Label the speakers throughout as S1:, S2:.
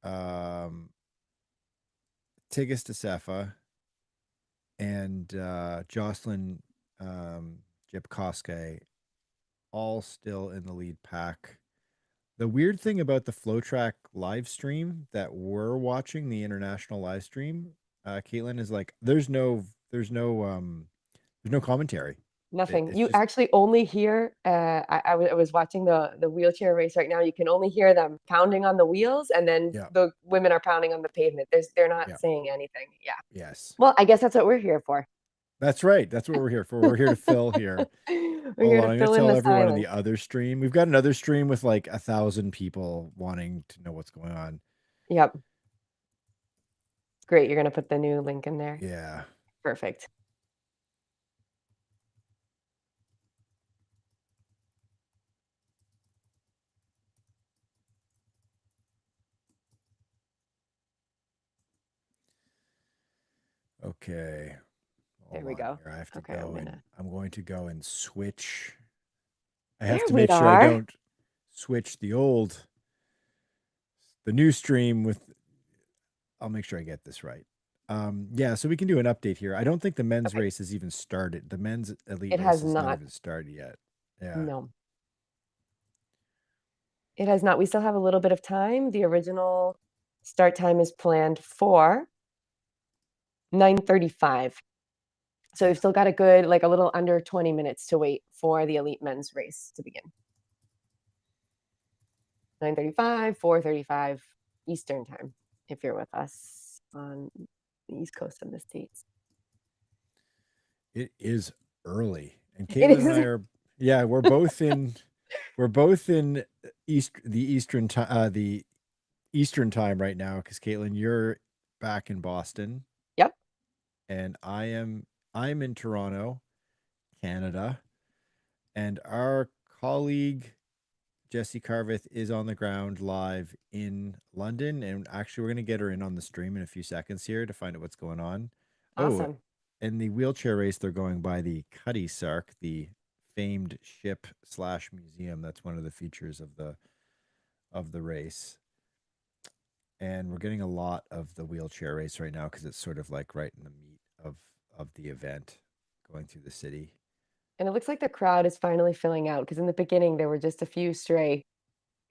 S1: Tigges Stefa, and Jocelyn Jepkoske all still in the lead pack. The weird thing about the FlowTrack live stream that we're watching, the international live stream, Katelyn, is like there's no commentary.
S2: Nothing.
S1: It's
S2: You
S1: just
S2: actually only hear. I was watching the wheelchair race right now. You can only hear them pounding on the wheels, and then
S1: yeah,
S2: the women are pounding on the pavement. They're not
S1: yeah,
S2: saying anything. Yeah.
S1: yes.
S2: Well, I guess that's what we're here for.
S1: That's right. That's what we're here for. We're here to fill here.
S2: We're
S1: Hold
S2: here
S1: on,
S2: to
S1: I'm gonna
S2: fill in
S1: tell
S2: the
S1: everyone in the
S2: silence.
S1: other stream. We've got another stream with like 1,000 people wanting to know what's going on.
S2: Yep. Great. You're gonna put the new link in there.
S1: Yeah.
S2: Perfect.
S1: Okay.
S2: There
S1: Hold
S2: we
S1: on
S2: go.
S1: here. I have to
S2: Okay,
S1: go and I'm going to go and switch. I
S2: There
S1: have to
S2: we
S1: make sure I
S2: are.
S1: don't switch the new stream with. I'll make sure I get this right. Yeah, so we can do an update here. I don't think the men's
S2: Okay.
S1: race has even started. The men's elite
S2: It
S1: race
S2: has
S1: has not
S2: not.
S1: even started yet. Yeah.
S2: No, it has not. We still have a little bit of time. The original start time is planned for 9:35. So we've
S1: Yeah.
S2: still got a good, like a little under 20 minutes to wait for the elite men's race to begin. 9:35, 4:35 Eastern time, if you're with us on the East Coast of the States.
S1: It is early. And
S2: It
S1: Katelyn and I
S2: is.
S1: are yeah, we're both in the Eastern time right now because Caitlin, you're back in Boston,
S2: Yep.
S1: and I'm in Toronto, Canada, and our colleague Jessy Carveth is on the ground live in London, and actually we're gonna get her in on the stream in a few seconds here to find out what's going on. Oh,
S2: Awesome.
S1: in the wheelchair race, they're going by the Cuddy Sark, the famed ship slash museum. That's one of the features of the race. And we're getting a lot of the wheelchair race right now because it's sort of like right in the meat of the event going through the city.
S2: And it looks like the crowd is finally filling out because in the beginning there were just a few stray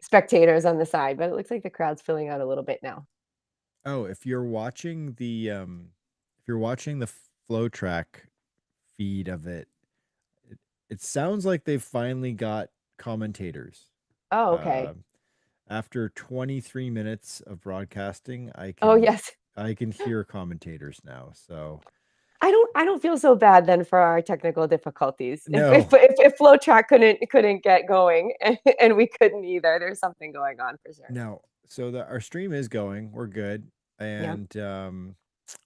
S2: spectators on the side, but it looks like the crowd's filling out a little bit now.
S1: Oh, if you're watching the flow track feed of it sounds like they've finally got commentators.
S2: Oh,
S1: Uh,
S2: okay.
S1: After 23 minutes of broadcasting,
S2: Oh, yes.
S1: I can hear commentators now. So
S2: I don't feel so bad then for our technical difficulties. If if
S1: no,
S2: if, if flow track couldn't get going and we couldn't either, there's something going on for sure.
S1: no. So our stream is going. We're good.
S2: Yeah.
S1: And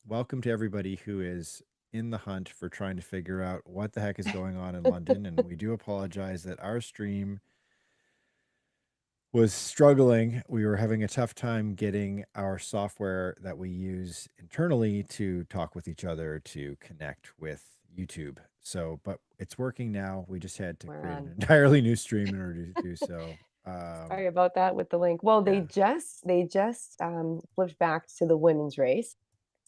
S1: welcome to everybody who is in the hunt for trying to figure out what the heck is going on in London. And we do apologize that our stream was struggling. We were having a tough time getting our software that we use internally to talk with each other to connect with YouTube. So, but it's working now. We just had to
S2: We're
S1: create an
S2: on.
S1: entirely new stream in order to do so.
S2: Sorry about that with the link. Well, they
S1: Yeah.
S2: just flipped back to the women's race.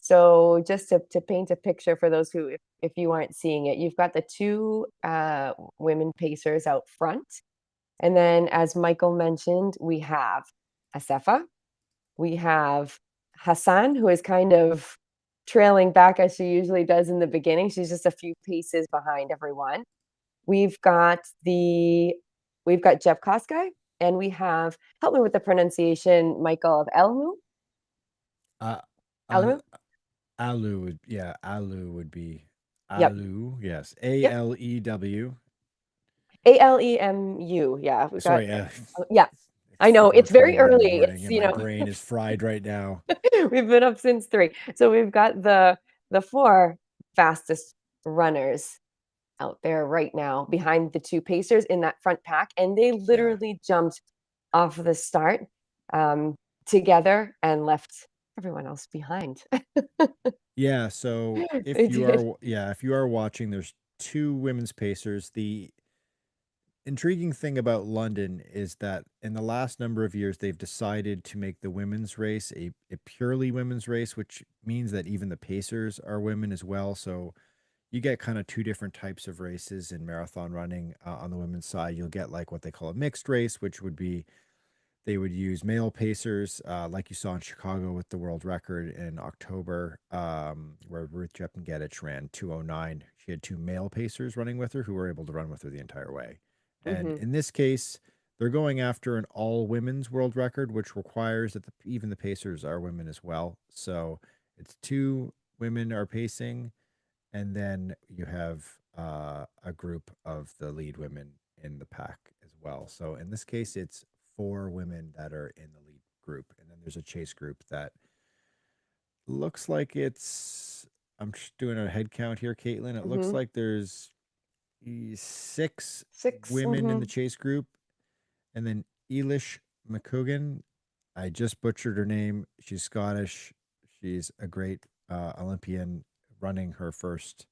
S2: So just to paint a picture for those who, if you aren't seeing it, you've got the two women pacers out front. And then, as Michael mentioned, we have Asefa, we have Hassan, who is kind of trailing back as she usually does in the beginning. She's just a few paces behind everyone. We've got the we've got Jeff Koskei, and we have, help me with the pronunciation, Michael, of Elmu.
S1: Uh, uh,
S2: Elmu.
S1: Alu would be
S2: Yep.
S1: Alu. Yes.
S2: Yep.
S1: ALEW.
S2: ALEMU. Yeah, we've got.
S1: Sorry.
S2: Yeah, I
S1: It's
S2: know it's very
S1: 4:21 in the
S2: early.
S1: morning
S2: It's
S1: and my brain is fried right now.
S2: we've been up since 3. So we've got the 4 fastest runners out there right now behind the 2 pacers in that front pack, and they
S1: Yeah.
S2: literally jumped off the start together and left everyone else behind.
S1: Yeah, so
S2: They did.
S1: if you are watching, there's two women's pacers. intriguing thing about London is that in the last number of years, they've decided to make the women's race a purely women's race, which means that even the pacers are women as well. So you get kind of two different types of races in marathon running. On the women's side, you'll get like what they call a mixed race, which would be they would use male pacers, like you saw in Chicago with the world record in October, where Ruth Jeptengedich ran 2:09. She had two male pacers running with her who were able to run with her the entire way. And
S2: Hmm.
S1: in this case, they're going after an all women's world record, which requires that even the pacers are women as well. So it's two women are pacing, and then you have a group of the lead women in the pack as well. So in this case, it's four women that are in the lead group, and then there's a chase group that looks like it's. I'm just doing a head count here, Caitlin. It looks
S2: Hmm.
S1: like there's six
S2: 6.
S1: women in
S2: Hmm.
S1: the chase group, and then Elish McCougan. I just butchered her name. She's Scottish. She's a great Olympian running her first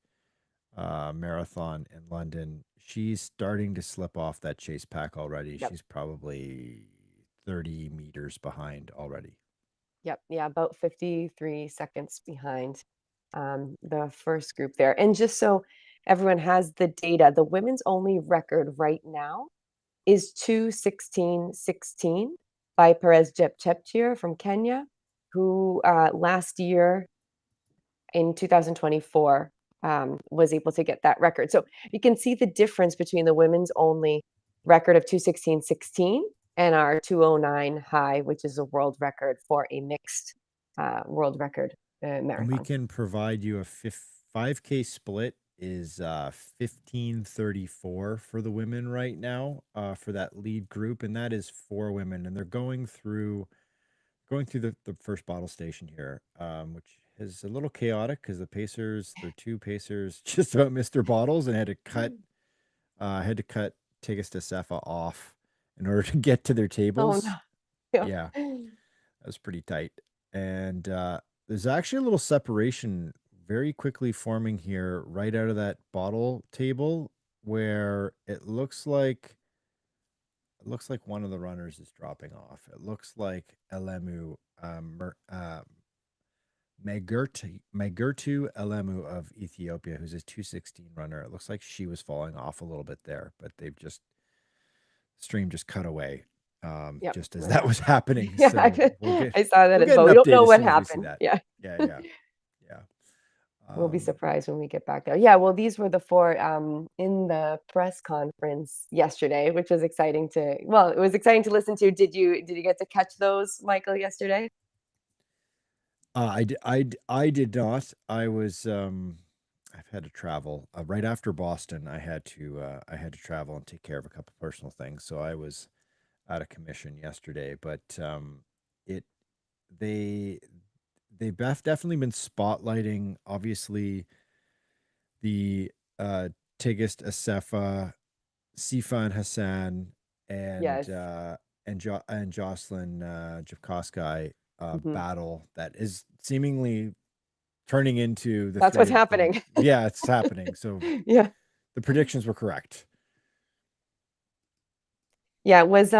S1: marathon in London. She's starting to slip off that chase pack already.
S2: Yep.
S1: She's probably 30 meters behind already.
S2: Yep. Yeah. About 53 seconds behind the first group there. And just so everyone has the data, the women's only record right now is 2:16:16 by Perez Jepchepchir from Kenya, who last year in 2024 was able to get that record. So you can see the difference between the women's only record of 2:16:16 and our 2:09 high, which is a world record for a mixed world record
S1: And we
S2: marathon.
S1: can provide you a 5K split is 15:34 for the women right now for that lead group, and that is four women, and they're going through the first bottle station here, which is a little chaotic because the Pacers, their two Pacers, just about missed their bottles and had to cut Tigist Sefa off in order to get to their
S2: Oh
S1: tables.
S2: no. Yeah.
S1: Yeah, that was pretty tight. And there's actually a little separation very quickly forming here, right out of that bottle table, where it looks like one of the runners is dropping off. It looks like Elemu Megurtu Elemu of Ethiopia, who's a 2:16 runner. It looks like she was falling off a little bit there, but they've just stream just cut away
S2: Yep.
S1: just as that was happening.
S2: Yeah,
S1: So we'll get
S2: I saw that
S1: we'll
S2: as
S1: get
S2: well.
S1: an
S2: We don't
S1: update
S2: know
S1: as
S2: what
S1: soon as we see
S2: happened.
S1: that.
S2: Yeah.
S1: Yeah, yeah, yeah.
S2: We'll be
S1: Um,
S2: surprised when we get back there. Yeah, well, these were the four in the press conference yesterday, which was exciting to, well, it was exciting to listen to. Did you get to catch those, Michael, yesterday?
S1: I did not. I've had to travel right after Boston. I had to travel and take care of a couple personal things. So I was out of commission yesterday, but it they they've definitely been spotlighting obviously the Tigist Assefa, Sifan Hassan, and
S2: Yes.
S1: and Jocelyn Javkoskai
S2: Hmm.
S1: battle that is seemingly turning into the
S2: That's what's
S1: threaded theme.
S2: happening.
S1: Yeah, it's happening. So
S2: Yeah.
S1: the predictions were correct.
S2: Yeah, it was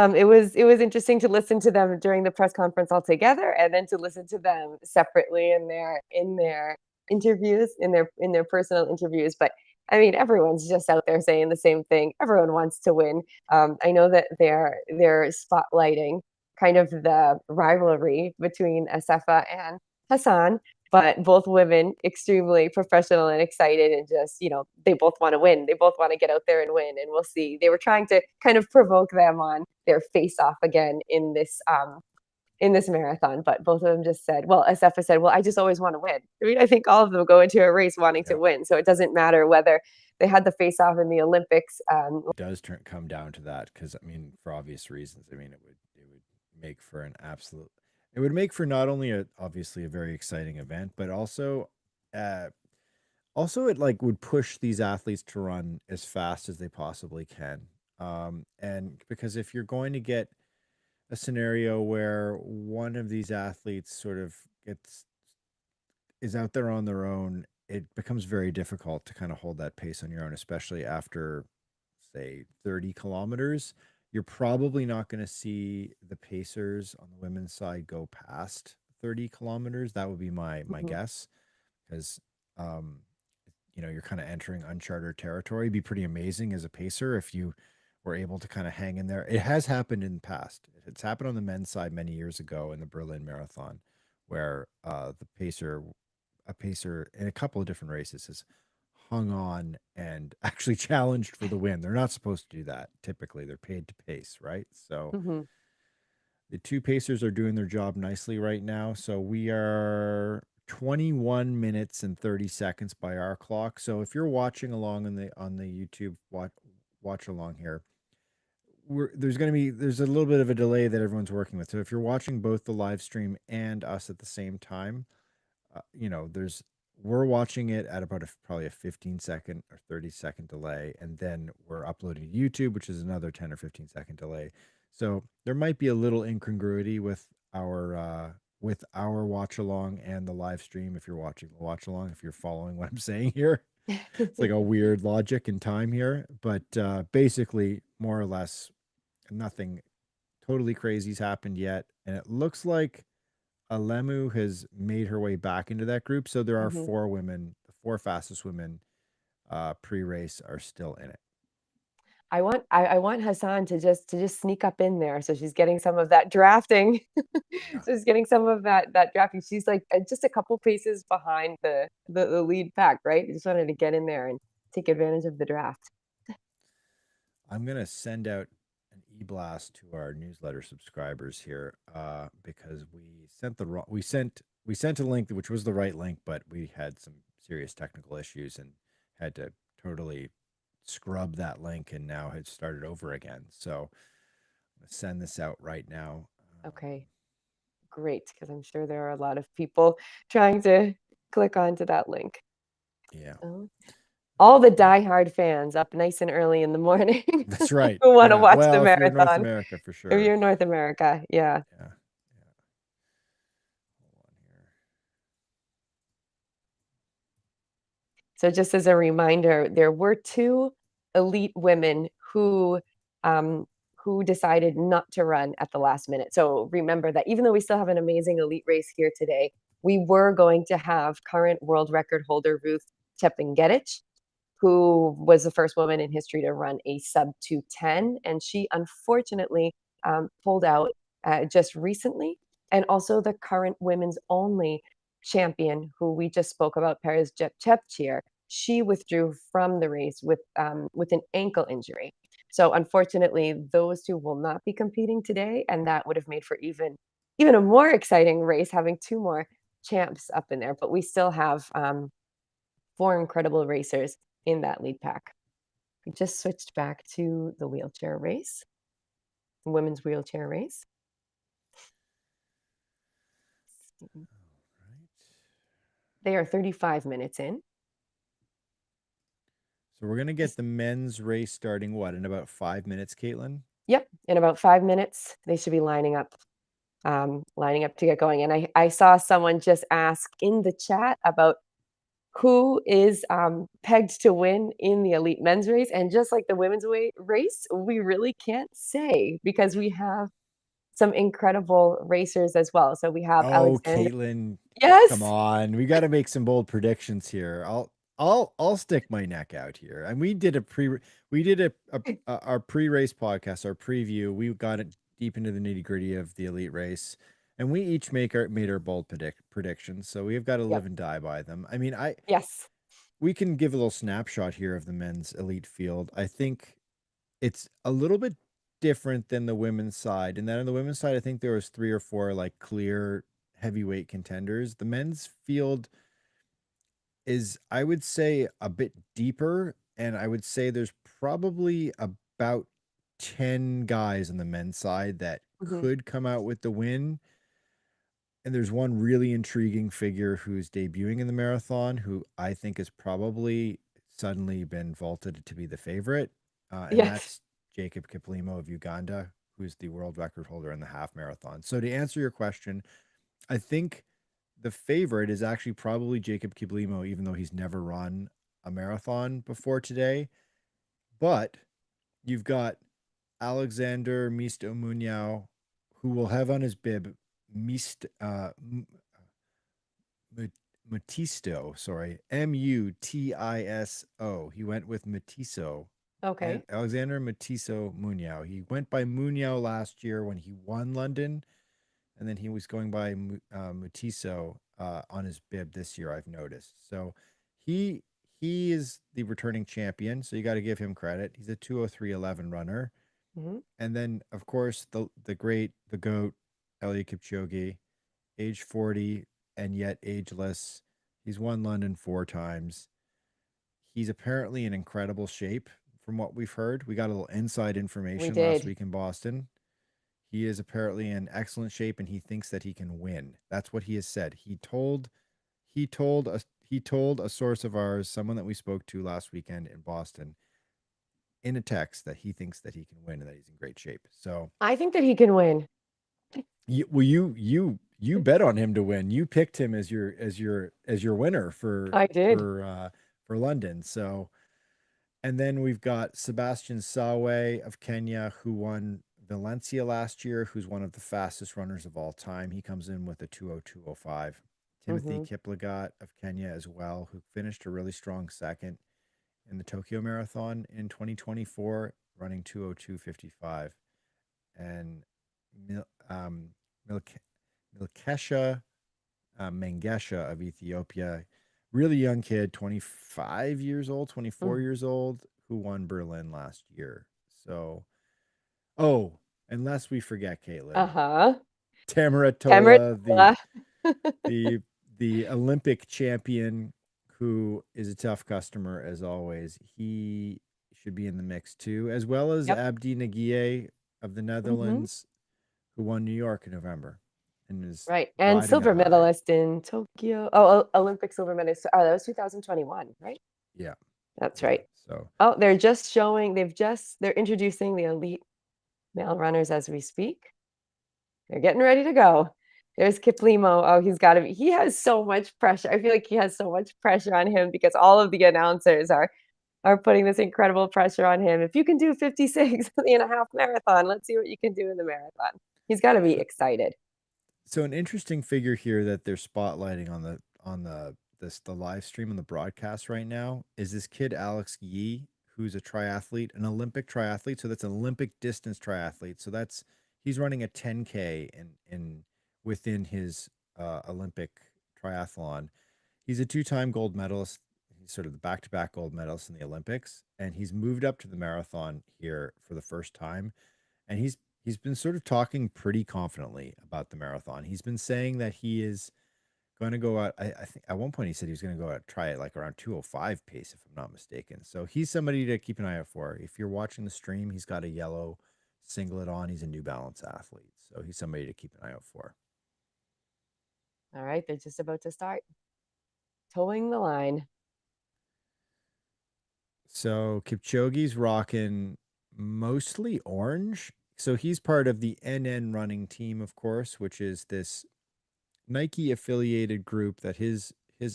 S2: interesting to listen to them during the press conference all together, and then to listen to them separately in their interviews, in their personal interviews. But I mean, everyone's just out there saying the same thing. Everyone wants to win. I know that they're spotlighting kind of the rivalry between Asafa and Hassan, but both women extremely professional and excited, and just, they both want to win, they both want to get out there and win, and we'll see. They were trying to kind of provoke them on their face off again in this marathon, but both of them just said, well, Asafa said, well, I just always want to win. I mean, I think all of them go into a race wanting to
S1: Yeah,
S2: win, so it doesn't matter whether they had the face off in the Olympics.
S1: it does come down to that because I mean, for obvious reasons. I mean, it would make for an absolute. It would make for not only obviously a very exciting event, but uh, also it like would push these athletes to run as fast as they possibly can. And because if you're going to get a scenario where one of these athletes sort of gets is out there on their own, it becomes very difficult to kind of hold that pace on your own, especially after say 30 kilometers. You're probably not going to see the pacers on the women's side go past 30 kilometers. That would be my
S2: Hmm.
S1: guess, because um, you're kind of entering uncharted territory. It'd be pretty amazing as a pacer if you were able to kind of hang in there. It has happened in the past. It's happened on the men's side many years ago in the Berlin Marathon, where a pacer in a couple of different races has hung on and actually challenged for the win. They're not supposed to do that. Typically, they're paid to pace, right? So
S2: Hmm.
S1: the two pacers are doing their job nicely right now. So we are 21 minutes and 30 seconds by our clock. So if you're watching along on the YouTube watch along here, there's a little bit of a delay that everyone's working with. So if you're watching both the live stream and us at the same time, there's we're watching it at about probably a 15-second or 30-second delay, and then we're uploading to YouTube, which is another 10 or 15-second delay. So there might be a little incongruity with our watch along and the live stream. If you're watching the watch along, if you're following what I'm saying here, it's like a weird logic and time here, but basically, more or less, nothing totally crazy's happened yet, and it looks like Alemu has made her way back into that group. So there are
S2: Hmm.
S1: four women, the four fastest women pre-race are still in it.
S2: I want Hassan to just sneak up in there, so she's getting some of that drafting.
S1: Yeah.
S2: So she's getting some of that drafting. She's like just a couple paces behind the lead pack, right? You just wanted to get in there and take advantage of the draft.
S1: I'm gonna send out an e-blast to our newsletter subscribers here, because we sent a link which was the right link, but we had some serious technical issues and had to totally scrub that link and now had started over again. So I'm gonna send this out right now.
S2: Okay, great, because I'm sure there are a lot of people trying to click onto that link.
S1: Yeah.
S2: Oh, all the
S1: Uh,
S2: diehard fans up nice and early in the morning
S1: That's right.
S2: who want to
S1: Yeah.
S2: watch the
S1: Well, if you're North
S2: marathon.
S1: America, for
S2: If
S1: sure.
S2: you're in North America, yeah.
S1: Yeah. Yeah. Hold on here.
S2: So just as a reminder, there were two elite women um, who decided not to run at the last minute. So remember that even though we still have an amazing elite race here today, we were going to have current world record holder Ruth Tepengedic, who was the first woman in history to run a sub 210. And she unfortunately pulled out just recently. And also the current women's only champion, who we just spoke about, Paris Jepchepchir, she withdrew from the race with an ankle injury. So unfortunately, those two will not be competing today, and that would have made for even a more exciting race, having two more champs up in there. But we still have four incredible racers in that lead pack. We just switched back to the wheelchair race, the women's wheelchair race.
S1: All right.
S2: They are 35 minutes in.
S1: So we're gonna get the men's race starting what in about 5 minutes, Caitlin?
S2: Yep, in about 5 minutes, they should be lining up to get going. And I saw someone just ask in the chat about who is pegged to win in the elite men's race. And just like the women's race, we really can't say because we have some incredible racers as well. So we have
S1: Oh,
S2: Alexander.
S1: Caitlin, come
S2: Yes.
S1: on. We got to make some bold predictions here. I'll stick my neck out here. And we did our pre-race podcast, our preview. We got it deep into the nitty-gritty of the elite race. And we each made our bold predictions. So we've got to live
S2: Yep.
S1: and die by them. I mean,
S2: Yes.
S1: we can give a little snapshot here of the men's elite field. I think it's a little bit different than the women's side. And then on the women's side, I think there was three or four like clear heavyweight contenders. The men's field is, I would say, a bit deeper. And I would say there's probably about 10 guys on the men's side that
S2: Hmm.
S1: could come out with the win. And there's one really intriguing figure who's debuting in the marathon who I think has probably suddenly been vaulted to be the favorite. And
S2: Yes.
S1: that's Jacob Kiplimo of Uganda, who's the world record holder in the half marathon. So to answer your question, I think the favorite is actually probably Jacob Kiplimo, even though he's never run a marathon before today. But You've got Alexander Misto Munoz, who will have on his bib Mist Matisto, sorry, Mutiso. He went with Matiso and
S2: Okay.
S1: Alexander Matiso Munoz. He went by Munoz last year when he won London, and then he was going by Mutiso on his bib this year. I've noticed. So he he is the returning champion. So you got to give him credit. He's a 2:03:11 runner,
S2: Hmm.
S1: and then of course the goat Elliot Kipchoge, age 40 and yet ageless. He's won London 4 times. He's apparently in incredible shape from what we've heard. We got a little inside
S2: We
S1: information last
S2: did.
S1: week in Boston. He is apparently in excellent shape and he thinks that he can win. That's what he has said. He told a source of ours, someone that we spoke to last weekend in Boston, in a text that he thinks that he can win and that he's in great shape. So
S2: I think that he can win.
S1: you bet on him to win. You picked him as your winner
S2: I did.
S1: for London. So and then we've got Sebastian Sawe of Kenya, who won Valencia last year, who's one of the fastest runners of all time. He comes in with a 2:02:05. Timothy
S2: Hmm.
S1: Kiplagat of Kenya as well, who finished a really strong second in the Tokyo Marathon in 2024, running 2:02:55. And Mil- um, Milk- Milkesha Mengesha of Ethiopia, really young kid, 25 years old, 24
S2: Mm.
S1: years old, who won Berlin last year. So, oh, and lest we forget Caitlin,
S2: Uh-huh.
S1: Tamara
S2: Tamara.
S1: Tola, the the Olympic champion, who is a tough customer as always. He should be in the mix too, as well as
S2: Yep.
S1: Abdi Nagier of the
S2: Hmm.
S1: Netherlands, who won New York in November and is
S2: Right. And
S1: riding a
S2: silver
S1: high.
S2: medalist in Tokyo. Oh, Olympic silver medalist. Oh, that was 2021, right?
S1: Yeah,
S2: That's
S1: yeah.
S2: right.
S1: So
S2: Oh, they're introducing the elite male runners as we speak. They're getting ready to go. There's Kiplimo. Oh, he has so much pressure. I feel like he has so much pressure on him because all of the announcers are putting this incredible pressure on him. If you can do 56 and a half marathon, let's see what you can do in the marathon. He's got to be
S1: so
S2: excited.
S1: so an interesting figure here that they're spotlighting on the live stream and the broadcast right now is this kid Alex Yee, who's a triathlete, an Olympic triathlete. So that's an Olympic distance triathlete. So that's he's running a 10K in within his Olympic triathlon. He's a two-time gold medalist. He's sort of the back-to-back gold medalist in the Olympics, and he's moved up to the marathon here for the first time. And he's been sort of talking pretty confidently about the marathon. He's been saying that he is going to go out. I think at one point he said he was going to go out try it like around 2:05 pace, if I'm not mistaken. So he's somebody to keep an eye out for. If you're watching the stream, he's got a yellow singlet on. He's a New Balance athlete, so he's somebody to keep an eye out for.
S2: All right, they're just about to start towing the line.
S1: So Kipchoge's rocking mostly orange. So he's part of the NN running team, of course, which is this Nike affiliated group that his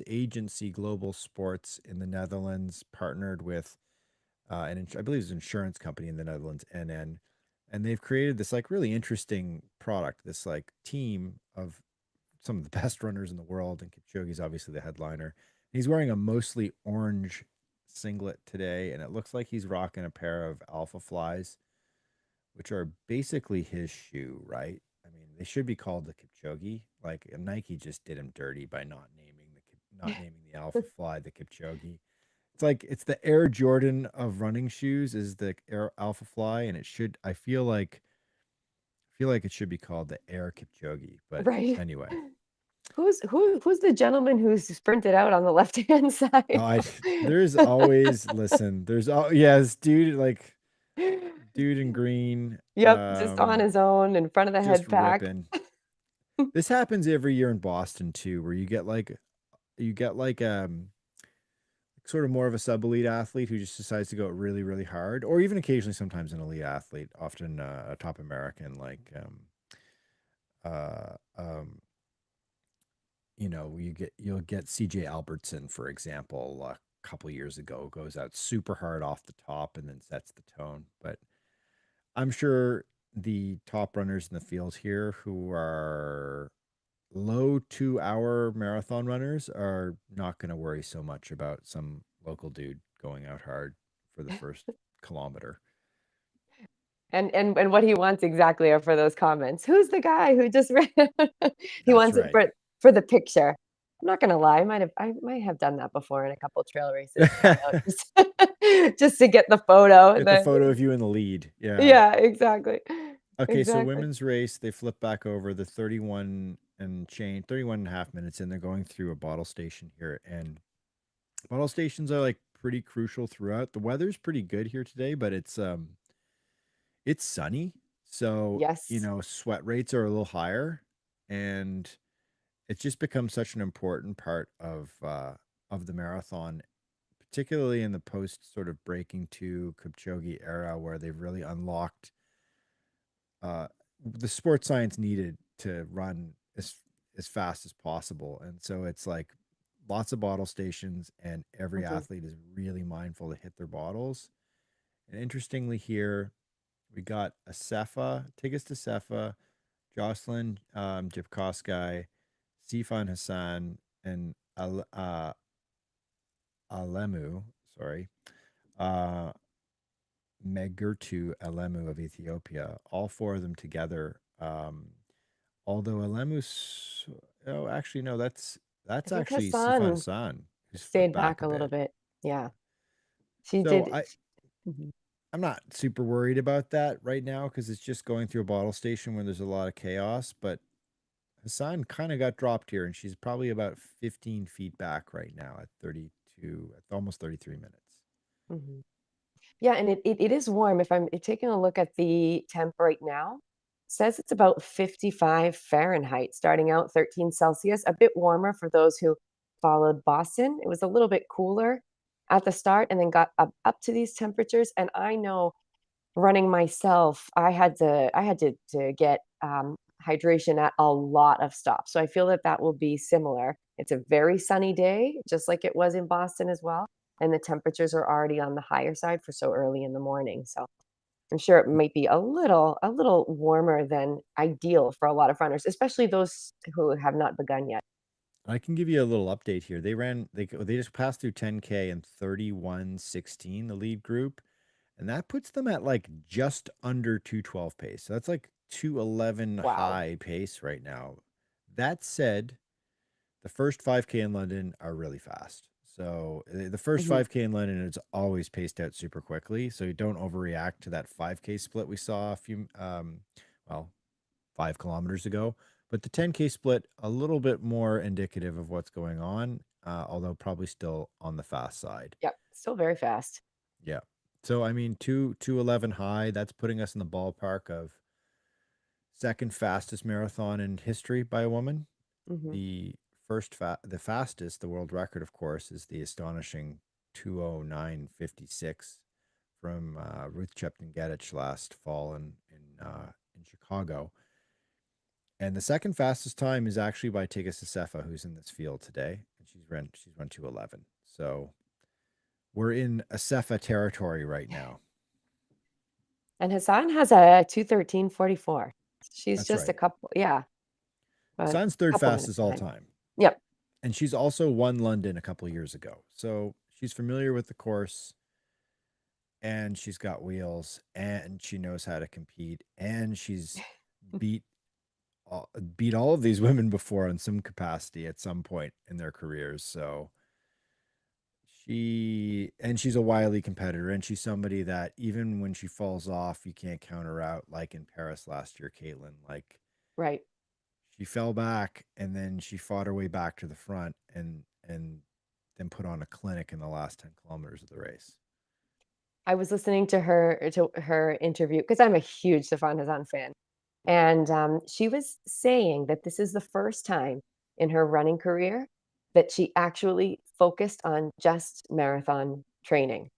S1: agency Global Sports in the Netherlands partnered with I believe it's an insurance company in the Netherlands, NN, and they've created this like really interesting product, this like team of some of the best runners in the world, and Kipchoge's obviously the headliner. He's wearing a mostly orange singlet today, and it looks like he's rocking a pair of Alpha Flies, which are basically his shoe, right? I mean, they should be called the Kipchoge. Like Nike just did him dirty by not naming the Alpha Fly the Kipchoge. It's like it's the Air Jordan of running shoes is the Air Alpha Fly, and it should. I feel like it should be called the Air Kipchoge. But
S2: Right.
S1: anyway,
S2: Who's the gentleman who's sprinted out on the left-hand
S1: oh,
S2: side?
S1: there's always listen. There's all yes, dude in green,
S2: Yep, just on his own in front of the
S1: just
S2: head pack.
S1: ripping. This happens every year in Boston too, where you get like sort of more of a sub elite athlete who just decides to go really really hard, or even occasionally sometimes an elite athlete, often a top American like uh, you'll get CJ Albertson for example, couple years ago, goes out super hard off the top and then sets the tone. But I'm sure the top runners in the field here who are low 2 hour marathon runners are not going to worry so much about some local dude going out hard for the first kilometer.
S2: And what he wants exactly are for those comments. Who's the guy who just ran? He
S1: That's
S2: wants it
S1: right.
S2: for the picture. I'm not gonna lie, I might have done that before in a couple trail races, gone out just to get the photo.
S1: Get the photo of you in the lead. Yeah.
S2: Yeah, exactly.
S1: Okay, so
S2: Exactly.
S1: women's race, they flip back over the 31 and change, 31 and a half minutes in. They're going through a bottle station here. And bottle stations are like pretty crucial throughout. The weather's pretty good here today, but it's sunny. So,
S2: Yes.
S1: sweat rates are a little higher. And it's just become such an important part of the marathon, particularly in the post sort of breaking to Kipchoge era where they've really unlocked uh, the sports science needed to run as fast as possible. And so it's like lots of bottle stations, and every
S2: Mhm.
S1: athlete is really mindful to hit their bottles. And interestingly, here we got a Cefa, Tigges to Cefa, Jocelyn Jipkoskai, Sifan Hassan, and Alemu, sorry, uh, Megurtu Alemu of Ethiopia. All four of them together. Although Alemu's, oh, actually no,
S2: I
S1: that's
S2: think
S1: actually Sifan
S2: Hassan
S1: Hassan who's flipped
S2: stayed
S1: back
S2: back
S1: a
S2: a little
S1: bit.
S2: bit. Yeah. She
S1: So
S2: did. Mhm.
S1: I'm not super worried about that right now because it's just going through a bottle station where there's a lot of chaos. But Hassan kind of got dropped here, and she's probably about 15 feet back right now at 32, at almost 33 minutes.
S2: Mhm. Yeah, and it is warm. If I'm taking a look at the temp right now, says it's about 55 Fahrenheit, starting out 13 Celsius, a bit warmer for those who followed Boston. It was a little bit cooler at the start and then got up to these temperatures. And I know running myself, I had to get hydration at a lot of stops. So I feel that that will be similar. It's a very sunny day, just like it was in Boston as well, and the temperatures are already on the higher side for so early in the morning. So I'm sure it might be a little warmer than ideal for a lot of runners, especially those who have not begun yet.
S1: I can give you a little update here. They just passed through 10K in 31:16, the lead group, and that puts them at like just under 212 pace. So that's like 211
S2: Wow.
S1: high pace right now. That said, the first 5K in London are really fast. So the first
S2: Mhm.
S1: 5K in London is always paced out super quickly. So you don't overreact to that 5K split we saw well, 5 kilometers ago. But the 10K split, a little bit more indicative of what's going on, although probably still on the fast side.
S2: Yep, still very fast.
S1: Yeah. So I mean, 211 high. That's putting us in the ballpark of second fastest marathon in history by a woman.
S2: Mhm.
S1: The the fastest, the world record, of course, is the astonishing 209:56 from Ruth Chepton Gedich last fall in Chicago. And the second fastest time is actually by Tigges Sefa, who's in this field today, and she's run 211. So we're in Sefa territory right now.
S2: And Hassan has a 2:13:44. She's
S1: That's
S2: just a
S1: right.
S2: couple, yeah, but
S1: Hassan's
S2: a
S1: third
S2: couple minutes
S1: fastest all
S2: behind.
S1: time,
S2: Yep.
S1: and she's also won London a couple years ago. So she's familiar with the course, and she's got wheels, and she knows how to compete, and she's beat beat all of these women before in some capacity at some point in their careers. So she's a wily competitor, and she's somebody that even when she falls off, you can't counter out like in Paris last year, Katelyn. Like
S2: Right.
S1: she fell back and then she fought her way back to the front and then put on a clinic in the last 10 kilometers of the race.
S2: I was listening to her interview because I'm a huge Stefan Hazan fan, and she was saying that this is the first time in her running career that she actually focused on just marathon training.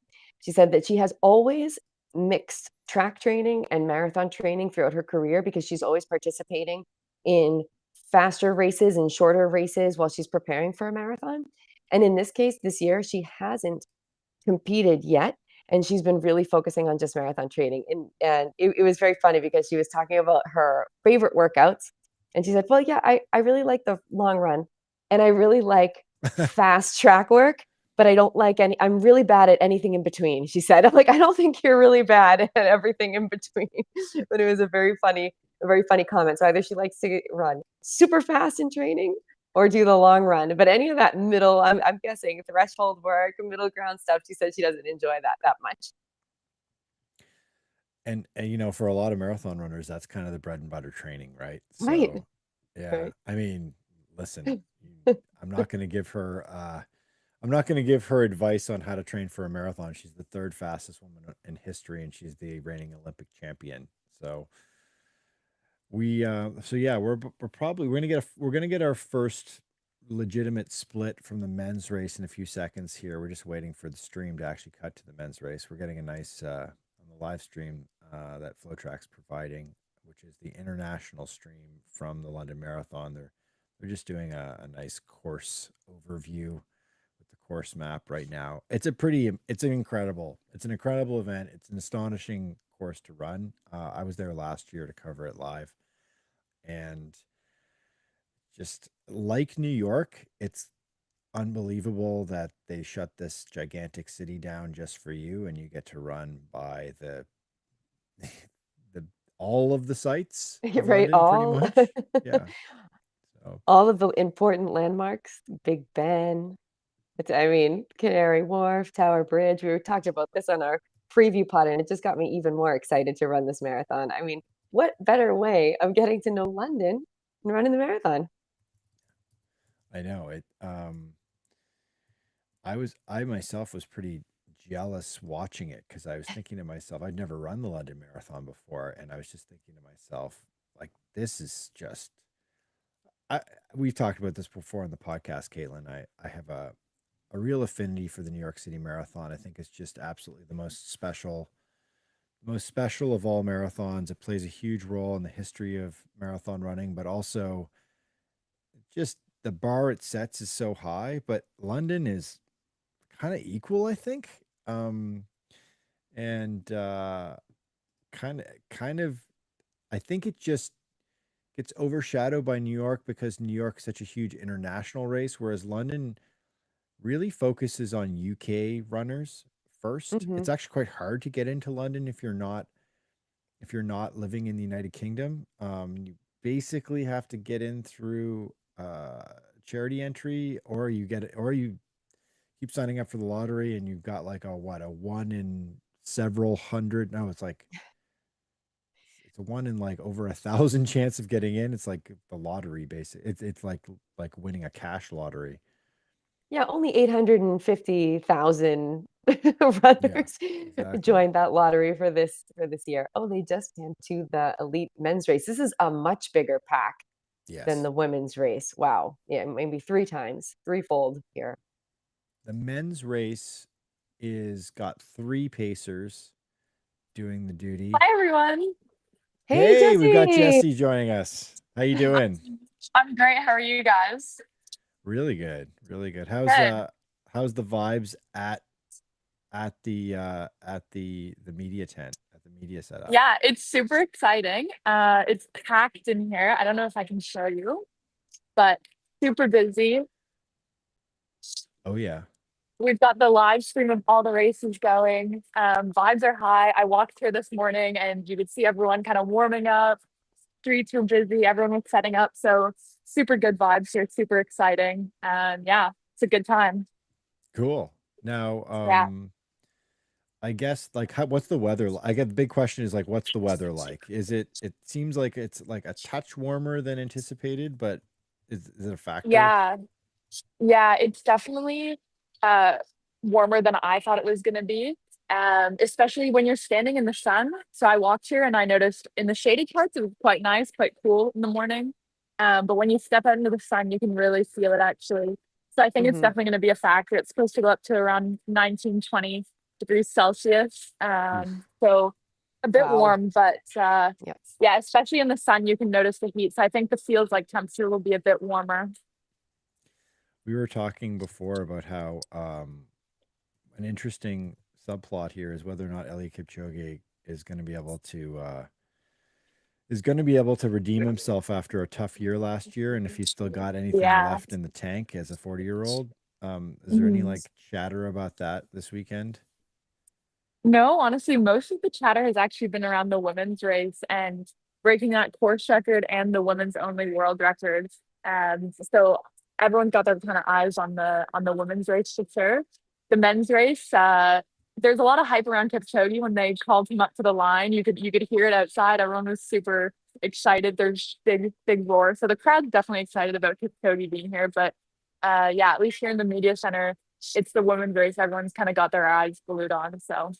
S2: She said that she has always mixed track training and marathon training throughout her career because she's always participating in faster races and shorter races while she's preparing for a marathon. And in this case, this year, she hasn't competed yet. And she's been really focusing on just marathon training. And it was very funny because she was talking about her favorite workouts. And she said, well, yeah, I really like the long run and I really like fast track work, but I don't like I'm really bad at anything in between. She said, I'm like, I don't think you're really bad at everything in between. But it was a very funny comment. So either she likes to run super fast in training or do the long run. But any of that middle, I'm guessing threshold work, middle ground stuff, she said she doesn't enjoy that much.
S1: And you know, for a lot of marathon runners, that's kind of the bread and butter training, right?
S2: Right.
S1: So, yeah,
S2: Right.
S1: I mean, listen, I'm not going to give her I'm not going to give her advice on how to train for a marathon. She's the third fastest woman in history and she's the reigning Olympic champion. So, so yeah, we're probably we're going to get our first legitimate split from the men's race in a few seconds here. We're just waiting for the stream to actually cut to the men's race. We're getting a nice on the live stream that FlowTrack's providing, which is the international stream from the London Marathon. They're just doing a nice course overview with the course map right now. It's an incredible event. It's an astonishing course to run. I was there last year to cover it live, and just like New York, it's unbelievable that they shut this gigantic city down just for you and you get to run by the the all of the sites of
S2: Right.
S1: London pretty much. Yeah. So,
S2: All of the important landmarks, Big Ben. I mean, Canary Wharf, Tower Bridge. We were talking about this on our preview pod, and it just got me even more excited to run this marathon. I mean, what better way of getting to know London than running the marathon?
S1: I know it. I myself was pretty jealous watching it because I was thinking to myself, I'd never run the London Marathon before, and I was just thinking to myself, like, this is just. I we've talked about this before on the podcast, Caitlin. I have a real affinity for the New York City Marathon. I think it's just absolutely the most special of all marathons. It plays a huge role in the history of marathon running, but also just the bar it sets is so high. But London is kind of equal, I think. And kind of I think it just gets overshadowed by New York because New York is such a huge international race, whereas London really focuses on UK runners first.
S2: Hmm.
S1: It's actually quite hard to get into London if you're not living in the United Kingdom. You basically have to get in through charity entry, or you keep signing up for the lottery, and you've got like a one in several hundred. No, it's a one in like over 1,000 chance of getting in. It's like the lottery, basically. It's like winning a cash lottery.
S2: Yeah, only 850,000
S1: Yeah,
S2: runners
S1: exactly.
S2: joined that lottery for this year. Oh, they just went to the elite men's race. This is a much bigger pack than
S1: Yes.
S2: the women's race. Wow. Yeah, maybe three times, threefold here.
S1: The men's race is got three pacers doing the duty.
S3: Hi everyone.
S2: Hey,
S1: Hey, we've got
S2: Jessy.
S1: Jesse joining us. How you doing?
S3: I'm great. How are you guys?
S1: Really good. Really good.
S3: Good.
S1: How's the vibes at the media tent, at the media setup?
S3: Yeah, it's super exciting. It's packed in here. I don't know if I can show you, but super busy.
S1: Oh yeah.
S3: We've got the live stream of all the races going. Vibes are high. I walked here this morning and you could see everyone kind of warming up. Streets were busy. Everyone was setting up. So super good vibes here. Super exciting. And yeah, it's a good time.
S1: Cool. Now,
S3: Yeah.
S1: I guess like what's the weather I get the big question is like what's the weather like? It seems like it's like a touch warmer than anticipated, but is it a factor?
S3: Yeah. Yeah, it's definitely uh warmer than I thought it was gonna be. Especially when you're standing in the sun. So I walked here and I noticed in the shady parts it was quite nice, quite cool in the morning. But when you step out into the sun, you can really feel it actually. So I think it's
S2: Hmm.
S3: definitely gonna be a factor. It's supposed to go up to around 19, 20 degrees Celsius.
S1: Oof.
S3: So a bit
S2: Wow.
S3: warm, but
S2: Yes.
S3: yeah, especially in the sun, you can notice the heat. So I think the feels like temperature will be a bit warmer.
S1: We were talking before about how an interesting subplot here is whether or not Eliud Kipchoge is going to be able to redeem himself after a tough year last year, and if he's still got anything
S3: Yeah.
S1: left in the tank as a 40-year-old. Is there any
S3: Mhm.
S1: like chatter about that this weekend?
S3: No, honestly, most of the chatter has actually been around the women's race and breaking that course record and the women's only world record. So everyone's got their kind of eyes on the women's race for sure. The men's race, there's a lot of hype around Kipchoge when they called him up to the line. You could hear it outside. Everyone was super excited. There's big roar. So the crowd's definitely excited about Kipchoge being here. But yeah, at least here in the media center, it's the women's race. Everyone's kind of got their eyes glued on. So.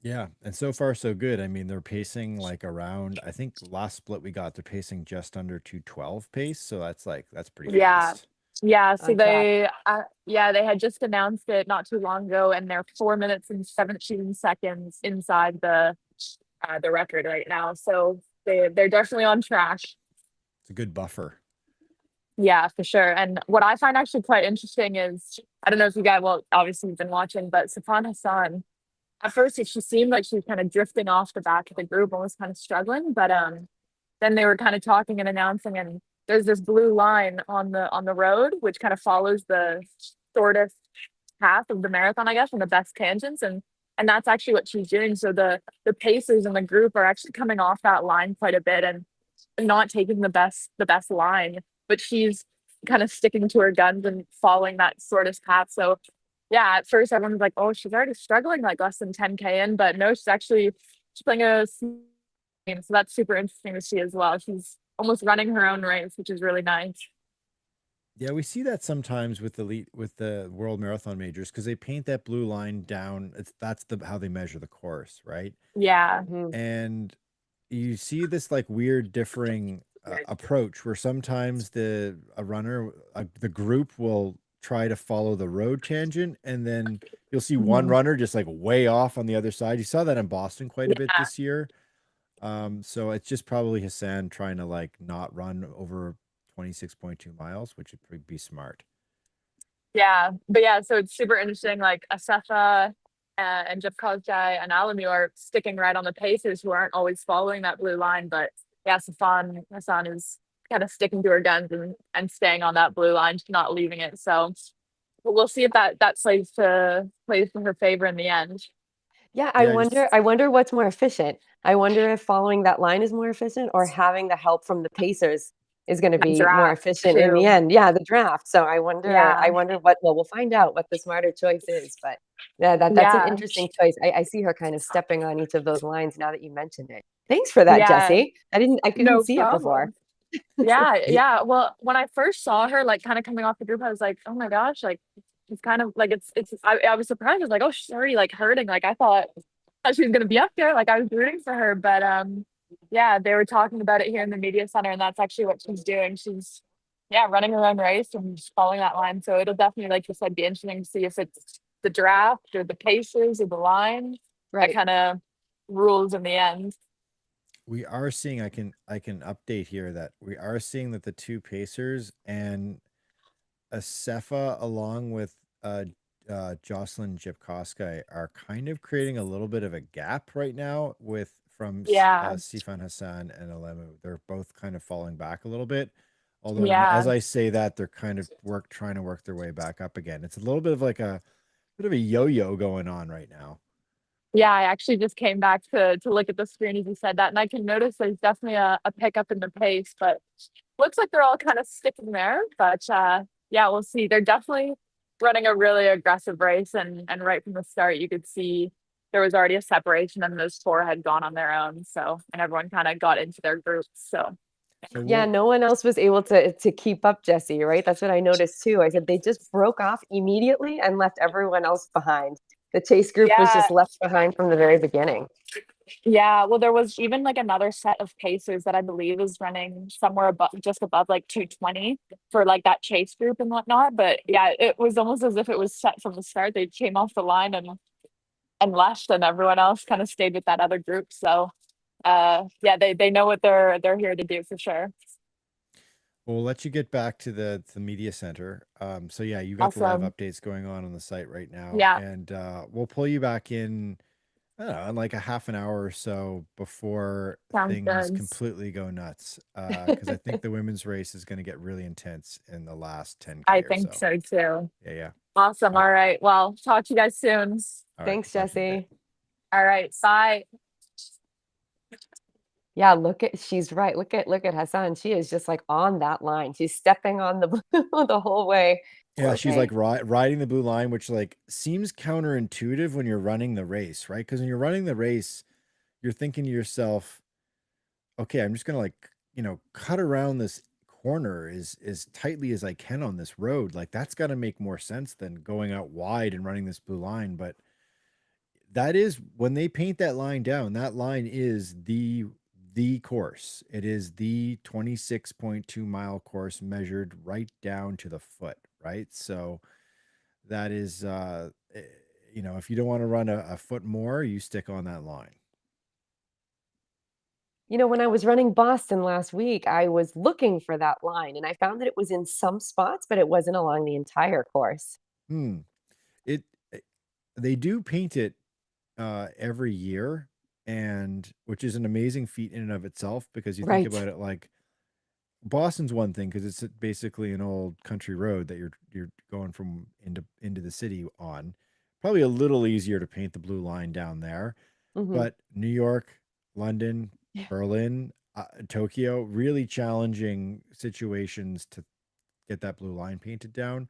S1: Yeah, and so far so good. I mean, they're pacing like around, I think last split we got, they're pacing just under 212 pace, so that's pretty
S3: Yeah.
S1: fast.
S3: Yeah, so
S2: On track.
S3: they had just announced it not too long ago, and they're 4 minutes and 17 seconds inside the record right now. So they're definitely on track.
S1: It's a good buffer.
S3: Yeah, for sure. And what I find actually quite interesting is I don't know if you guys, well, obviously you've been watching, but Safan Hassan, at first she seemed like she was kind of drifting off the back of the group and was kind of struggling, but then they were kind of talking and announcing, and there's this blue line on the road which kind of follows the shortest path of the marathon, I guess, and the best tangents, and that's actually what she's doing. So the pacers in the group are actually coming off that line quite a bit and not taking the best line, but she's kind of sticking to her guns and following that shortest path. So yeah, at first everyone's like, oh, she's already struggling like less than 10K in, but no, she's playing a game. So that's super interesting to see as well. She's almost running her own race, which is really nice.
S1: Yeah, we see that sometimes with the world marathon majors because they paint that blue line down. That's the how they measure the course, right?
S3: Yeah.
S2: Mhm.
S1: And you see this like weird differing approach where sometimes the group will try to follow the road tangent, and then you'll see one
S3: Mhm.
S1: runner just like way off on the other side. You saw that in Boston quite a bit
S3: Yeah.
S1: this year. So it's just probably Hassan trying to like not run over 26.2 miles, which would be smart.
S3: Yeah. But yeah, so it's super interesting. Like Asafa and Jeff Kozjai and Alamu are sticking right on the paces who aren't always following that blue line. But yeah, Safan Hassan is kind of sticking to her guns and staying on that blue line, not leaving it. So but we'll see if that plays to her favor in the end.
S2: Yeah, I
S1: Yeah,
S2: wonder
S1: just
S2: I wonder what's more efficient. I wonder if following that line is more efficient or having the help from the pacers is gonna
S3: That
S2: be more
S3: draft
S2: efficient in the
S3: too.
S2: end. Yeah, the draft. So I
S3: Yeah.
S2: wonder what well, we'll find out what the smarter choice is, but yeah, that's an
S3: Yeah.
S2: interesting choice. I see her kind of stepping on each of those lines now that you mentioned it. Thanks for that,
S3: Yeah.
S2: Jessy. I couldn't
S3: No
S2: see it before.
S3: problem. Yeah,
S1: yeah,
S3: yeah. Well, when I first saw her, like, kind of coming off the group, I was like, oh my gosh, like, it's kind of like I was surprised. I was like, oh, she's already like hurting. Like, I thought she was gonna be up there. Like, I was rooting for her, but yeah, they were talking about it here in the media center, and that's actually what she's doing. She's yeah, running her own race and just following that line. So it'll definitely, like you said, be interesting to see if it's the draft or the paces or the line that
S2: Right.
S3: kind of rules in the end.
S1: we are seeing. I can update here that we are seeing that the two pacers and Acefa, along with Jocelyn Jepkosky, are kind of creating a little bit of a gap right now with from
S3: Yeah,
S1: Sifan Hassan and Alemu. They're both kind of falling back a little bit. Although as
S3: yeah.
S1: I say that, they're kind of trying to work their way back up again. It's a little bit of like a bit of a yo-yo going on right now.
S3: Yeah, I actually just came back to look at the screen as you said that, and I can notice there's definitely a pickup in the pace, but looks like they're all kind of sticking there. But yeah, we'll see. They're definitely running a really aggressive race, and right from the start, you could see there was already a separation, and those four had gone on their own. So, and everyone kind of got into their groups. So,
S1: So
S2: Yeah,
S1: we'll
S2: no one else was able to keep up, Jesse, right? That's what I noticed too. I said they just broke off immediately and left everyone else behind. The chase group was
S3: yeah,
S2: just left behind from the very beginning.
S3: yeah. Well, there was even like another set of pacers that I believe is running somewhere above, just above like 220 for like that chase group and whatnot. But yeah, it was almost as if it was set from the start. They came off the line and left, and everyone else kind of stayed with that other group. So yeah, they know what they're here to do for sure.
S1: Well, we'll let you get back to the media center. So yeah, you got the live
S3: Awesome.
S1: updates going on the site right now,
S3: Yeah,
S1: and we'll pull you back in, I don't know, in like a half an hour or so before
S3: sounds
S1: things
S3: good.
S1: completely go nuts. Because I think the women's race is going to get really intense in the last
S3: I
S1: 10K or
S3: think
S1: so.
S3: so too.
S1: Yeah, yeah.
S3: Awesome.
S1: Uh,
S3: All right. Well, talk to you guys soon.
S1: all right,
S2: Thanks,
S1: we'll talk to you in a bit.
S2: Jesse.
S3: All right. Bye.
S2: Yeah, she's right. Look at Hassan. She is just like on that line. She's stepping on the blue the whole way.
S1: Yeah,
S2: Poor
S1: she's like
S2: thing.
S1: riding the blue line, which like seems counterintuitive when you're running the race, right? Because when you're running the race, you're thinking to yourself, okay, I'm just gonna like, cut around this corner as tightly as I can on this road. Like that's got to make more sense than going out wide and running this blue line. But that is when they paint that line down, that line is the course. It is the 26.2 mile course measured right down to the foot, right? So that is if you don't want to run a foot more, you stick on that line.
S2: When I was running Boston last week, I was looking for that line and I found that it was in some spots, but it wasn't along the entire course.
S1: Hmm. It they do paint it every year, and which is an amazing feat in and of itself because you think
S2: Right.
S1: about it like Boston's one thing because it's basically an old country road that you're going from into the city on. Probably a little easier to paint the blue line down there,
S2: Hmm.
S1: but New York, London, Berlin, Tokyo, really challenging situations to get that blue line painted down.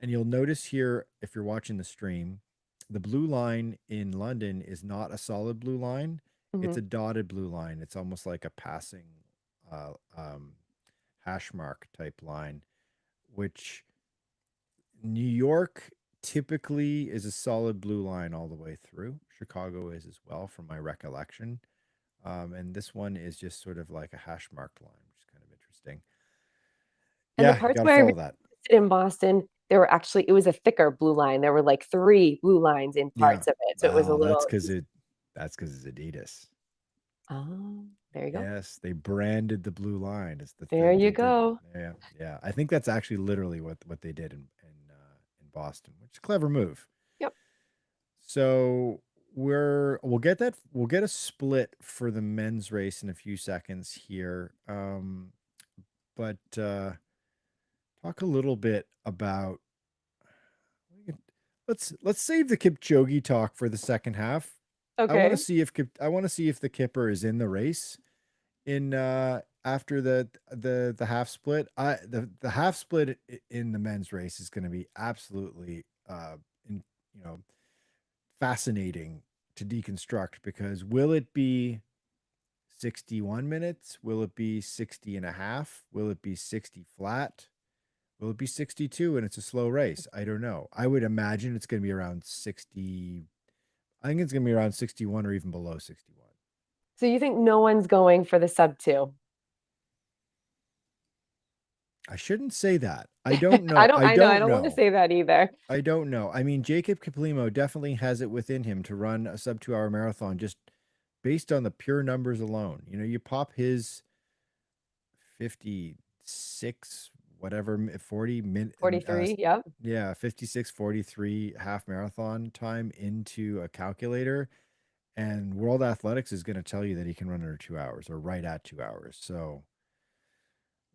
S1: And you'll notice here, if you're watching the stream, the blue line in London is not a solid blue line. It's
S2: Hmm.
S1: a dotted blue line. It's almost like a passing uh, um, hash mark type line, which New York typically is a solid blue line all the way through. Chicago is as well, from my recollection. And this one is just sort of like a hash marked line, which is kind of interesting.
S2: And the
S1: Yeah, you
S2: parts
S1: got to
S2: where I really
S1: follow that.
S2: visited in Boston, it was a thicker blue line. There were like three blue lines in
S1: Yeah.
S2: parts of it. So it was a
S1: Well,
S2: little,
S1: that's because it's Adidas.
S2: oh, there you go.
S1: Yes, they branded the blue line. It's the
S2: There
S1: thing
S2: you
S1: they did.
S2: go.
S1: Yeah, yeah. I think that's actually literally what they did in Boston, which is a clever move.
S2: Yep.
S1: So we'll get a split for the men's race in a few seconds here. But talk a little bit about let's save the Kipchoge talk for the second half.
S2: Okay.
S1: I want to see if the Kipper is in the race in after the half split. The half split in the men's race is going to be absolutely in, you know fascinating to deconstruct because will it be 61 minutes? Will it be 60 and a half? Will it be 60 flat? Will it be 62 and it's a slow race? I don't know. I would imagine it's going to be around 60. I think it's going to be around 61 or even below 61.
S2: So you think no one's going for the sub two?
S1: I shouldn't say that. I don't
S2: I
S1: know.
S2: don't,
S1: I
S2: I know, I
S1: don't
S2: don't want to
S1: know.
S2: say that either.
S1: I don't know. I mean, Jacob Kiplimo definitely has it within him to run a sub 2 hour marathon just based on the pure numbers alone. You pop his 56, whatever, 40 min,
S2: 43. Yep.
S1: yeah, 56:43 half marathon time into a calculator, and World Athletics is going to tell you that he can run under 2 hours or right at 2 hours. So,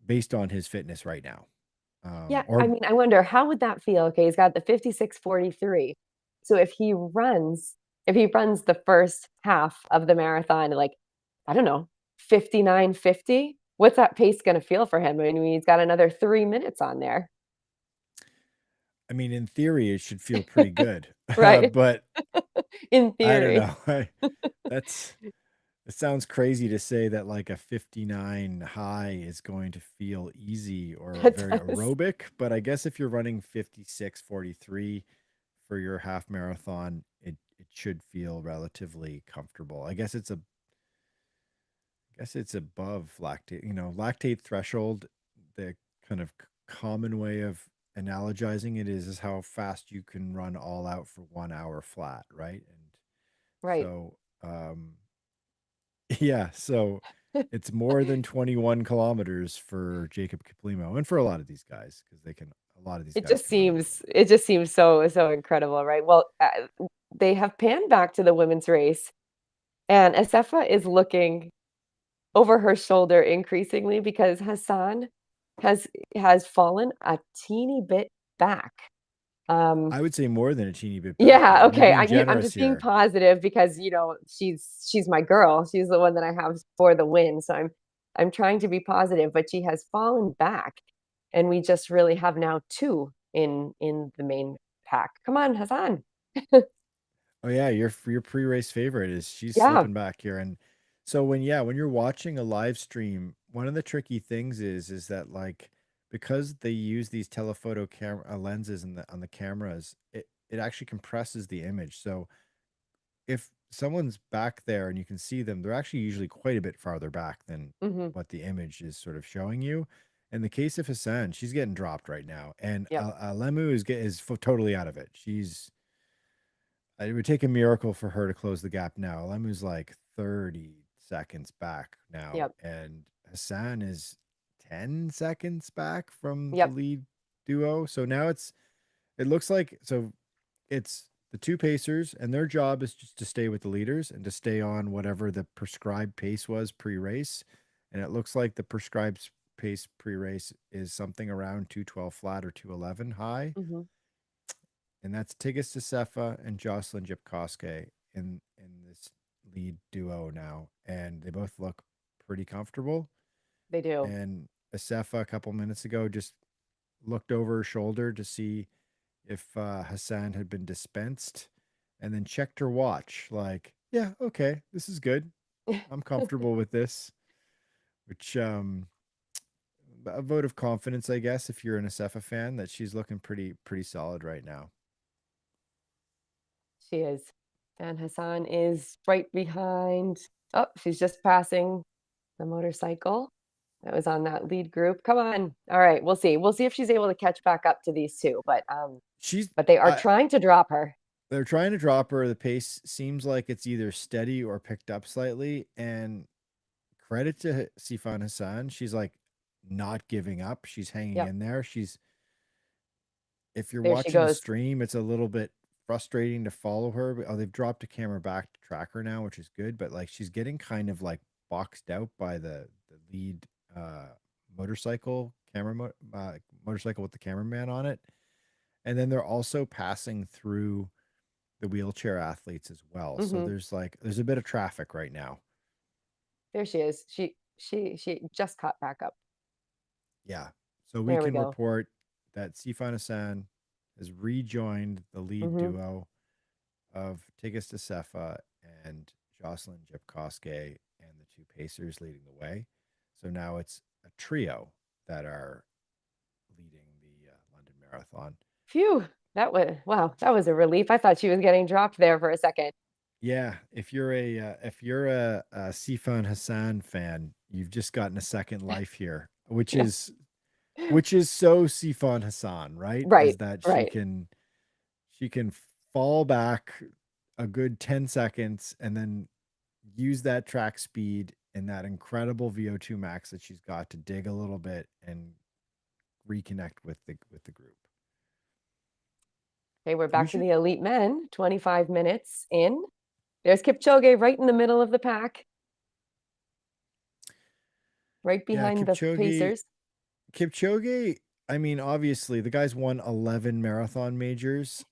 S1: based on his fitness right now,
S2: Yeah, I
S1: or
S2: mean, I wonder how would that feel? Okay, he's got the 56:43. So if he runs the first half of the marathon, like, I don't know, 59:50, what's that pace going to feel for him? I mean, he's got another 3 minutes on there.
S1: I mean, in theory, it should feel pretty good,
S2: Right.
S1: but
S2: In
S1: I don't
S2: theory.
S1: know. That's It sounds crazy to say that like a 59 high is going to feel easy or
S2: It
S1: very
S2: does.
S1: aerobic, but I guess if you're running 56:43 for your half marathon, it should feel relatively comfortable. I guess it's above lactate threshold. The kind of common way of analogizing it is how fast you can run all out for 1 hour flat, right? And
S2: Right.
S1: so, yeah, so It's more than 21 kilometers for Jacob Kiplimo and for a lot of these guys because a lot of these guys can run really well.
S2: It just seems so incredible, right? Well, they have panned back to the women's race, and Asefa is looking over her shoulder increasingly because Hassan has has fallen a teeny bit back.
S1: I would say more than a teeny bit back.
S2: Yeah,
S1: You're
S2: okay.
S1: being
S2: I'm
S1: generous
S2: just being
S1: here.
S2: positive because, she's my girl. She's the one that I have for the win. So I'm trying to be positive, but she has fallen back and we just really have now two in the main pack. Come on, Hassan.
S1: Oh yeah, your pre-race favorite is she's
S2: Yeah.
S1: slipping back here. And so when you're watching a live stream, one of the tricky things is that like because they use these telephoto camera lenses on the cameras, it actually compresses the image. So if someone's back there and you can see them, they're actually usually quite a bit farther back than
S2: Hmm.
S1: what the image is sort of showing you. In the case of Hassan, she's getting dropped right now, and
S2: Yep.
S1: Lemu totally out of it. It would take a miracle for her to close the gap now. Lemu's like 30 seconds back now,
S2: Yep.
S1: and Hassan is 10 seconds back from the
S2: Yep.
S1: lead duo. So now it looks like it's the two pacers, and their job is just to stay with the leaders and to stay on whatever the prescribed pace was pre-race. And it looks like the prescribed pace pre-race is something around 212 flat or 211 high.
S2: Hmm.
S1: And that's Tigges Sefa and Jocelyn Jepkoske in this lead duo now. And they both look pretty comfortable.
S2: They do.
S1: And Sefa a couple minutes ago just looked over her shoulder to see if Hassan had been dispensed and then checked her watch like, yeah, okay, this is good. I'm comfortable with this, which a vote of confidence, I guess, if you're an Asefa fan, that she's looking pretty solid right now.
S2: She is. And Hassan is right behind. Oh, she's just passing the motorcycle that was on that lead group. Come on. All right, we'll see. We'll see if she's able to catch back up to these two,
S1: She's
S2: but they are trying to drop her.
S1: they're trying to drop her. The pace seems like it's either steady or picked up slightly. And credit to Sifan Hassan, she's like not giving up. She's hanging
S2: Yep,
S1: in there. If you're
S2: there she
S1: watching the
S2: goes.
S1: stream, it's a little bit frustrating to follow her. But they've dropped a camera back to track her now, which is good. But like she's getting kind of like boxed out by the lead motorcycle motorcycle with the cameraman on it. And then they're also passing through the wheelchair athletes as well. So
S2: Hmm.
S1: there's a bit of traffic right now.
S2: There she is. She just caught back up.
S1: Yeah. So we
S2: There we
S1: can
S2: go.
S1: report that Sifan Hassan has rejoined the lead
S2: Hmm.
S1: duo of Tigges Sefa and Jocelyn Jepkoske and the two pacers leading the way. So now it's a trio that are leading the London Marathon.
S2: Phew. Wow, that was a relief. I thought she was getting dropped there for a second.
S1: Yeah, if you're a Sifan Hassan fan, you've just gotten a second life here,
S2: Yeah.
S1: which is so Sifan Hassan, right? Is
S2: Right,
S1: that
S2: right.
S1: she can fall back a good 10 seconds and then use that track speed and that incredible VO2 max that she's got to dig a little bit and reconnect with the group.
S2: Okay, we're
S1: We
S2: back to
S1: should
S2: the elite men, 25 minutes in. There's Kipchoge right in the middle of the pack, right
S1: Yeah,
S2: behind the Pacers.
S1: Kipchoge, I mean, obviously the guy's won 11 marathon majors.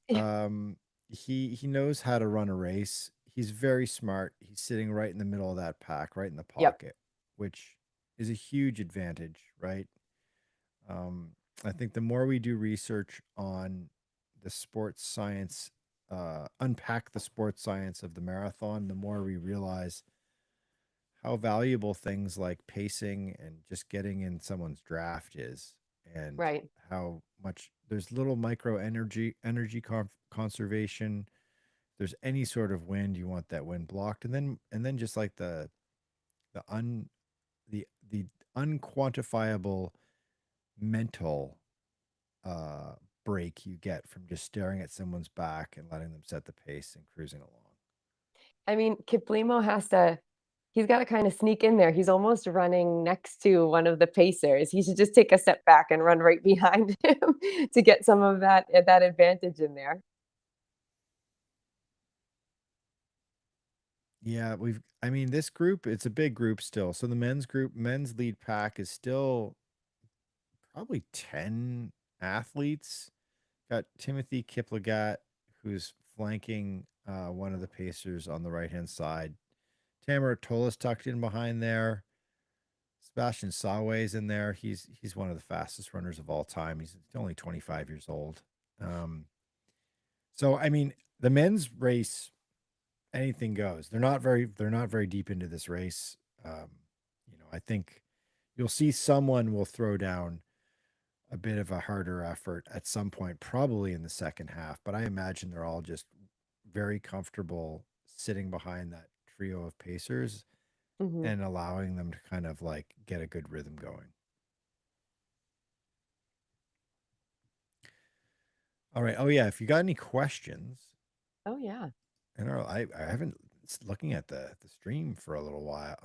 S1: He knows how to run a race. He's very smart. He's sitting right in the middle of that pack, right in the
S2: Yep,
S1: pocket, which is a huge advantage, right? Um, I think the more we do research on the sports science, unpack the sports science of the marathon, the more we realize how valuable things like pacing and just getting in someone's draft is, and
S2: right.
S1: how much there's little micro conservation. There's any sort of wind, you want that wind blocked, and then just like the un the unquantifiable mental uh break you get from just staring at someone's back and letting them set the pace and cruising along.
S2: I mean, Kiplimo has to He's got to kind of sneak in there. He's almost running next to one of the pacers. He should just take a step back and run right behind him to get some of that advantage in there.
S1: Yeah, I mean, this group, it's a big group still. So the men's lead pack is still probably 10 athletes. Got Timothy Kiplagat, who's flanking one of the pacers on the right hand side. Tamara Tola's tucked in behind there. Sebastian Saway's in there. He's one of the fastest runners of all time. He's only 25 years old. So I mean, the men's race, anything goes. They're not very deep into this race. I think you'll see someone will throw down a bit of a harder effort at some point, probably in the second half. But I imagine they're all just very comfortable sitting behind that trio of pacers
S2: Hmm.
S1: and allowing them to kind of like get a good rhythm going. All right. Oh yeah. If you got any questions,
S2: Oh yeah.
S1: and I haven't looking at the stream for a little while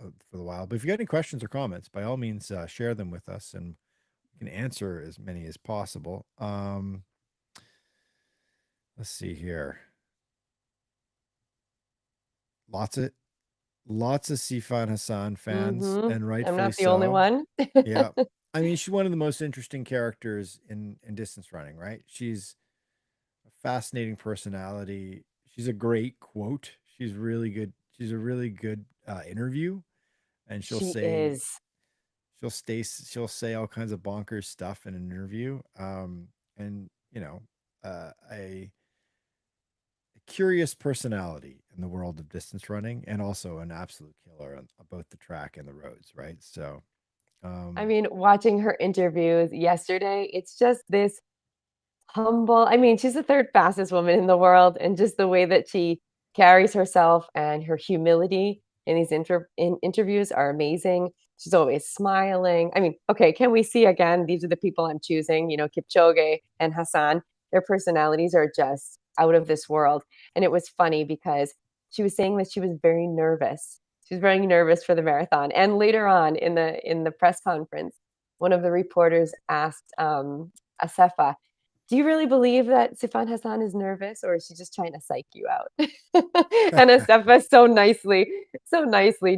S1: but if you got any questions or comments, by all means, share them with us, and we can answer as many as possible. Let's see here. Lots of Sifan Hassan fans, and
S2: I'm
S1: rightfully
S2: not the only
S1: so.
S2: one.
S1: Yeah. I mean, she's one of the most interesting characters in distance running, right? She's a fascinating personality. She's a great quote. She's really good. She's a really good interview, and
S2: She is.
S1: she'll say all kinds of bonkers stuff in an interview. And a curious personality in the world of distance running, and also an absolute killer on both the track and the roads, right? So,
S2: I
S1: um,
S2: mean, watching her interviews yesterday, it's just this humble. I mean, she's the third fastest woman in the world, and just the way that she carries herself and her humility in these interviews are amazing. She's always smiling. I mean, okay, can we see again? These are the people I'm choosing. Kipchoge and Hassan. Their personalities are just out of this world. And it was funny because she was saying that she was very nervous. She was very nervous for the marathon. And later on in the press conference, one of the reporters asked Asefa, do you really believe that Sifan Hassan is nervous, or is she just trying to psych you out? And Asefa so nicely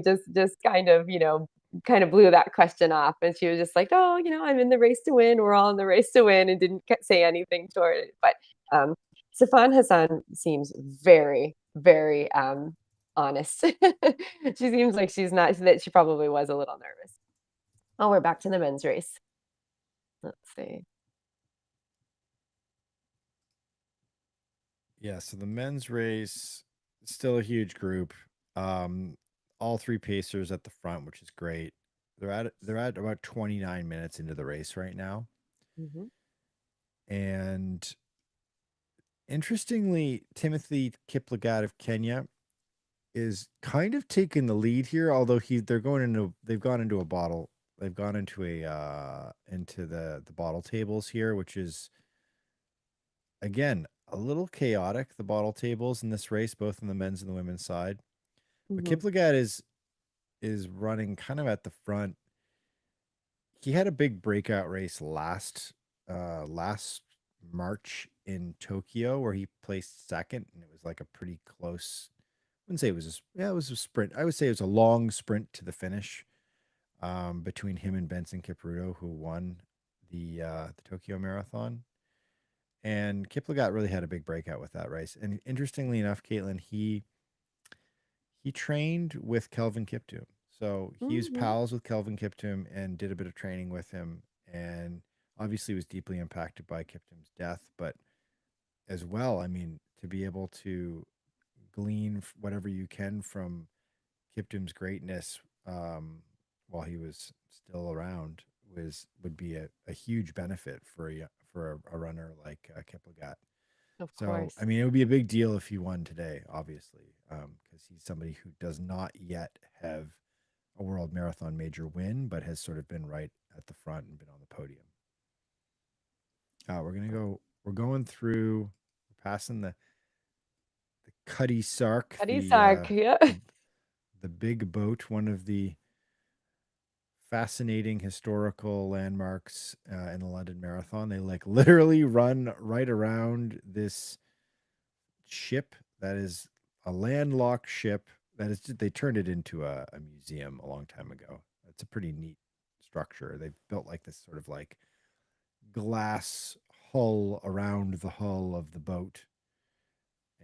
S2: just kind of blew that question off. And she was just like, oh, I'm in the race to win. We're all in the race to win, and didn't say anything toward it. But um, Sifan Hassan seems very, very honest. She seems like she's not, that she probably was a little nervous. Oh, we're back to the men's race. Let's see.
S1: yeah. So the men's race, still a huge group. Um, all three pacers at the front, which is great. They're at about 29 minutes into the race right now,
S2: Hmm.
S1: and interestingly, Timothy Kiplagat of Kenya is kind of taking the lead here, although they've gone into a bottle. They've gone into into the bottle tables here, which is again a little chaotic, the bottle tables in this race, both in the men's and the women's side. But
S2: Hmm.
S1: Kiplagat is running kind of at the front. He had a big breakout race last March in Tokyo, where he placed second, and it was like a pretty close. I wouldn't say it was it was a sprint. I would say it was a long sprint to the finish, between him and Benson Kipruto, who won the Tokyo Marathon. And Kiplagat really had a big breakout with that race. And interestingly enough, Katelyn, he trained with Kelvin Kiptum. So he was
S2: Hmm.
S1: pals with Kelvin Kiptum and did a bit of training with him, and obviously was deeply impacted by Kiptum's death. But as well, I mean, to be able to glean whatever you can from Kiptum's greatness, while he was still around, would be a huge benefit for a runner like Kiplagat.
S2: Of
S1: So,
S2: course.
S1: I mean, it would be a big deal if he won today, obviously, because he's somebody who does not yet have a world marathon major win, but has sort of been right at the front and been on the podium. We're going through, we're passing the Cuddy Sark,
S2: Cutty Sark, yeah.
S1: the the big boat, one of the fascinating historical landmarks in the London Marathon. They like literally run right around this ship that is a landlocked ship that is they turned it into a museum a long time ago. It's a pretty neat structure. They've built like this sort of like glass hull around the hull of the boat,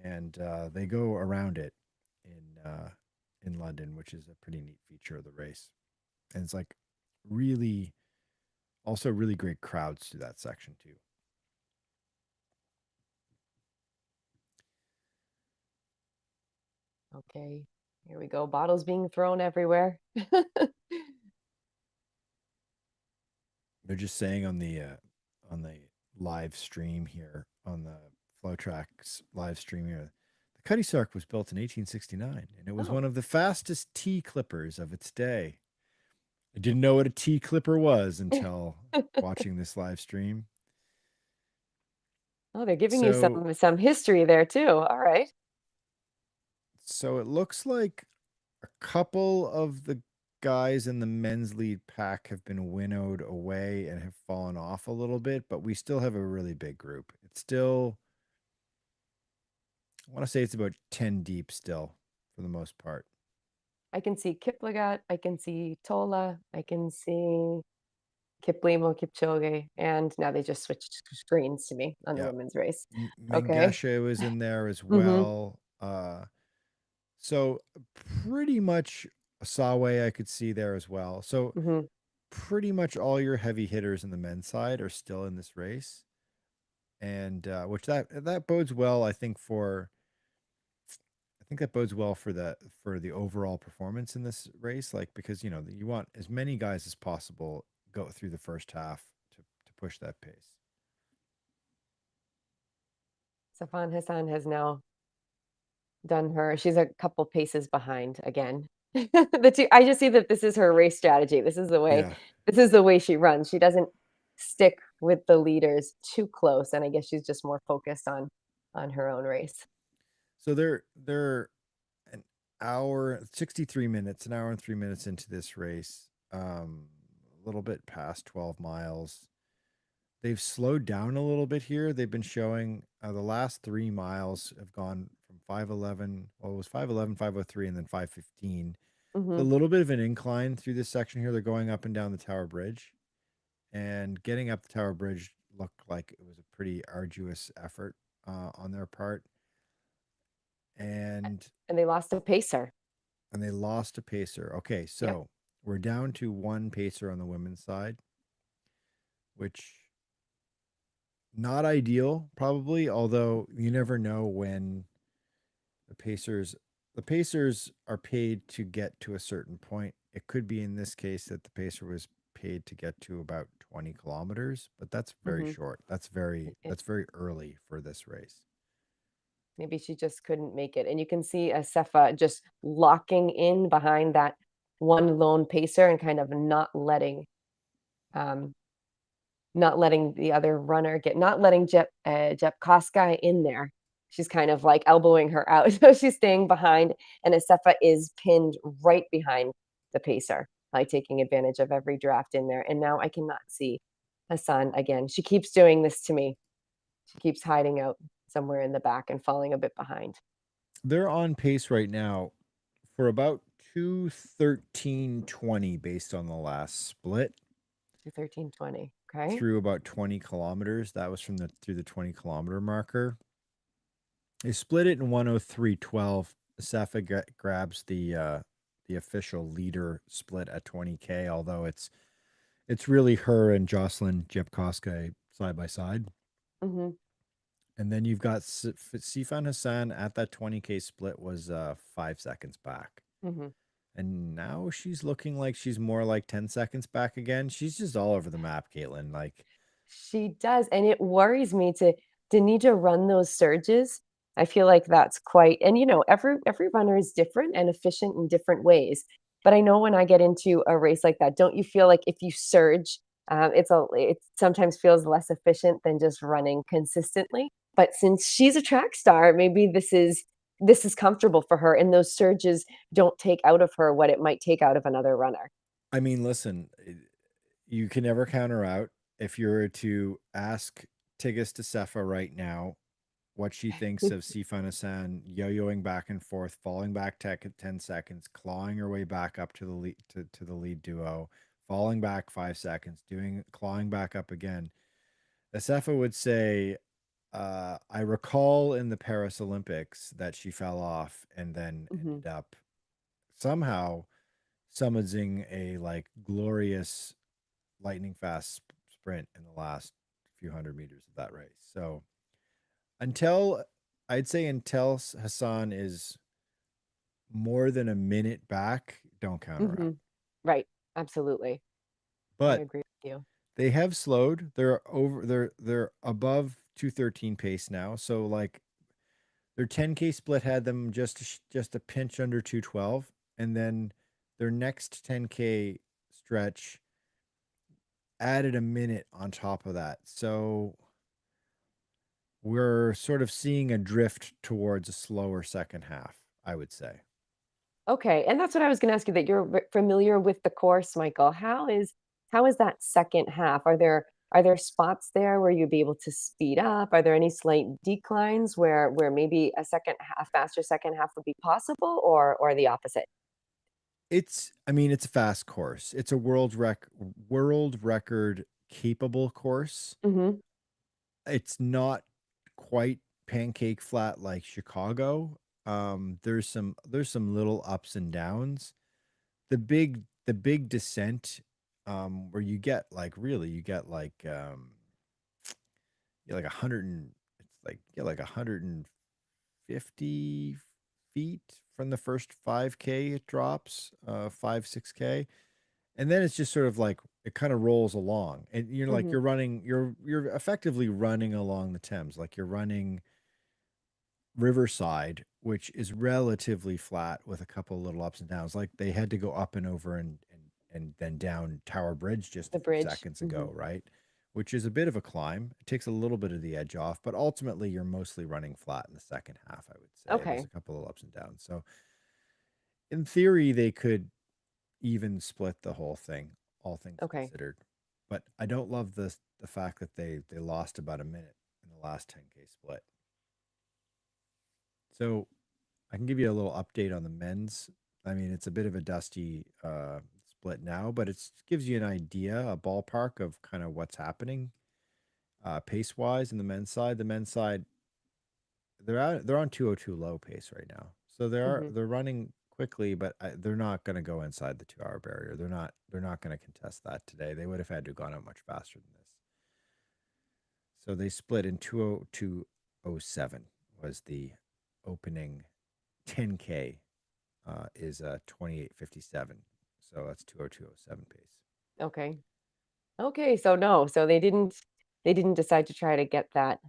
S1: and they go around it in London, which is a pretty neat feature of the race. And it's like really also really great crowds to that section too.
S2: Okay, here we go. Bottles being thrown everywhere.
S1: They're just saying on the live stream here on the Flow Tracks live stream here. The Cuddy Sark was built in 1869, and it was
S2: Oh.
S1: one of the fastest T clippers of its day. I didn't know what a T clipper was until watching this live stream.
S2: Oh, they're giving you
S1: So,
S2: some history there too. All right.
S1: so it looks like a couple of the guys in the men's lead pack have been winnowed away and have fallen off a little bit, but we still have a really big group. It's still, I want to say it's about 10 deep still for the most part.
S2: I can see Kiplagat, I can see Tola, I can see Kiplimo, Kipchoge, and now they just switched screens to me on the
S1: Yeah.
S2: women's race. Okay.
S1: Mengesha was in there as
S2: Mm-hmm.
S1: well. So pretty much Sawe I could see there as well. So
S2: Mm-hmm.
S1: pretty much all your heavy hitters in the men's side are still in this race, and which that bodes well. I think that bodes well for the overall performance in this race. Like because you want as many guys as possible go through the first half to push that pace.
S2: Safan Hassan has now done her. She's a couple paces behind again. The two, I just see that this is her race strategy.
S1: Yeah.
S2: This is the way she runs. She doesn't stick with the leaders too close, and I guess she's just more focused on her own race.
S1: So they're an hour 63 minutes, an hour and 3 minutes into this race. A little bit past 12 miles. They've slowed down a little bit here. They've been showing the last 3 miles have gone from 511. Well, it was 511, 503, and then 515. It's a
S2: Hmm.
S1: little bit of an incline through this section here. They're going up and down the Tower Bridge, and getting up the Tower Bridge looked like it was a pretty arduous effort on their part. And
S2: And they lost a pacer.
S1: they lost a pacer. Okay,
S2: Yep.
S1: so we're down to one pacer on the women's side, which not ideal probably, although you never know when the Pacers are paid to get to a certain point. It could be in this case that the pacer was paid to get to about 20 kilometers, but that's very
S2: Hmm.
S1: short. That's very early for this race.
S2: Maybe she just couldn't make it. And you can see Asefa just locking in behind that one lone pacer and kind of um, not letting the other runner not letting Jep Koska in there. She's kind of like elbowing her out. So she's staying behind, and Asefa is pinned right behind the pacer, like taking advantage of every draft in there. And now I cannot see Hassan again. She keeps doing this to me. She keeps hiding out somewhere in the back and falling a bit behind.
S1: They're on pace right now for about 2:13:20 based on the last split
S2: 2:13:20. Okay.
S1: through about 20 kilometers. That was from the through the 20-kilometer marker. They split it in 1:03:12. Safa grabs the official leader split at 20K, although it's really her and Jocelyn Jepkoska side by side.
S2: Hmm.
S1: And then you've got Sifan Hassan at that 20K split was 5 seconds back.
S2: Hmm.
S1: And now she's looking like she's more like 10 seconds back again. She's just all over the map, Katelyn. Like,
S2: She does, and it worries me to need to run those surges. I feel like that's quite, and every runner is different and efficient in different ways. But I know when I get into a race like that, don't you feel like if you surge, it sometimes feels less efficient than just running consistently. But since she's a track star, maybe this is this is comfortable for her, and those surges don't take out of her what it might take out of another runner.
S1: I mean, listen, you can never counter out. If you were to ask Tigges Sefa right now what she thinks of Sifan yo-yoing back and forth, falling back 10 seconds, clawing her way back up to the lead to the lead duo, falling back 5 seconds, clawing back up again. Sefa would say, I recall in the Paris Olympics that she fell off and then ended up somehow summoning a like glorious lightning fast sprint in the last few hundred meters of that race. So until until Hassan is more than a minute back, don't count her out.
S2: Right. Absolutely. I
S1: But
S2: agree with you.
S1: they have slowed. They're above 213 pace now. So like their 10K split had them just a pinch under 212, and then their next 10K stretch added a minute on top of that. So we're sort of seeing a drift towards a slower second half, I would say.
S2: Okay, and that's what I was gonna ask you, that you're familiar with the course, Michael. How is that second half? Are there spots there where you'd be able to speed up? Are there any slight declines where maybe a faster second half would be possible, or the opposite?
S1: I mean, it's a fast course. It's a world record capable course.
S2: Mhm.
S1: It's not quite pancake flat like Chicago. There's some little ups and downs. The big descent, where you get like really you get like you like 100 and it's like you get like 150 feet from the first 5K. It drops 5 6K, and then it's just sort of like it kind of rolls along, and you're like
S2: Mhm.
S1: you're effectively running along the Thames, like you're running Riverside, which is relatively flat with a couple little ups and downs. Like they had to go up and over and then down Tower Bridge just a
S2: The
S1: few
S2: bridge.
S1: seconds ago,
S2: Mhm.
S1: right? Which is a bit of a climb. It takes a little bit of the edge off, but ultimately you're mostly running flat in the second half, I would say. There's
S2: Okay.
S1: a couple of ups and downs. So in theory, they could even split the whole thing, all things
S2: Okay.
S1: considered. But I don't love the fact that they lost about a minute in the last 10K split. So I can give you a little update on the men's. I mean, it's a bit of a dusty split now, but it gives you an idea, a ballpark of kind of what's happening pace wise in the men's side. The men's side, they're on 202 low pace right now, so
S2: Mhm.
S1: they're running quickly, but they're not going to go inside the 2 hour barrier. They're not going to contest that today. They would have had to have gone out much faster than this. So they split in 202.07 was the opening 10K is 28:57. So that's 202.07 pace.
S2: Okay. Okay, so no, so they didn't decide to try to get that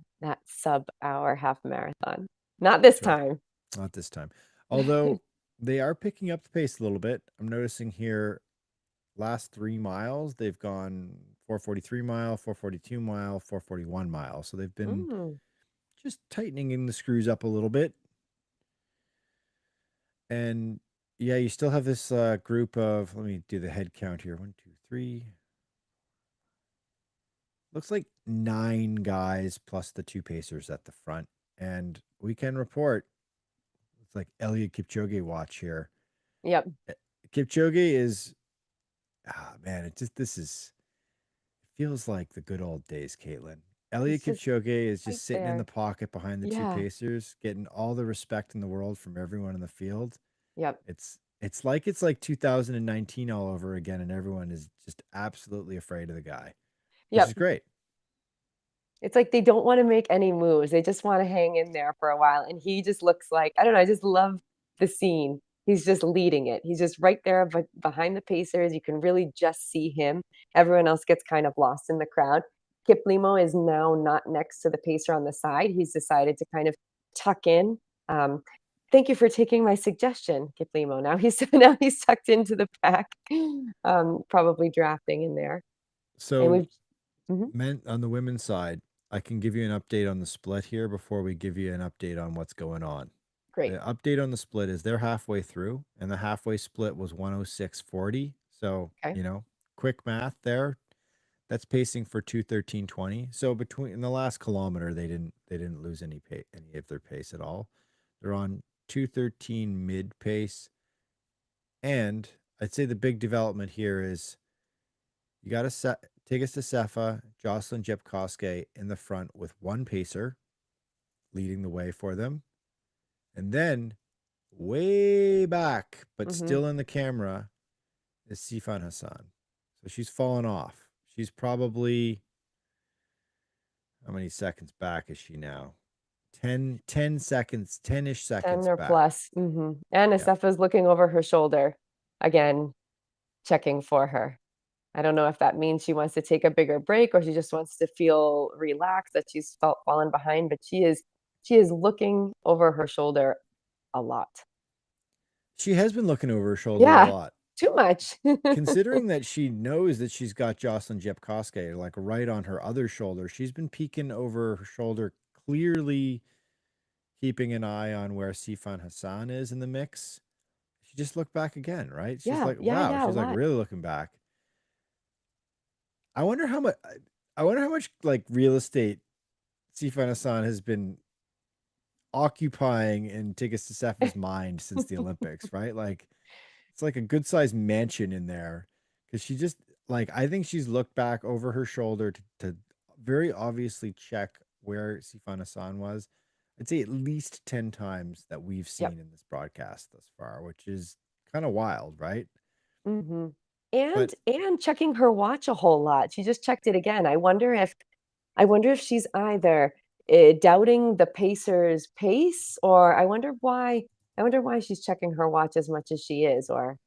S2: sub-hour half marathon. Not this
S1: That's right.
S2: time.
S1: Not this time. Although they are picking up the pace a little bit. I'm noticing here last 3 miles, they've gone 443 mile, 442 mile, 441 mile. So they've been
S2: Mm.
S1: just tightening in the screws up a little bit. And yeah, you still have this group of, let me do the head count here. 1, 2, 3. Looks like 9 guys plus the 2 pacers at the front. And we can report it's like Elliot Kipchoge watch here.
S2: Yep.
S1: Kipchoge is, man, it just, this is, it feels like the good old days, Katelyn. Elliot
S2: He's just
S1: Kipchoge is
S2: right
S1: just sitting in the
S2: there.
S1: pocket behind the 2
S2: Yeah.
S1: pacers, getting all the respect in the world from everyone in the field.
S2: Yep.
S1: It's like 2019 all over again, and everyone is just absolutely afraid of the guy, which is
S2: Yep.
S1: great.
S2: It's like they don't wanna make any moves, they just wanna hang in there for a while, and he just looks like, I don't know, I just love the scene. He's just leading it. He's just right there behind the Pacers, you can really just see him. Everyone else gets kind of lost in the crowd. Kip Limo is now not next to the Pacer on the side, he's decided to kind of tuck in. Um, Thank you for taking my suggestion, Kip Limo. Now he's tucked into the pack, probably drafting in there, and
S1: So
S2: we've Mhm.
S1: men on the women's side, I can give you an update on the split here before we give you an update on what's going on.
S2: Great.
S1: The update on the split is they're halfway through, and the halfway split was 106.40. So,
S2: Okay.
S1: quick math there. That's pacing for 213.20. So between in the last kilometer, they didn't lose any of their pace at all. They're on 213 mid pace. And I'd say the big development here is you got to take us to Cefa, Jocelyn Jepkoske in the front with one pacer leading the way for them. And then way back, but still in the camera, is Sifan Hassan. So she's fallen off. She's probably, how many seconds back is she now? 10 seconds, 10-ish
S2: 10
S1: seconds
S2: or
S1: back.
S2: plus. And Asefa's looking over her shoulder, again, checking for her. I don't know if that means she wants to take a bigger break or she just wants to feel relaxed that she's fallen behind, but she is looking over her shoulder a lot.
S1: She has been looking over her shoulder a lot.
S2: Too much.
S1: Considering that she knows that she's got Jocelyn Jepkoske like right on her other shoulder, she's been peeking over her shoulder, clearly keeping an eye on where Sifan Hassan is in the mix. She just looked back again, right? She's like, wow, she's like really looking back. I wonder how much like real estate Sifan Hassan has been occupying in Tigges Cefa's mind since the Olympics, right? Like it's like a good sized mansion in there because she just like I think she's looked back over her shoulder to very obviously check where Sifan Hassan was. I'd say at least 10 times that we've seen in this broadcast thus far, which is kind of wild, right?
S2: And checking her watch a whole lot. She just checked it again. I wonder if she's either doubting the pacer's pace, or I wonder why she's checking her watch as much as she is, or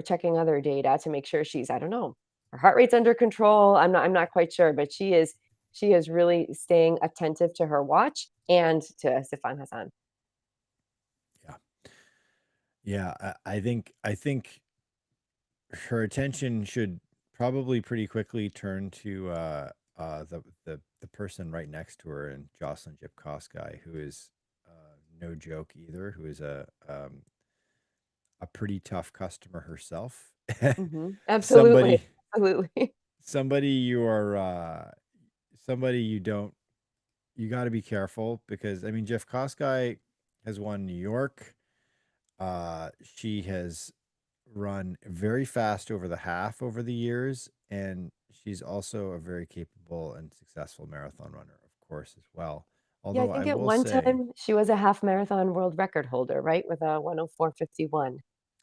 S2: checking other data to make sure she's, I don't know, her heart rate's under control. I'm not quite sure, but she is really staying attentive to her watch and to Sifan Hassan.
S1: Yeah, I think her attention should probably pretty quickly turn to the person right next to her, and Jocelyn Jepkoske, who is no joke either, who is a pretty tough customer herself.
S2: Absolutely.
S1: Somebody you are somebody you got to be careful, because I mean Jepkoske has won New York. She has run very fast over the half over the years, and she's also a very capable and successful marathon runner, of course, as well. Although
S2: I think at one time she was a half marathon world record holder, right, with a 104.51.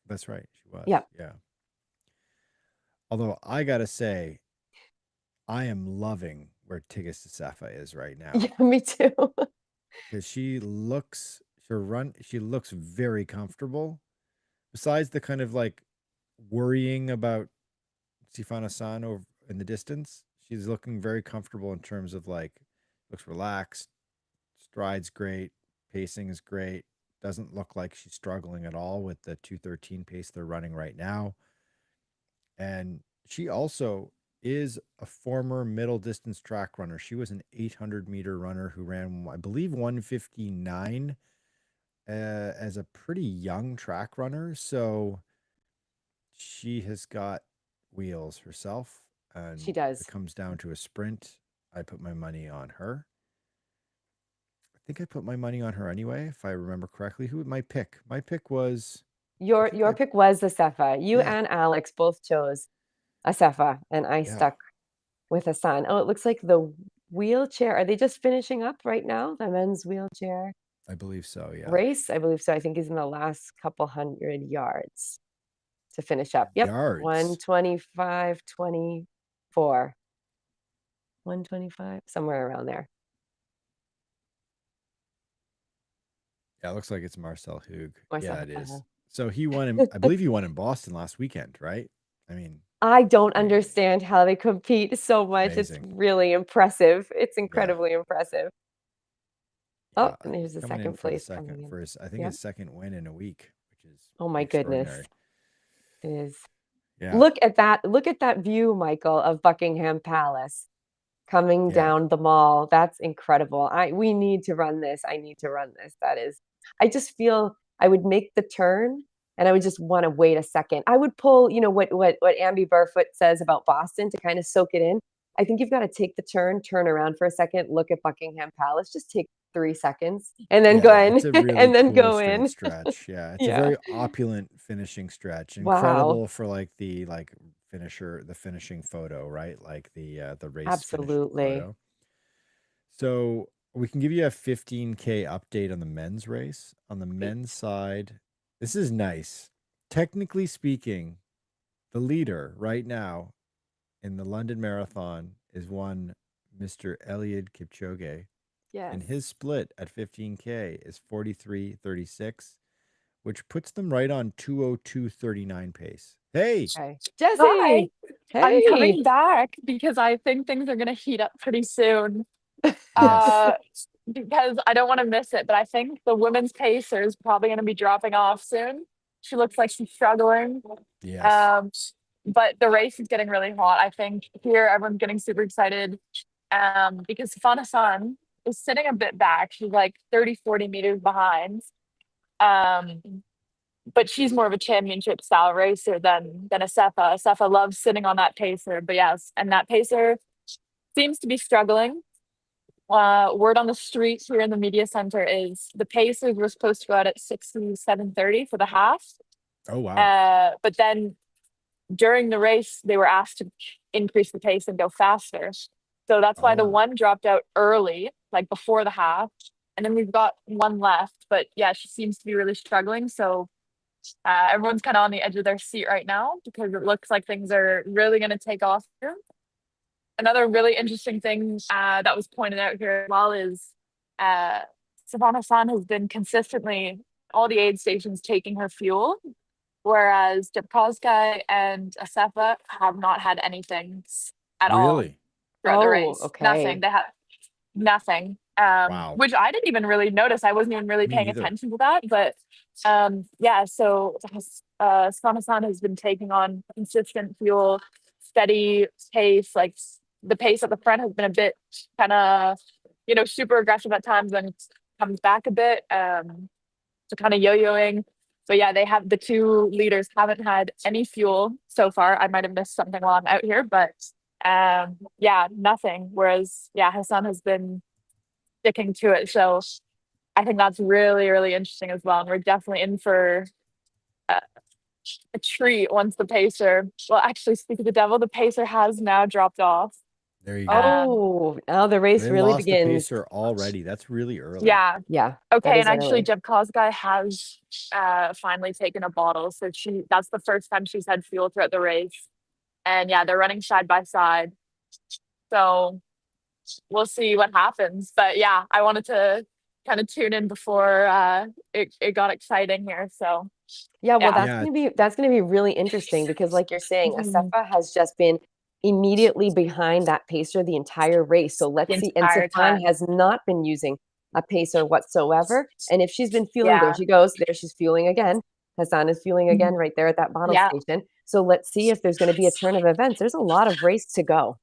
S1: That's right, she was.
S2: Yeah.
S1: Although I gotta say, I am loving where Tigges Cefa is right now.
S2: Yeah, me too.
S1: Because she looks very comfortable. Besides the kind of like worrying about Sifan Hassan over in the distance, she's looking very comfortable in terms of like looks relaxed, strides great, pacing is great. Doesn't look like she's struggling at all with the 213 pace they're running right now. And she also is a former middle distance track runner. She was an 800-meter runner who ran, I believe, 159 as a pretty young track runner. So she has got wheels herself, and
S2: she does.
S1: It comes down to a sprint. I put my money on her. I think I put my money on her anyway, if I remember correctly. Who my pick? My pick was
S2: your pick was Asefa. You and Alex both chose Asefa, and I stuck with Hassan. Oh, it looks like the wheelchair. Are they just finishing up right now? The men's wheelchair.
S1: I believe so. Yeah.
S2: Race. I believe so. I think he's in the last couple hundred yards to finish up. Yep.
S1: Yards.
S2: 125.24. 125, somewhere around there.
S1: Yeah, it looks like it's Marcel Hug.
S2: Marcel,
S1: yeah, it is. So he won I believe he won in Boston last weekend, right? I mean,
S2: I don't understand how they compete so much.
S1: Amazing.
S2: It's really impressive. It's incredibly impressive. Oh, and there's the second place coming in.
S1: For his, I think his second win in a week, which is
S2: oh my goodness. It is.
S1: Yeah.
S2: Look at that view, Michael, of Buckingham Palace coming down the mall. That's incredible. We need to run this. I need to run this. That is I just feel I would make the turn and I would just want to wait a second. I would pull, what Amby Barfoot says about Boston to kind of soak it in. I think you've got to take the turn, turn around for a second, look at Buckingham Palace, just take 3 seconds and then go in
S1: It's a really
S2: and then
S1: cool
S2: go
S1: straight
S2: in.
S1: stretch. Yeah, it's a
S2: Yeah.
S1: very opulent finishing stretch.
S2: Wow.
S1: Incredible for like the finishing photo, right? Like the race finishing
S2: Absolutely.
S1: photo. So we can give you a 15K update on the men's race. On the men's side, this is nice. Technically speaking, the leader right now in the London Marathon is one Mr. Eliud Kipchoge.
S2: Yes.
S1: And his split at 15K is 43:36, which puts them right on 2:02:39 pace. Hey,
S2: Okay.
S3: Hi.
S2: Jessy.
S3: I'm
S2: Hey.
S3: coming back because I think things are gonna heat up pretty soon.
S1: yes.
S3: Because I don't want to miss it, but I think the women's pacer is probably going to be dropping off soon. She looks like she's struggling.
S1: Yes.
S3: But the race is getting really hot. I think here everyone's getting super excited because Finalizing is sitting a bit back. She's like 30, 40 meters behind. But she's more of a championship style racer than Asefa. Asefa loves sitting on that pacer, but yes, and that pacer seems to be struggling. Word on the street here in the media center is the Pacers were supposed to go out at 67:30 for the half.
S1: Oh wow.
S3: But then during the race, they were asked to increase the pace and go faster. So that's why the one dropped out early, like before the half. And then we've got one left. But yeah, she seems to be really struggling. So everyone's kind of on the edge of their seat right now because it looks like things are really going to take off here. Another really interesting thing that was pointed out here as well is Savannah San has been consistently all the aid stations taking her fuel, whereas Dubkovsky and Asefa have not had anything at all throughout the race.
S2: Okay.
S3: Nothing. They have nothing.
S1: Wow.
S3: Which I didn't even really notice. I wasn't even really paying attention to that. But yeah, so Savannah San has been taking on consistent fuel, steady pace, like the pace at the front has been a bit kind of, super aggressive at times, then comes back a bit. So kind of yo-yoing. But yeah, the two leaders haven't had any fuel so far. I might have missed something while I'm out here, but yeah, nothing. Whereas Hassan has been sticking to it. So I think that's really, really interesting as well. And we're definitely in for a treat once the pacer. Well, actually, speak of the devil, the pacer has now dropped off.
S1: There you go.
S2: Oh, now the race
S1: They
S2: really
S1: lost
S2: begins.
S1: the pacer already. That's really early.
S3: Yeah.
S2: Yeah.
S3: Okay, and actually, Dubkovsky has finally taken a bottle. So that's the first time she's had fuel throughout the race. And yeah, they're running side by side. So we'll see what happens. But yeah, I wanted to kind of tune in before it got exciting here. So
S2: yeah, well, that's gonna be really interesting because, like you're saying, Asefa has just been immediately behind that pacer the entire race. So let's see. And Safan has not been using a pacer whatsoever. And if she's been fueling, there she goes. There she's fueling again. Hassan is fueling again right there at that bottle station. So let's see if there's going to be a turn of events. There's a lot of race to go.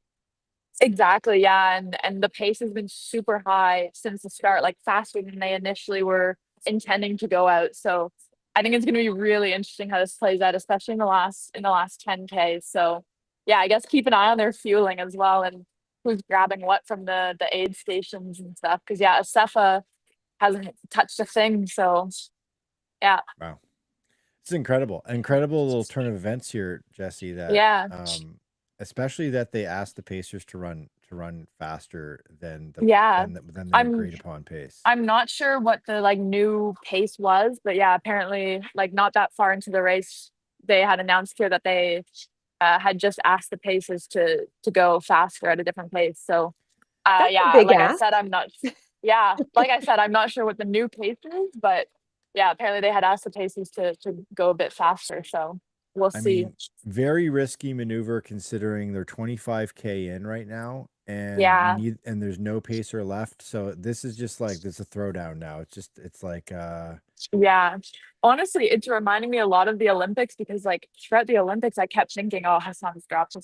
S3: Exactly, yeah, and the pace has been super high since the start, like faster than they initially were intending to go out. So I think it's going to be really interesting how this plays out, especially in the last 10K. So yeah, I guess keep an eye on their fueling as well and who's grabbing what from the aid stations and stuff. Because yeah, Asefa hasn't touched a thing. So yeah.
S1: Wow. It's incredible little turn of events here, Jessy, that especially that they asked the Pacers to run faster than they agreed upon pace.
S3: I'm not sure what the new pace was, but yeah, apparently not that far into the race, they had announced here that they had just asked the Pacers to go faster at a different pace. So I said, I'm not I'm not sure what the new pace is, but yeah, apparently they had asked the Pacers to go a bit faster. So we'll see.
S1: Mean, very risky maneuver considering they're 25K in right now, and and there's no pacer left. So this is just like this is a throwdown now. It's like
S3: yeah. Honestly, it's reminding me a lot of the Olympics because throughout the Olympics, I kept thinking, oh, Hassan's dropped.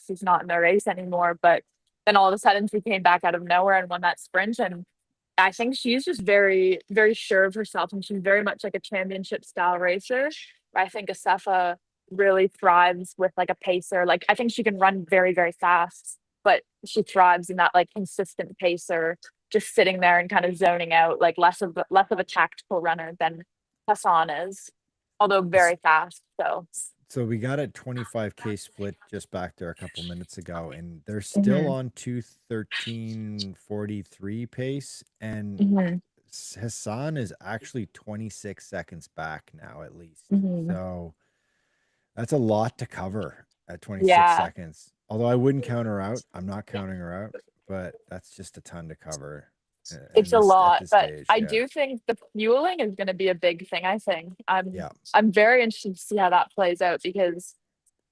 S3: He's not in the race anymore. But then all of a sudden, he came back out of nowhere and won that sprint. And I think she's just very, very sure of herself, and she's very much like a championship style racer. I think Asafa really thrives with like a pacer. Like I think she can run very, very fast, but she thrives in that like consistent pacer, just sitting there and kind of zoning out, like less of a tactical runner than Hassan is, although very fast.
S1: So we got a 25K split just back there a couple minutes ago, and they're still
S3: Mhm,
S1: on 2:13:43 pace, and
S3: mhm,
S1: Hassan is actually 26 seconds back now at least.
S3: mhm.
S1: So that's a lot to cover at 26
S3: Yeah,
S1: seconds. Although I wouldn't count her out. I'm not counting her out, but that's just a ton to cover.
S3: it's
S1: And
S3: a
S1: this at
S3: lot,
S1: this
S3: but
S1: stage,
S3: I
S1: yeah.
S3: do think the fueling is going to be a big thing. I think
S1: Yeah.
S3: I'm very interested to see how that plays out because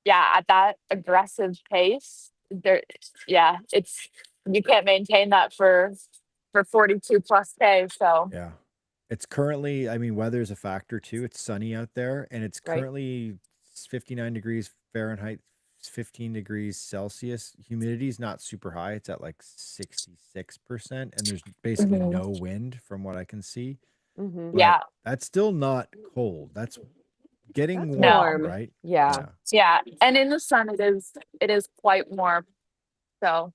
S3: yeah, at that aggressive pace, there, yeah, it's you can't maintain that for 42 plus K. So,
S1: Yeah. It's currently, I mean, weather is a factor too. It's sunny out there, and it's
S2: Right.
S1: currently 59 degrees Fahrenheit, 15 degrees Celsius. Humidity is not super high. It's at like 66%, and there's basically
S3: mhm,
S1: no wind from what I can see.
S2: Mm-hmm.
S1: But
S3: yeah,
S1: that's still not cold. That's getting
S2: That's
S3: no,
S1: warm,
S2: warm.
S1: right?
S2: Yeah.
S1: Yeah.
S3: yeah, and in the sun, it is quite warm. So,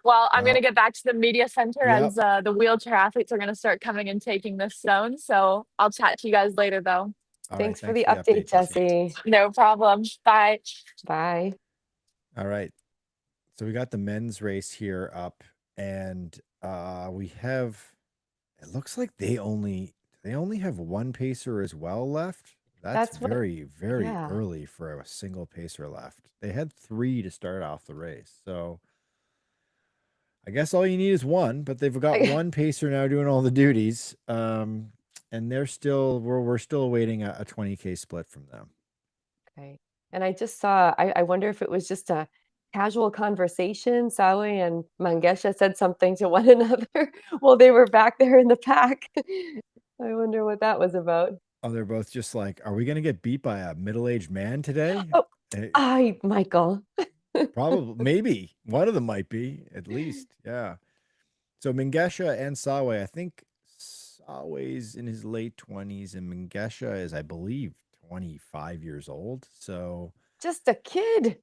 S3: well, I'm gonna
S1: Well,
S3: get back to the media center
S1: yep.
S3: as the wheelchair athletes are gonna start coming and taking the stone. So I'll chat to you guys later, though.
S1: All right.
S2: Thanks for
S1: Thanks
S2: the
S1: for the update,
S2: update,
S1: Jesse.
S2: Jesse.
S3: No problem. Bye.
S2: Bye.
S1: All right. So we got the men's race here up, and we have, it looks like they only have one pacer as well left. That's
S2: That's what,
S1: very, very
S2: yeah.
S1: early for a single pacer left. They had three to start off the race. So I guess all you need is one, but they've got one pacer now doing all the duties. And we're still awaiting a 20K split from them.
S2: Okay. And I just saw, I wonder if it was just a casual conversation. Sawe and Mangesha said something to one another while they were back there in the pack. I wonder what that was about.
S1: Oh, they're both just like, are we going to get beat by a middle-aged man today?
S2: Oh,
S1: Eh,
S2: I, Michael.
S1: Probably, maybe one of them might be at least. Yeah. So Mengesha and Sawe, I think Sawe's in his late 20s and Mengesha is, I believe, 25 years old. So
S2: Just a kid.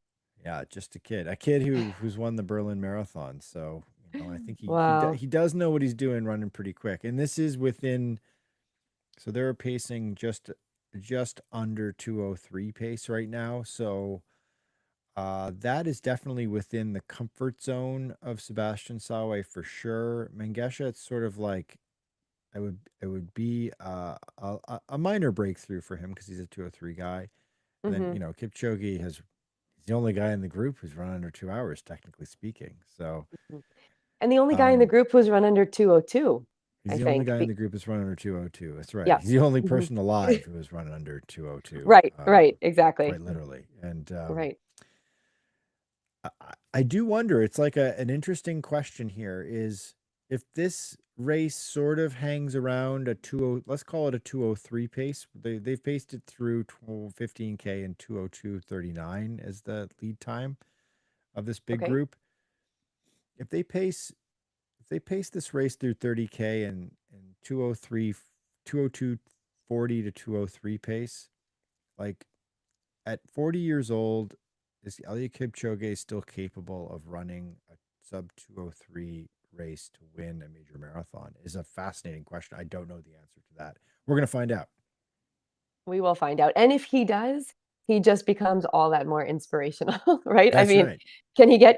S1: yeah, just a kid who's won the Berlin Marathon. So I think
S2: Wow.
S1: he does know what he's doing, running pretty quick. And this is within. So they're pacing just under 2:03 pace right now. So that is definitely within the comfort zone of Sebastian Sawe for sure. Mengesha, it's sort of like it would be a minor breakthrough for him because he's a 2:03 guy. And then
S2: Hmm.
S1: Kipchoge he's the only guy in the group who's run under 2 hours, technically speaking. So
S2: And the only guy in the
S1: um,
S2: group who's run under 2:02,
S1: he's
S2: I
S1: the only
S2: think.
S1: guy in the group that's run under 2:02. That's right.
S2: Yeah.
S1: He's the only
S2: Mhm.
S1: person alive who has run under 2:02.
S2: Right, right, exactly.
S1: Quite literally. And
S2: Right.
S1: I do wonder, it's like an interesting question here is if this race sort of hangs around a 20, let's call it a 2:03 pace. They've paced it through 15K and 2:02:39 as the lead time of this big
S2: Okay.
S1: group. If they pace this race through 30K and 2:03 2:02:40 to 2:03 pace, like at 40 years old, is Eliud Kipchoge still capable of running a sub 2:03 race to win a major marathon? Is a fascinating question. I don't know the answer to that. We're going to find out.
S2: We will find out. And if he does, he just becomes all that more inspirational, right? I
S1: That's
S2: mean,
S1: right.
S2: can he get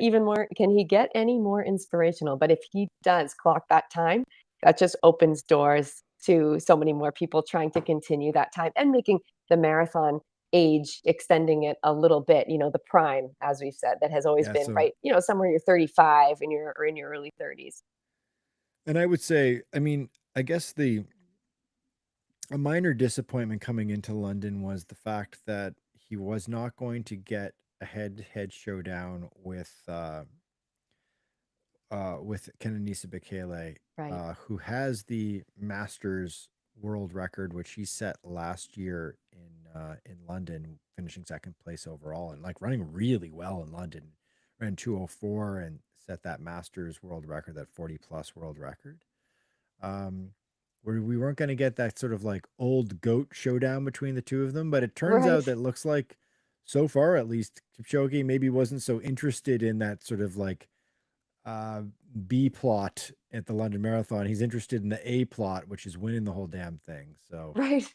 S2: any more inspirational? But if he does clock that time, that just opens doors to so many more people trying to continue that time and making the marathon age, extending it a little bit, the prime, as we've said, that has always
S1: Yeah.
S2: been
S1: So,
S2: right, somewhere you're 35 and you're or in your early 30s.
S1: and I would say, I mean, I guess a minor disappointment coming into London was the fact that he was not going to get a head-to-head showdown with Kenenisa Bekele,
S2: Right.
S1: who has the Masters world record, which he set last year in London, finishing second place overall and like running really well in London. Ran 2:04 and set that Masters world record, that 40+ world record. Where we weren't going to get that sort of like old goat showdown between the two of them, but it turns out
S2: Right.
S1: that looks like, so far at least, Kipchoge maybe wasn't so interested in that sort of like B plot at the London Marathon. He's interested in the A plot, which is winning the whole damn thing. So
S2: Right.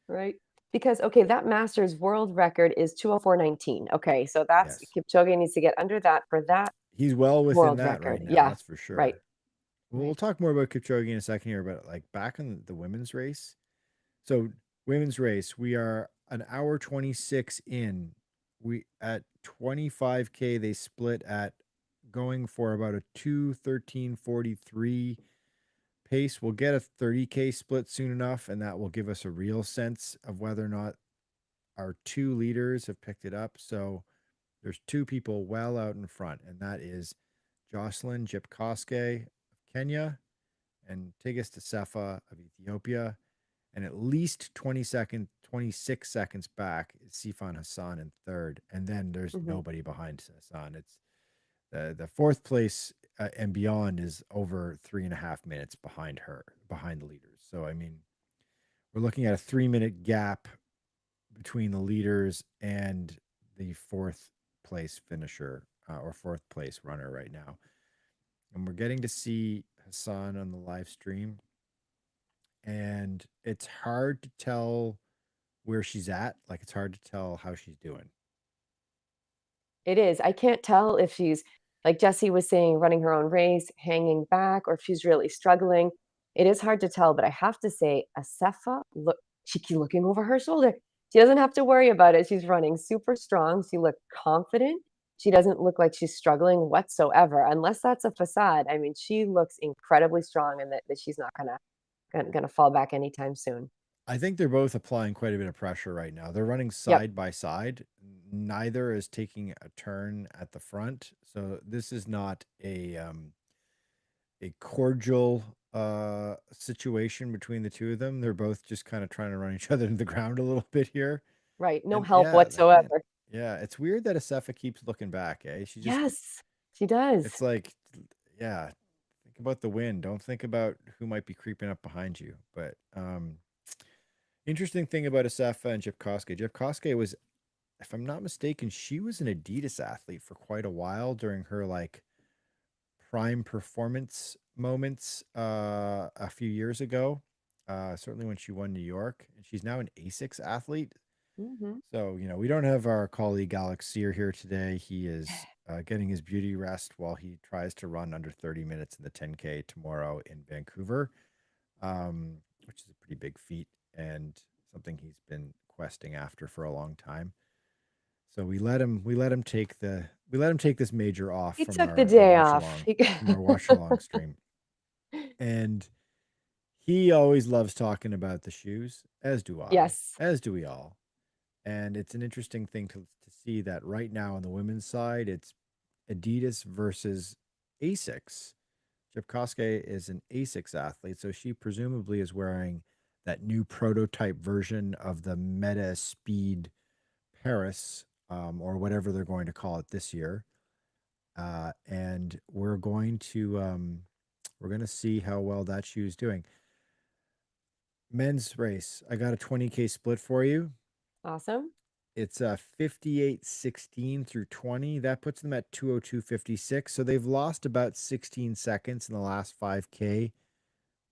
S2: Right. Because okay, that Masters world record is 204.19. Okay, so that's
S1: yes,
S2: Kipchoge needs to get under that for that
S1: he's well within
S2: world
S1: that right
S2: record.
S1: now.
S2: Yeah.
S1: That's for
S2: Right.
S1: sure. We'll
S2: Right.
S1: talk more about Kipchoge in a second here, but like back in the women's race. So women's race, we are an hour 26 in. We at 25K, they split at going for about a 2:13:43 pace. We'll get a 30K split soon enough, and that will give us a real sense of whether or not our two leaders have picked it up. So there's two people well out in front, and that is Jocelyn Jepkoske of Kenya and Tigist Sefa of Ethiopia. And at least 26 seconds back is Sifan Hassan in third. And then there's nobody behind Hassan. It's the fourth place and beyond is over 3.5 minutes behind the leaders. So, I mean, we're looking at a 3-minute gap between the leaders and the fourth place finisher or fourth place runner right now. And we're getting to see Hassan on the live stream. And it's hard to tell where she's at. Like, it's hard to tell how she's doing.
S2: It is. I can't tell if she's, like Jessy was saying, running her own race, hanging back, or if she's really struggling. It is hard to tell, but I have to say, Asefa, look, she keeps looking over her shoulder. She doesn't have to worry about it. She's running super strong. She looked confident. She doesn't look like she's struggling whatsoever, unless that's a facade. I mean, she looks incredibly strong and that she's not gonna fall back anytime soon.
S1: I think they're both applying quite a bit of pressure right now. They're running
S2: Yep.
S1: side by side. Neither is taking a turn at the front. So this is not a cordial situation between the two of them. They're both just kind of trying to run each other into the ground a little bit here.
S2: Right. No
S1: And
S2: help
S1: yeah,
S2: whatsoever.
S1: yeah, it's weird that Asefa keeps looking back, eh? She just
S2: Yes, she does.
S1: it's like, yeah, think about the wind. Don't think about who might be creeping up behind you. But interesting thing about Asefa and Jepkoske. Jepkoske was, if I'm not mistaken, she was an Adidas athlete for quite a while during her like prime performance moments a few years ago. Certainly when she won New York, and she's now an ASICS athlete.
S2: Mhm.
S1: So, we don't have our colleague Alex Sear here today. He is getting his beauty rest while he tries to run under 30 minutes in the 10K tomorrow in Vancouver, which is a pretty big feat and something he's been questing after for a long time. So we let him take this major off
S2: He
S1: from
S2: took
S1: our
S2: the day
S1: watch
S2: off.
S1: along stream. And he always loves talking about the shoes, as do I,
S2: Yes.
S1: as do we all. And it's an interesting thing to see that right now on the women's side, it's Adidas versus ASICS. Jepkoske is an ASICS athlete, so she presumably is wearing that new prototype version of the Meta Speed Paris, or whatever they're going to call it this year. And we're going to see how well that shoe is doing. Men's race, I got a 20K split for you.
S2: Awesome.
S1: It's 58:16 through 20. That puts them at 2:02:56. So they've lost about 16 seconds in the last 5K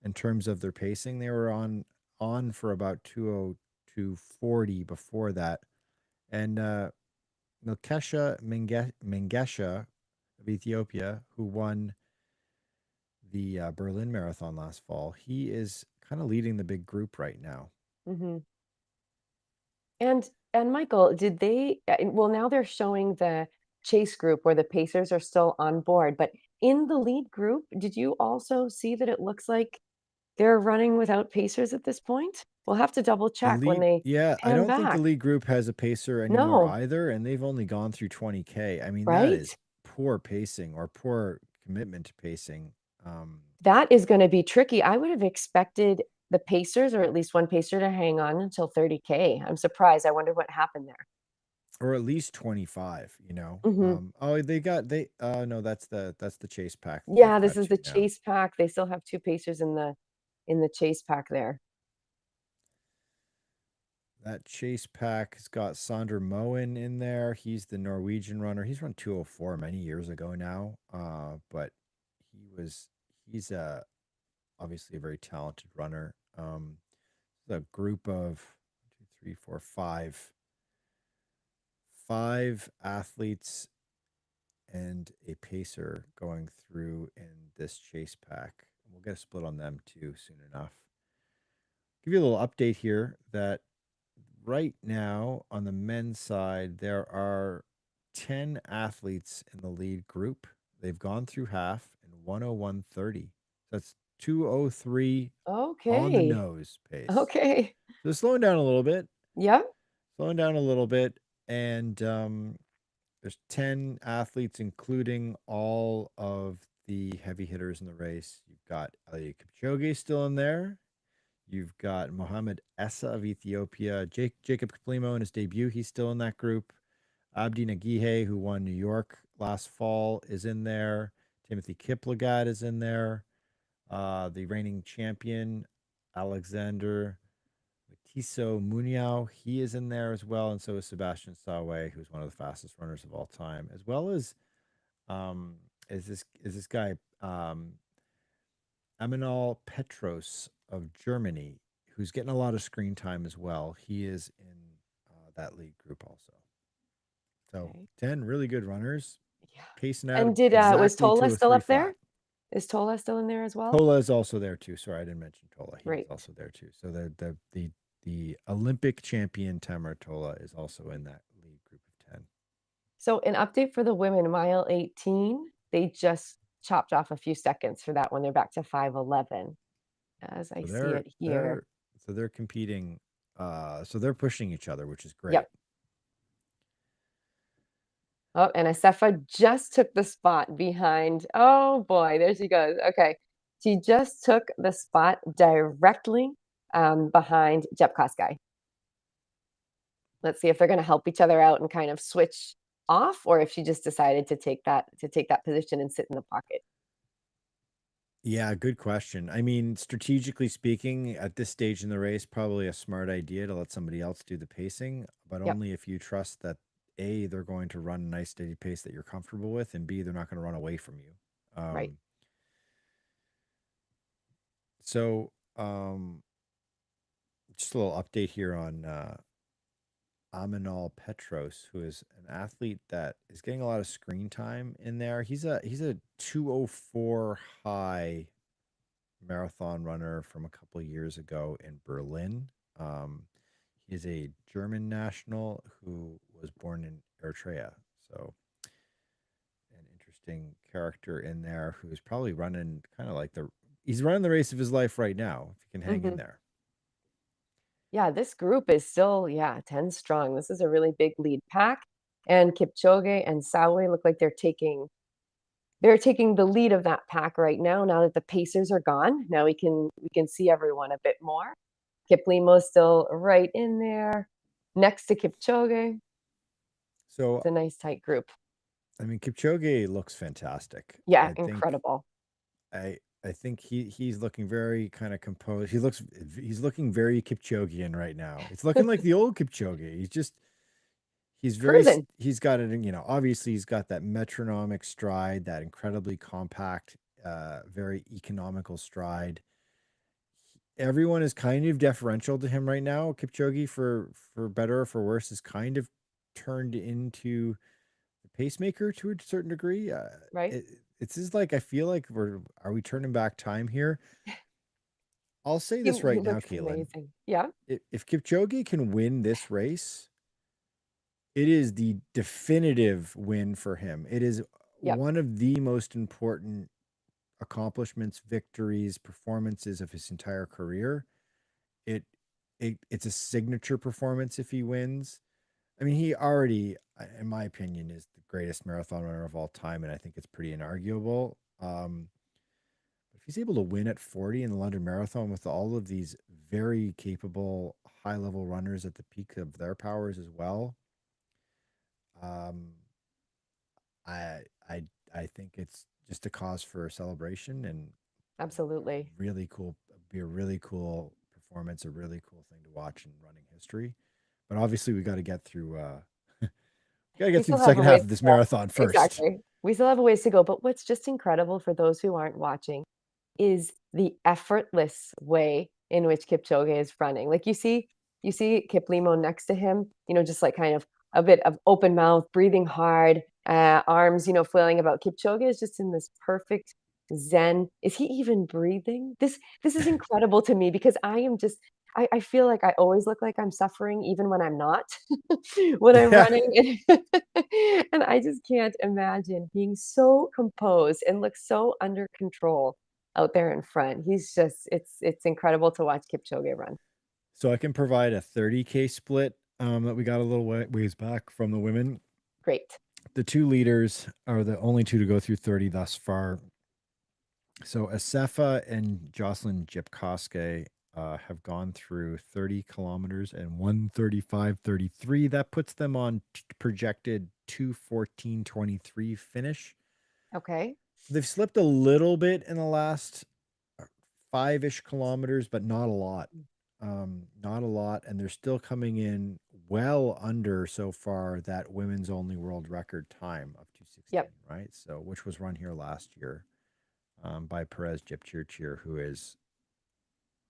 S1: in terms of their pacing. They were on for about 2:02:40 before that. And Milkesha Mengesha of Ethiopia, who won the Berlin Marathon last fall, he is kind of leading the big group right now.
S2: Mhm. And Michael, did they well, now they're showing the chase group where the pacers are still on board, but in the lead group, did you also see that it looks like they're running without pacers at this point? We'll have to double
S1: The
S2: check when
S1: lead,
S2: they
S1: yeah, I
S2: pan
S1: don't think the
S2: back.
S1: lead group has a pacer anymore
S2: No,
S1: either, and they've only gone through 20K. I mean, that is
S2: right?
S1: poor pacing or poor commitment to pacing.
S2: That is gonna be tricky. I would have expected the pacers, or at least one pacer, to hang on until 30K. I'm surprised. I wonder what happened there.
S1: or at least 25,
S2: Hmm.
S1: oh, no, that's the chase pack that they've
S2: Yeah, this
S1: cut
S2: is
S1: to
S2: the
S1: now.
S2: chase pack. They still have two pacers in the chase pack there.
S1: That chase pack has got Sander Moen in there. He's the Norwegian runner. He's run 204 many years ago now. But he's obviously a very talented runner. A group of 5 athletes and a pacer going through in this chase pack. We'll get a split on them too soon enough. Give you a little update here that right now on the men's side, there are 10 athletes in the lead group. They've gone through half in 101.30. That's 203 on the
S2: Okay.
S1: nose pace.
S2: Okay.
S1: So slowing down a little bit,
S2: Yep.
S1: slowing down a little bit. And there's 10 athletes, including all of the heavy hitters in the race. You've got Eliud Kipchoge still in there. You've got Mohamed Essa of Ethiopia. Jacob Kiplimo in his debut, he's still in that group. Abdi Nagihe, who won New York last fall, is in there. Timothy Kiplagat is in there. The reigning champion, Alexander Tiso Muniao, he is in there as well. And so is Sebastian Sawe, who's one of the fastest runners of all time, as well as um, is this guy Aminal Petros of Germany, who's getting a lot of screen time as well. He is in that league group also. So
S2: Okay.
S1: 10 really good runners,
S2: Yeah.
S1: pacing out
S2: And did was
S1: exactly
S2: Tola still
S1: 203
S2: up
S1: flat.
S2: there? Is Tola still in there as well?
S1: Tola is also there too. Sorry, I didn't mention Tola. He is
S2: Right.
S1: also there too. So the Olympic champion Tamara Tola is also in that lead group of 10.
S2: So an update for the women, mile 18, they just chopped off a few seconds for that one. They're back to 5:11 as I
S1: So
S2: see
S1: they're
S2: it here.
S1: they're so they're competing. So they're pushing each other, which is great.
S2: Yep. Oh, and Asefa just took the spot behind. Oh boy, there she goes. Okay. She just took the spot directly behind Jep Kosgei. Let's see if they're going to help each other out and kind of switch off, or if she just decided to take that position and sit in the pocket.
S1: Yeah, good question. I mean, strategically speaking, at this stage in the race, probably a smart idea to let somebody else do the pacing, but
S2: Yep.
S1: only if you trust that A, they're going to run a nice steady pace that you're comfortable with, and B, they're not going to run away from you.
S2: Right.
S1: So just a little update here on Aminal Petros, who is an athlete that is getting a lot of screen time in there. He's a 204 high marathon runner from a couple of years ago in Berlin. Um, he is a German national who was born in Eritrea. So, an interesting character in there who's probably running kind of like he's running the race of his life right now, if he can hang in
S2: Hmm.
S1: there.
S2: Yeah, this group is still, 10 strong. This is a really big lead pack. And Kipchoge and Sawe look like they're taking the lead of that pack right now. Now that the Pacers are gone, now we can see everyone a bit more. Kiplimo's still right in there next to Kipchoge. It's
S1: So,
S2: a nice tight group.
S1: I mean, Kipchoge looks fantastic.
S2: Yeah,
S1: I think
S2: incredible.
S1: I think he's looking very kind of composed. He's looking very Kipchogean right now. It's looking like the old Kipchoge.
S2: Cruising,
S1: He's got it, obviously he's got that metronomic stride, that incredibly compact, very economical stride. Everyone is kind of deferential to him right now. Kipchoge, for better or for worse, is kind of turned into the pacemaker to a certain degree.
S2: right?
S1: It's just like I feel like are we turning back time here? I'll say
S2: He
S1: this right now,
S2: looks
S1: Katelyn.
S2: amazing. Yeah,
S1: If Kipchoge can win this race, it is the definitive win for him. It is
S2: yep,
S1: one of the most important accomplishments, victories, performances of his entire career. It, it's a signature performance if he wins. I mean, he already, in my opinion, is the greatest marathon runner of all time, and I think it's pretty inarguable. If he's able to win at 40 in the London Marathon with all of these very capable, high level runners at the peak of their powers as well, Um, I I I think it's just a cause for celebration and
S2: Absolutely.
S1: really cool. Be a really cool performance, a really cool thing to watch in running history. But obviously, we got to get through. We got to
S2: We
S1: get through
S2: still
S1: the
S2: have
S1: second
S2: a
S1: half
S2: ways
S1: of
S2: to
S1: this
S2: go.
S1: marathon first.
S2: Exactly. We still have a ways to go. But what's just incredible for those who aren't watching is the effortless way in which Kipchoge is running. Like you see Kiplimo next to him, just like kind of a bit of open mouth, breathing hard, arms, flailing about. Kipchoge is just in this perfect zen. Is he even breathing? This is incredible to me because I feel like I always look like I'm suffering even when I'm not when I'm
S1: Yeah.
S2: running. And I just can't imagine being so composed and look so under control out there in front. He's just it's incredible to watch Kipchoge run.
S1: So I can provide a 30K split that we got a little ways back from the women.
S2: Great.
S1: The two leaders are the only two to go through 30 thus far. So Asefa and Jocelyn Jepkoske have gone through 30 kilometers and 1:35:33. That puts them on projected 2:14:23 finish.
S2: Okay.
S1: They've slipped a little bit in the last 5-ish kilometers, but not a lot. Not a lot. And they're still coming in well under so far that women's only world record time of 2:16,
S2: Yep.
S1: right? So, which was run here last year by Perez Jepchirchir, who is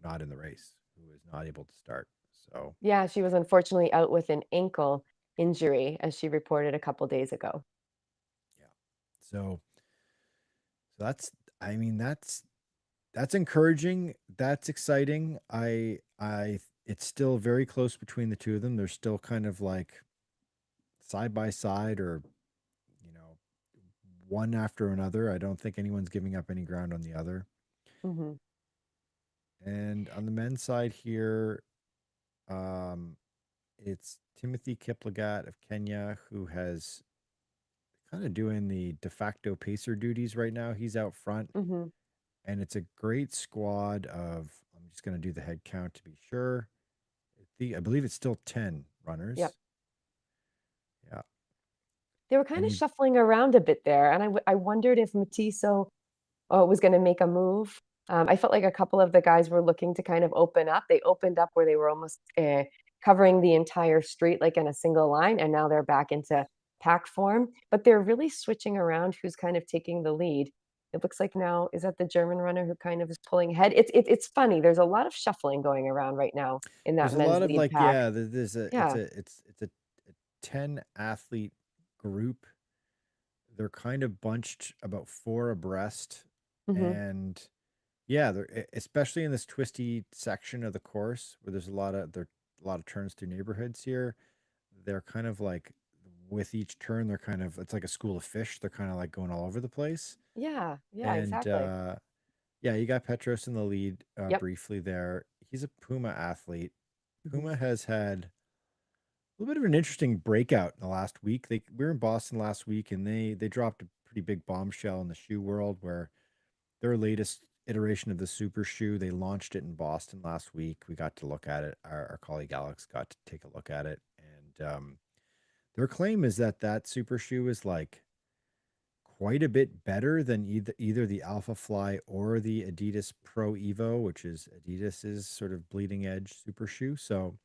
S1: not in the race, who is not able to start. So,
S2: Yeah, she was unfortunately out with an ankle injury, as she reported a couple days ago.
S1: yeah. So, that's, I mean, that's encouraging. That's exciting. It's still very close between the two of them. They're still kind of like side by side or, you know, one after another. I don't think anyone's giving up any ground on the other.
S2: Hmm.
S1: And on the men's side here, um, it's Timothy Kiplagat of Kenya who has kind of doing the de facto pacer duties right now. He's out front,
S2: Hmm.
S1: and it's a great squad of. I'm just going to do the head count to be sure. I believe it's still 10
S2: Yep.
S1: runners. Yeah,
S2: They were kind
S1: and
S2: of
S1: he
S2: shuffling around a bit there, and I wondered if Matiso was going to make a move. I felt like a couple of the guys were looking to kind of open up. They opened up where they were almost covering the entire street, like in a single line, and now they're back into pack form. But they're really switching around who's kind of taking the lead. It looks like now is that the German runner who kind of is pulling ahead. It's funny. There's a lot of shuffling going around right now in that
S1: there's a
S2: men's
S1: lot of
S2: lead
S1: like
S2: pack.
S1: there's a
S2: Yeah.
S1: it's a 10 athlete group. They're kind of bunched about 4 abreast,
S2: Hmm.
S1: and yeah, especially in this twisty section of the course where there's a lot of turns through neighborhoods here. They're kind of like with each turn, they're kind of it's like a school of fish. They're kind of like going all over the place.
S2: Yeah. Yeah.
S1: And
S2: Exactly.
S1: yeah, you got Petros in the lead
S2: Yep.
S1: briefly there. He's a Puma athlete.
S2: Hmm.
S1: Puma has had a little bit of an interesting breakout in the last week. We were in Boston last week, and they dropped a pretty big bombshell in the shoe world where their latest iteration of the super shoe, they launched it in Boston last week. We got to look at it. Our colleague Alex got to take a look at it, and their claim is that that super shoe is like quite a bit better than either the Alpha Fly or the Adidas Pro Evo, which is Adidas's sort of bleeding edge super shoe. So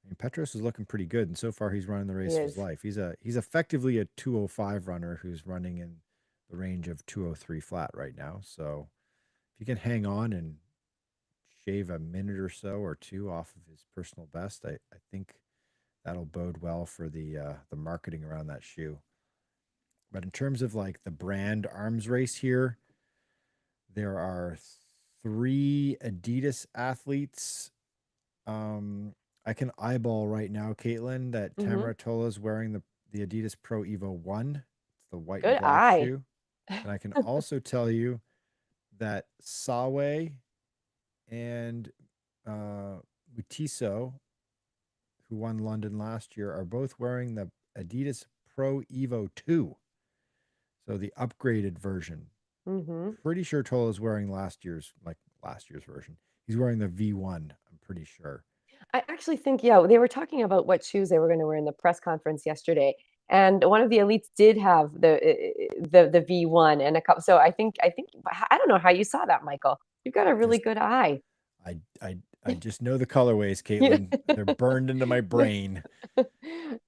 S1: I mean, Petros is looking pretty good, and so far he's running the
S2: He
S1: race of his
S2: is.
S1: life. He's effectively a 2:05 runner who's running in the range of 2:03 flat right now. So if he can hang on and shave a minute or so or two off of his personal best, I think that'll bode well for the marketing around that shoe. But in terms of like the brand arms race here, there are 3 Adidas athletes. I can eyeball right now, Katelyn, that
S2: Hmm.
S1: Tamara Tola is wearing the Adidas Pro Evo 1. It's the white and
S2: Good
S1: black
S2: eye.
S1: shoe. And I can also tell you that Sawe and uh, Mutiso, who won London last year, are both wearing the Adidas Pro Evo 2. So the upgraded version.
S2: Hmm.
S1: Pretty sure Tola is wearing last year's version. He's wearing the V1, I'm pretty sure.
S2: I actually think, yeah, they were talking about what shoes they were going to wear in the press conference yesterday. and one of the elites did have the V1 and a couple. So I think I don't know how you saw that, Michael. You've got a really
S1: Just
S2: good eye.
S1: I just know the colorways,
S2: You
S1: Katelyn. They're burned into my brain.
S2: I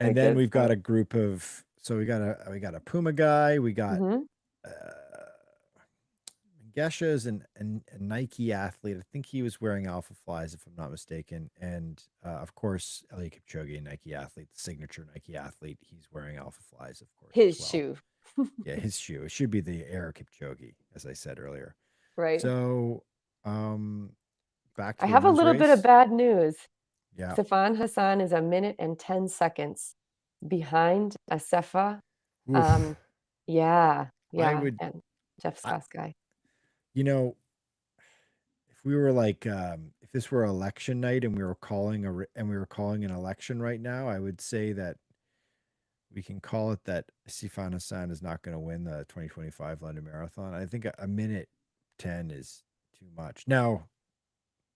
S1: And then
S2: guess
S1: we've got
S2: so.
S1: a group of, so we got a Puma guy, we got
S2: Hmm.
S1: uh Gesha's a Nike athlete. I think he was wearing Alpha Flies, if I'm not mistaken. And of course, Elliot Kipchoge, Nike athlete, the signature Nike athlete. He's wearing Alpha Flies, of course, as
S2: His
S1: well.
S2: shoe,
S1: Yeah, his shoe. It should be the Air Kipchoge, as I said earlier.
S2: right?
S1: So, back
S2: I
S1: to the
S2: have a
S1: women's
S2: little bit of
S1: race.
S2: bad news.
S1: Yeah.
S2: Sifan Hassan is 1 minute and 10 seconds behind Asefa.
S1: Oof.
S2: Yeah,
S1: I
S2: yeah,
S1: would,
S2: and Jeff
S1: I,
S2: Scott's guy.
S1: you know, if we were like, if this were election night and we were calling an election right now, I would say that we can call it that Sifan Hassan is not going to win the 2025 London Marathon. I think a minute 10 is too much. Now,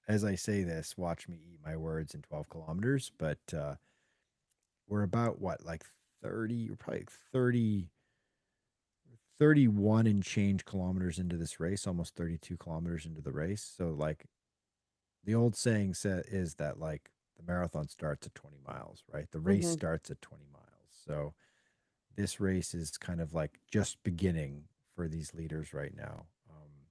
S1: as I say this, watch me eat my words in 12 kilometers, but we're about what, like 30, we're probably 30, 31 and change kilometers into this race, almost 32 kilometers into the race. So, like, the old saying is that, like, the marathon starts at 20 miles, right? The race
S2: Hmm.
S1: starts at 20 miles. So, this race is kind of like just beginning for these leaders right now.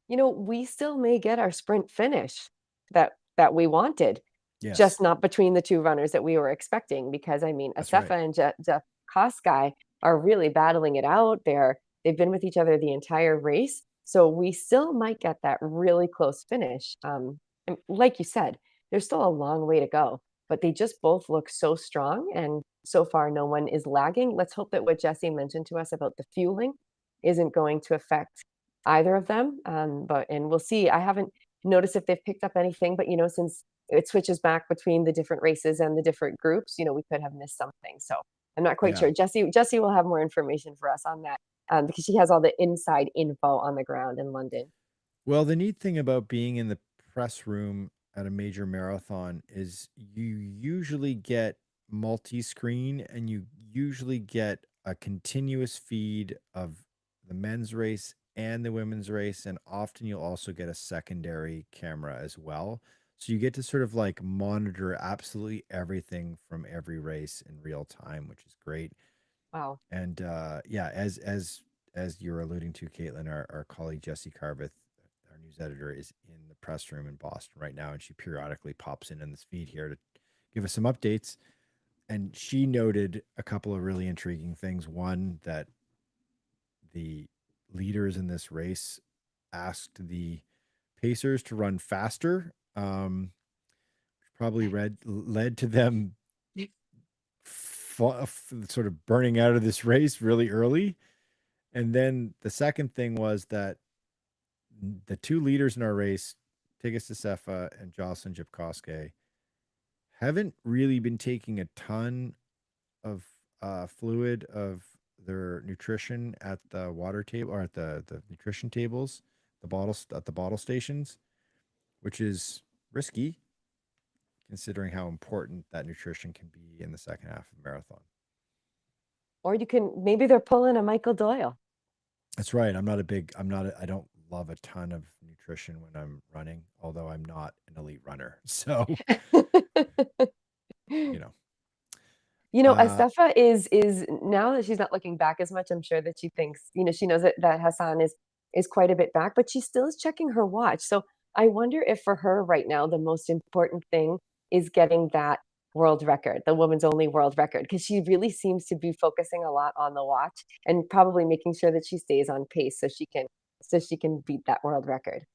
S2: We still may get our sprint finish that we wanted,
S1: Yes,
S2: just not between the two runners that we were expecting. Because I mean,
S1: that's right.
S2: Asefa and Jeff Kosgei are really battling it out. They've been with each other the entire race, so we still might get that really close finish. And like you said, there's still a long way to go, but they just both look so strong, and so far no one is lagging. Let's hope that what Jesse mentioned to us about the fueling isn't going to affect either of them. And we'll see. I haven't noticed if they've picked up anything, but since it switches back between the different races and the different groups, we could have missed something. So I'm not quite
S1: Yeah.
S2: sure. Jesse will have more information for us on that, because she has all the inside info on the ground in London.
S1: Well, the neat thing about being in the press room at a major marathon is you usually get multi screen and you usually get a continuous feed of the men's race and the women's race. And often you'll also get a secondary camera as well. So you get to sort of like monitor absolutely everything from every race in real time, which is great.
S2: Wow.
S1: And yeah, as you're alluding to, Caitlin, our colleague Jessy Carveth, our news editor, is in the press room in Boston right now, and she periodically pops in this feed here to give us some updates. And she noted a couple of really intriguing things. One, that the leaders in this race asked the pacers to run faster, which probably led to them sort of burning out of this race really early. And then the second thing was that the two leaders in our race, Tigges Sefa and Jocelyn Jepkoske, haven't really been taking a ton of fluid of their nutrition at the water table or at the nutrition tables, the bottles at the bottle stations, which is risky considering how important that nutrition can be in the second half of the marathon.
S2: Or maybe they're pulling a Michael Doyle.
S1: That's right. I don't love a ton of nutrition when I'm running, although I'm not an elite runner. So, you know, uh,
S2: Astefa is now that she's not looking back as much, I'm sure that she thinks, she knows that Hassan is quite a bit back, but she still is checking her watch. So I wonder if for her right now, the most important thing is getting that world record, the woman's only world record, because she really seems to be focusing a lot on the watch and probably making sure that she stays on pace so she can beat that world record.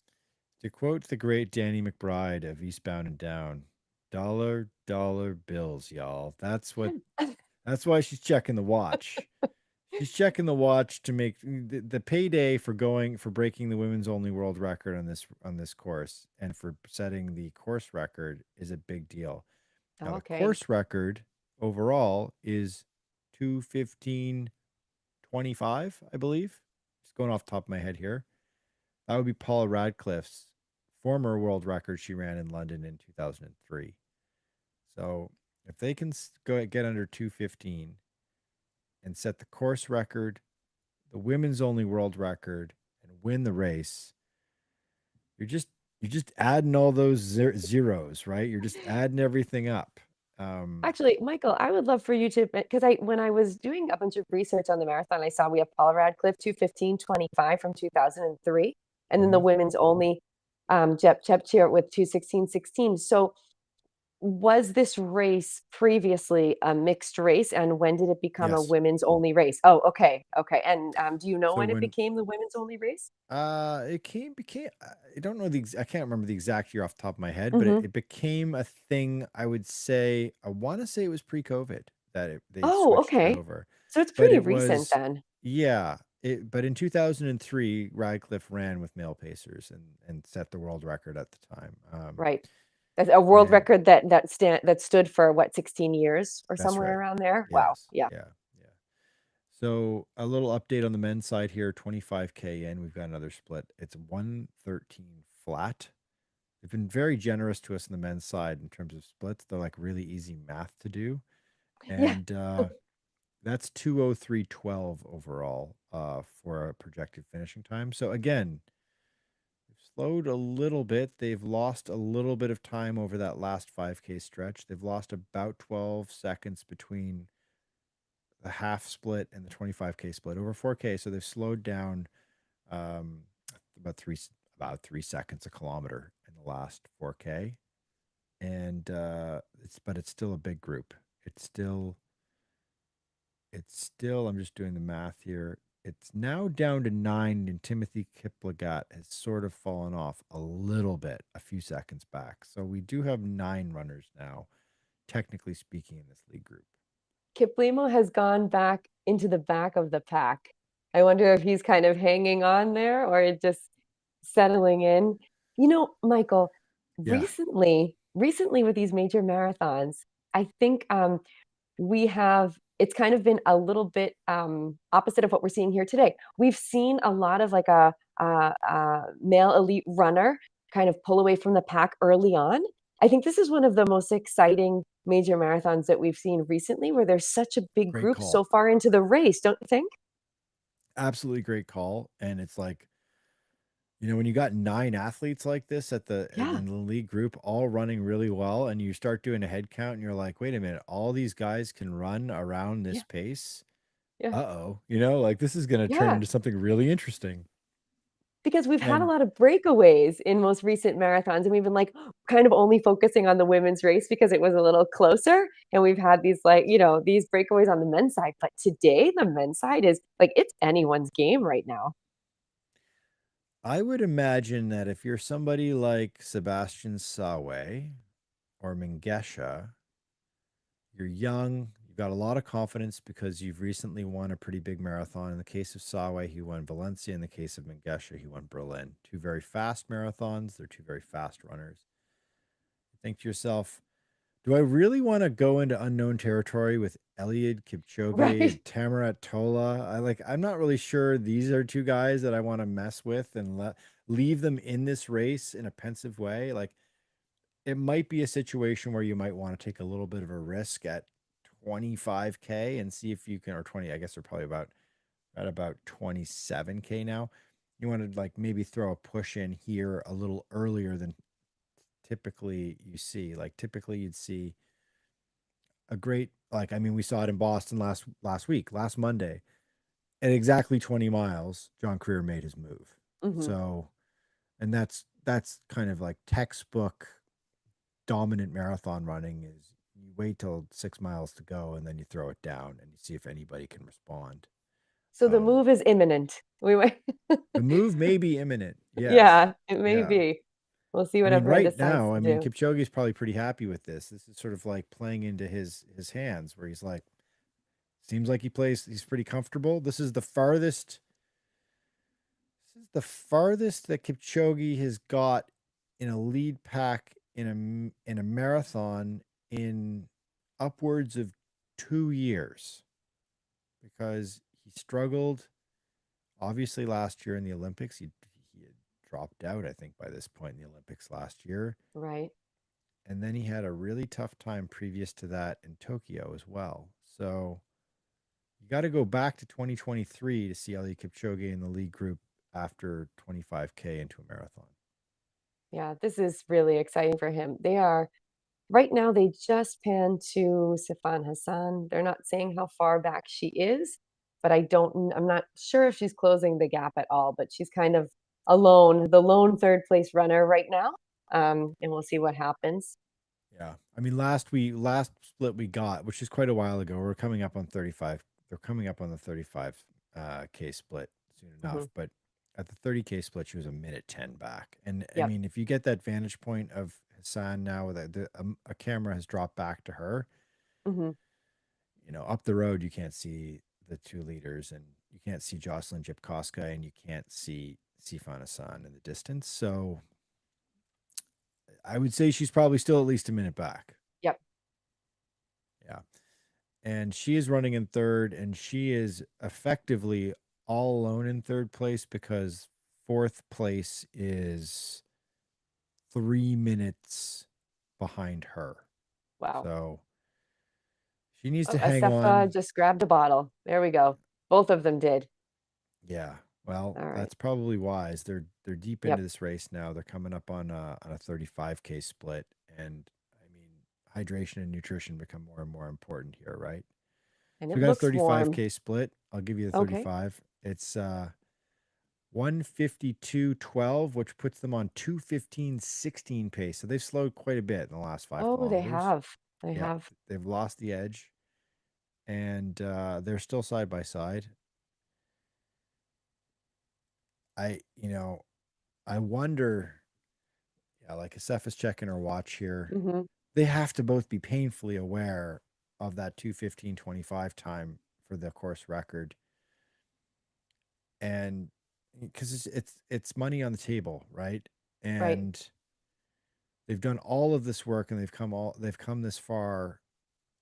S1: to quote the great Danny McBride of Eastbound and Down, dollar, dollar bills, y'all. That's why she's checking the watch. She's checking the watch to make the payday for breaking the women's only world record on this course and for setting the course record is a big deal. Now the
S2: Okay.
S1: course record overall is 2:15:25, I believe. Just going off the top of my head here. That would be Paula Radcliffe's former world record she ran in London in 2003. So if they can go get under 2:15, and set the course record, the women's only world record, and win the race, you're just adding all those zeros, right? You're just adding everything up.
S2: Actually, Michael, I would love for you to, because when I was doing a bunch of research on the marathon, I saw we have Paul Radcliffe 2:15:25 from 2003, and then the
S1: Mhm.
S2: women's only Jep Chepchir with 2:16:16. So was this race previously a mixed race, and when did it become a
S1: Yes.
S2: women's only race? Oh, okay, okay. And do you know
S1: So
S2: when it
S1: when
S2: became the women's only race?
S1: it became I don't know I can't remember the exact year off the top of my head, but
S2: Hmm.
S1: it became a thing. I would say I want to say it was pre-COVID that they
S2: Oh,
S1: switched it
S2: okay.
S1: over,
S2: So it's
S1: but
S2: pretty
S1: it
S2: recent
S1: was
S2: then,
S1: yeah. But in 2003, Radcliffe ran with male pacers and set the world record at the time.
S2: right? That's a world
S1: And
S2: record that stood for what, 16 years or
S1: that's
S2: somewhere
S1: right.
S2: around there. Wow.
S1: Yes.
S2: Yeah.
S1: Yeah. Yeah. So a little update on the men's side here, 25K in. We've got another split. It's 113 flat. They've been very generous to us on the men's side in terms of splits. They're like really easy math to do.
S2: Yeah.
S1: And that's 2:03:12 overall for a projected finishing time. So again, they've slowed a little bit. They've lost a little bit of time over that last 5K stretch. They've lost about 12 seconds between the half split and the 25K split over 4K. So they've slowed down um, about about 3 seconds a kilometer in the last 4K. And it's still a big group. It's still I'm just doing the math here. It's now down to 9, and Timothy Kiplagat has sort of fallen off a little bit, a few seconds back. So we do have 9 runners now, technically speaking, in this league group.
S2: Kiplimo has gone back into the back of the pack. I wonder if he's kind of hanging on there or just settling in. You know, Michael,
S1: Yeah,
S2: recently with these major marathons, I think we have it's kind of been a little bit opposite of what we're seeing here today. We've seen a lot of like a male elite runner kind of pull away from the pack early on. I think this is one of the most exciting major marathons that we've seen recently, where there's such a big
S1: great
S2: group so
S1: call.
S2: far into the race, don't you think?
S1: Absolutely great call. And it's like, when you got 9 athletes like this
S2: Yeah,
S1: in the league group, all running really well, and you start doing a head count, and you're like, wait a minute, all these guys can run around this
S2: yeah,
S1: pace.
S2: yeah,
S1: Uh-oh, like this is going to turn
S2: yeah.
S1: into something really interesting.
S2: Because we've had a
S1: And
S2: lot of breakaways in most recent marathons, and we've been like kind of only focusing on the women's race because it was a little closer. And we've had these like, these breakaways on the men's side. But today, the men's side is like it's anyone's game right now.
S1: I would imagine that if you're somebody like Sebastian Sawe or Mengesha, you're young, you've got a lot of confidence because you've recently won a pretty big marathon. In the case of Sawe, he won Valencia. In the case of Mengesha, he won Berlin. Two very fast marathons. They're two very fast runners. You think to yourself, do I really want to go into unknown territory with Eliud Kipchoge
S2: Right.
S1: and Tamarat Tola? I'm not really sure these are two guys that I want to mess with and leave them in this race in a pensive way. Like it might be a situation where you might want to take a little bit of a risk at 25K and see if you can, or 20, I guess they're probably at about 27K now. You want to like maybe throw a push in here a little earlier than typically you see. Like typically you'd see a great, like, I mean, we saw it in Boston last Monday at exactly 20 miles, John Creer made his move.
S2: Hmm.
S1: So, and that's kind of like textbook dominant marathon running is you wait till 6 miles to go and then you throw it down and you see if anybody can respond.
S2: So the
S1: Um,
S2: move is imminent. We went.
S1: the move may be imminent. Yes.
S2: Yeah, it may
S1: Yeah.
S2: be. We'll see
S1: I
S2: what
S1: mean,
S2: everyone
S1: right
S2: decides
S1: now,
S2: to
S1: I mean,
S2: do.
S1: Kipchoge's probably pretty happy with this. This is sort of like playing into his hands where he's like, seems like he's pretty comfortable. This is the farthest that Kipchoge has got in a lead pack in a marathon in upwards of 2 years because he struggled obviously last year in the Olympics. He had dropped out, I think, by this point in the Olympics last year.
S2: Right.
S1: And then he had a really tough time previous to that in Tokyo as well. So You got to go back to 2023 to see Ali Kipchoge in the lead group after 25K into a marathon.
S2: Yeah, this is really exciting for him. They are right now, they just panned to Sifan Hassan. They're not saying how far back she is, but I'm not sure if she's closing the gap at all, but she's kind of alone, the lone third place runner right now. And we'll see what happens.
S1: Yeah. I mean, last split we got, which is quite a while ago. We're coming up on 35. They're coming up on the 35 K split soon
S2: Hmm.
S1: enough. But at the 30K split, she was a minute 10 back. And I
S2: Yep.
S1: mean, if you get that vantage point of Hassan now, that a camera has dropped back to her,
S2: Hmm.
S1: up the road, you can't see the two leaders and you can't see Jocelyn Jipkoska and you can't see Sifan Hassan in the distance. So I would say she's probably still at least a minute back.
S2: Yep.
S1: Yeah. And she is running in third, and she is effectively all alone in third place because fourth place is 3 minutes behind her.
S2: Wow.
S1: So she needs
S2: Oh,
S1: to hang
S2: Asefa
S1: on.
S2: just grabbed a bottle. There we go. Both of them did.
S1: Yeah. Well,
S2: All right.
S1: that's probably wise. They're deep into
S2: Yep.
S1: this race now. They're coming up on a 35K split, and I mean, hydration and nutrition become more and more important here, right?
S2: And
S1: So
S2: it
S1: we got a
S2: looks warm.
S1: 35K split. I'll give you the
S2: Okay.
S1: 35. It's 152.12, which puts them on 2:15.16 pace. So they've slowed quite a bit in the last five
S2: Oh, they
S1: kilometers.
S2: have. They
S1: Yeah,
S2: have.
S1: they've lost the edge, and they're still side by side. I, you know, I wonder. Yeah, like Asef is checking her watch here.
S2: Hmm.
S1: They have to both be painfully aware of that 2:15.25 time for the course record, and because it's money on the table, right?
S2: Right.
S1: And they've done all of this work and they've come this far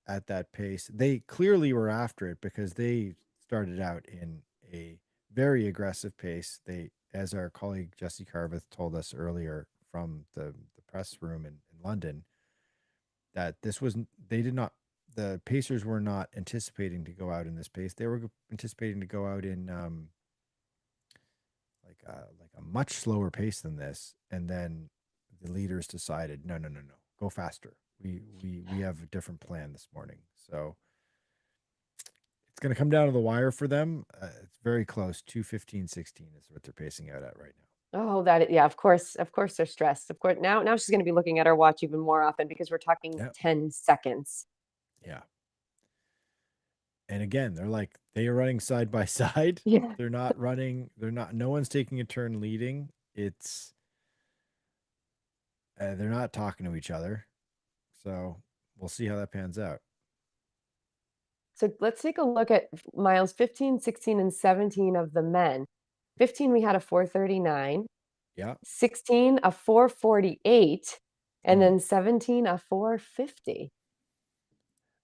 S1: at that pace. They clearly were after it because they started out in a very aggressive pace. They, as our colleague Jessy Carveth told us earlier from the press room in London, that this was they did not the Pacers were not anticipating to go out in this pace. They were anticipating to go out in like a much slower pace than this, and then the leaders decided, no, no, no, no, go faster. We have a different plan this morning, so it's going to come down to the wire for them. It's very close. 2:15.16 is what they're pacing out at right
S2: Oh, yeah, of course they're stressed. Of course, now she's gonna be looking at her watch even more often because we're talking
S1: now. Yeah,
S2: 10 seconds.
S1: yeah. And again, they are running side by side.
S2: Yeah.
S1: They're not running. They're not. No one's taking a turn leading. It's they're not talking to each other. So we'll see how that pans out.
S2: So let's take a look at miles 15, 16, and 17 of the men. 15, we had a 4:39,
S1: Yeah.
S2: 16, a 4:48, and
S1: Mm.
S2: then 17, a 4:50.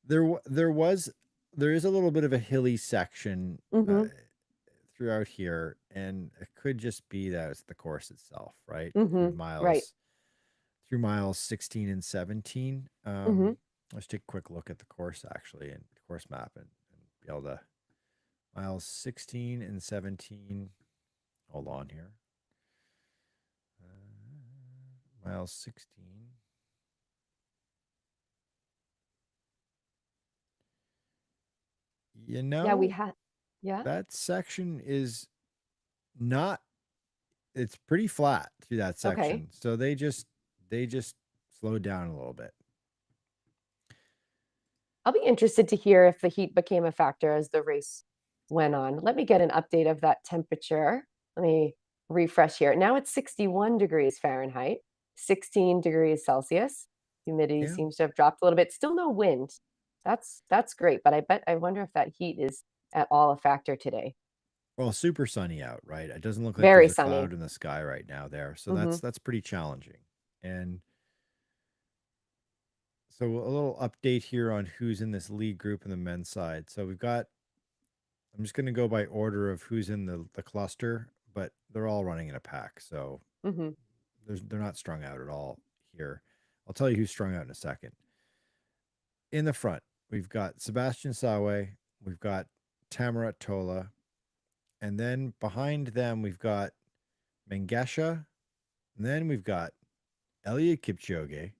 S1: There is a little bit of a hilly section
S2: Mm-hmm.
S1: throughout here, and it could just be that it's the course itself, right?
S2: Mm-hmm. Right.
S1: Through miles 16 and 17.
S2: Mm-hmm.
S1: Let's take a quick look at the course actually and course map and be able to miles 16 and 17. Hold on here. Miles 16. You
S2: Yeah, we
S1: know,
S2: had. Yeah.
S1: that section is not it's pretty flat through that
S2: Okay.
S1: section. So they just slowed down a little bit.
S2: I'll be interested to hear if the heat became a factor as the race went on. Let me get an update of that temperature. Let me refresh here. Now it's 61 degrees Fahrenheit, 16 degrees Celsius. Humidity
S1: Yeah.
S2: seems to have dropped a little bit. Still no wind. That's great, but I wonder if that heat is at all a factor today.
S1: Well, super sunny out, right? It doesn't look like
S2: Very
S1: there's a
S2: sunny.
S1: cloud in the sky right now there. So
S2: Hmm.
S1: that's pretty challenging. And so a little update here on who's in this lead group in the men's side. So we've got I'm just going to go by order of who's in the cluster, but they're all running in a pack. So
S2: Hmm.
S1: they're not strung out at all here. I'll tell you who's strung out in a second. In the front, we've got Sebastian Sawe, we've got Tamara Tola. And then behind them, we've got Mengesha. And then we've got Eliud Kipchoge.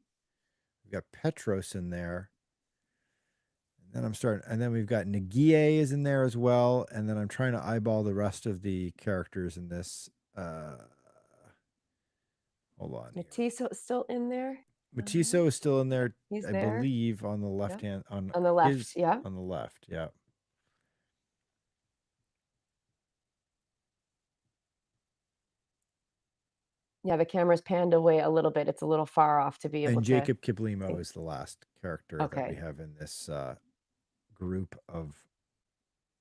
S1: We've got Petros in there. And then we've got Nagie is in there as well. And then I'm trying to eyeball the rest of the characters in this. Hold on.
S2: Matiso still in there.
S1: Matiso is still in there,
S2: He's
S1: I
S2: there.
S1: believe, on the left hand on
S2: the left. Yeah.
S1: on the left. Yeah.
S2: Yeah, the camera's panned away a little bit. It's a little far off to be able
S1: And
S2: to.
S1: Jacob Kiplimo is the last character that we
S2: Okay.
S1: have in this group of,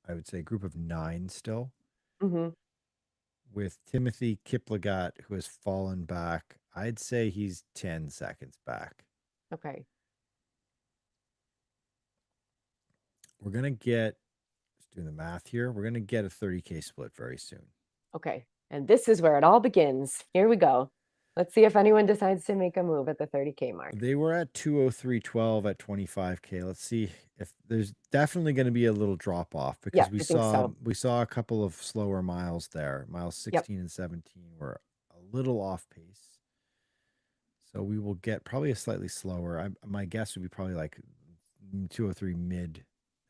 S1: I would say, group of 9 still.
S2: Mm-hmm.
S1: With Timothy Kiplagat, who has fallen back. I'd say he's 10 seconds back.
S2: Okay.
S1: We're going to get, just doing the math here, we're going to get a 30K split very soon.
S2: Okay. And this is where it all begins. Here we go. Let's see if anyone decides to make a move at the 30K mark.
S1: They were at 203.12 at 25K. Let's see if there's definitely going to be a little drop off because
S2: I think so.
S1: we saw a couple of slower miles there. Miles 16 and 17 were a little off pace. So we will get probably a slightly slower. My guess would be probably like 203 mid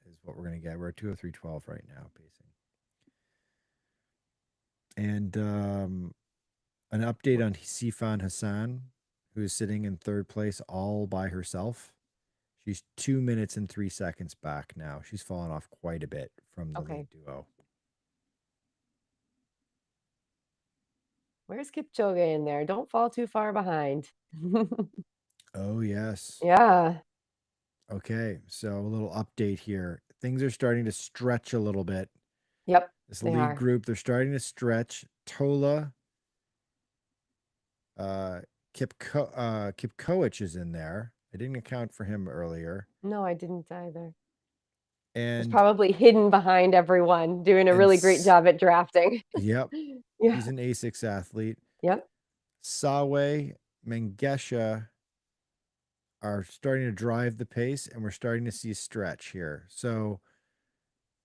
S1: is what we're going to get. We're at 203.12 right now pacing. And an update on Sifan Hassan, who is sitting in 3rd place all by herself. She's 2 minutes and 3 seconds back now. She's fallen off quite a bit from the lead duo.
S2: Where's Kipchoge in there? Don't fall too far behind.
S1: Oh, yes.
S2: Yeah.
S1: Okay, so a little update here. Things are starting to stretch a little bit.
S2: Yep.
S1: This lead group, they're starting to stretch. Tola, Kipkoech is in there. I didn't account for him earlier.
S2: No, I didn't either.
S1: And
S2: he's probably hidden behind everyone, doing a really great job at drafting.
S1: Yep.
S2: Yeah.
S1: He's an A6 athlete.
S2: Yep.
S1: Sawe, Mengesha are starting to drive the pace, and we're starting to see a stretch here. So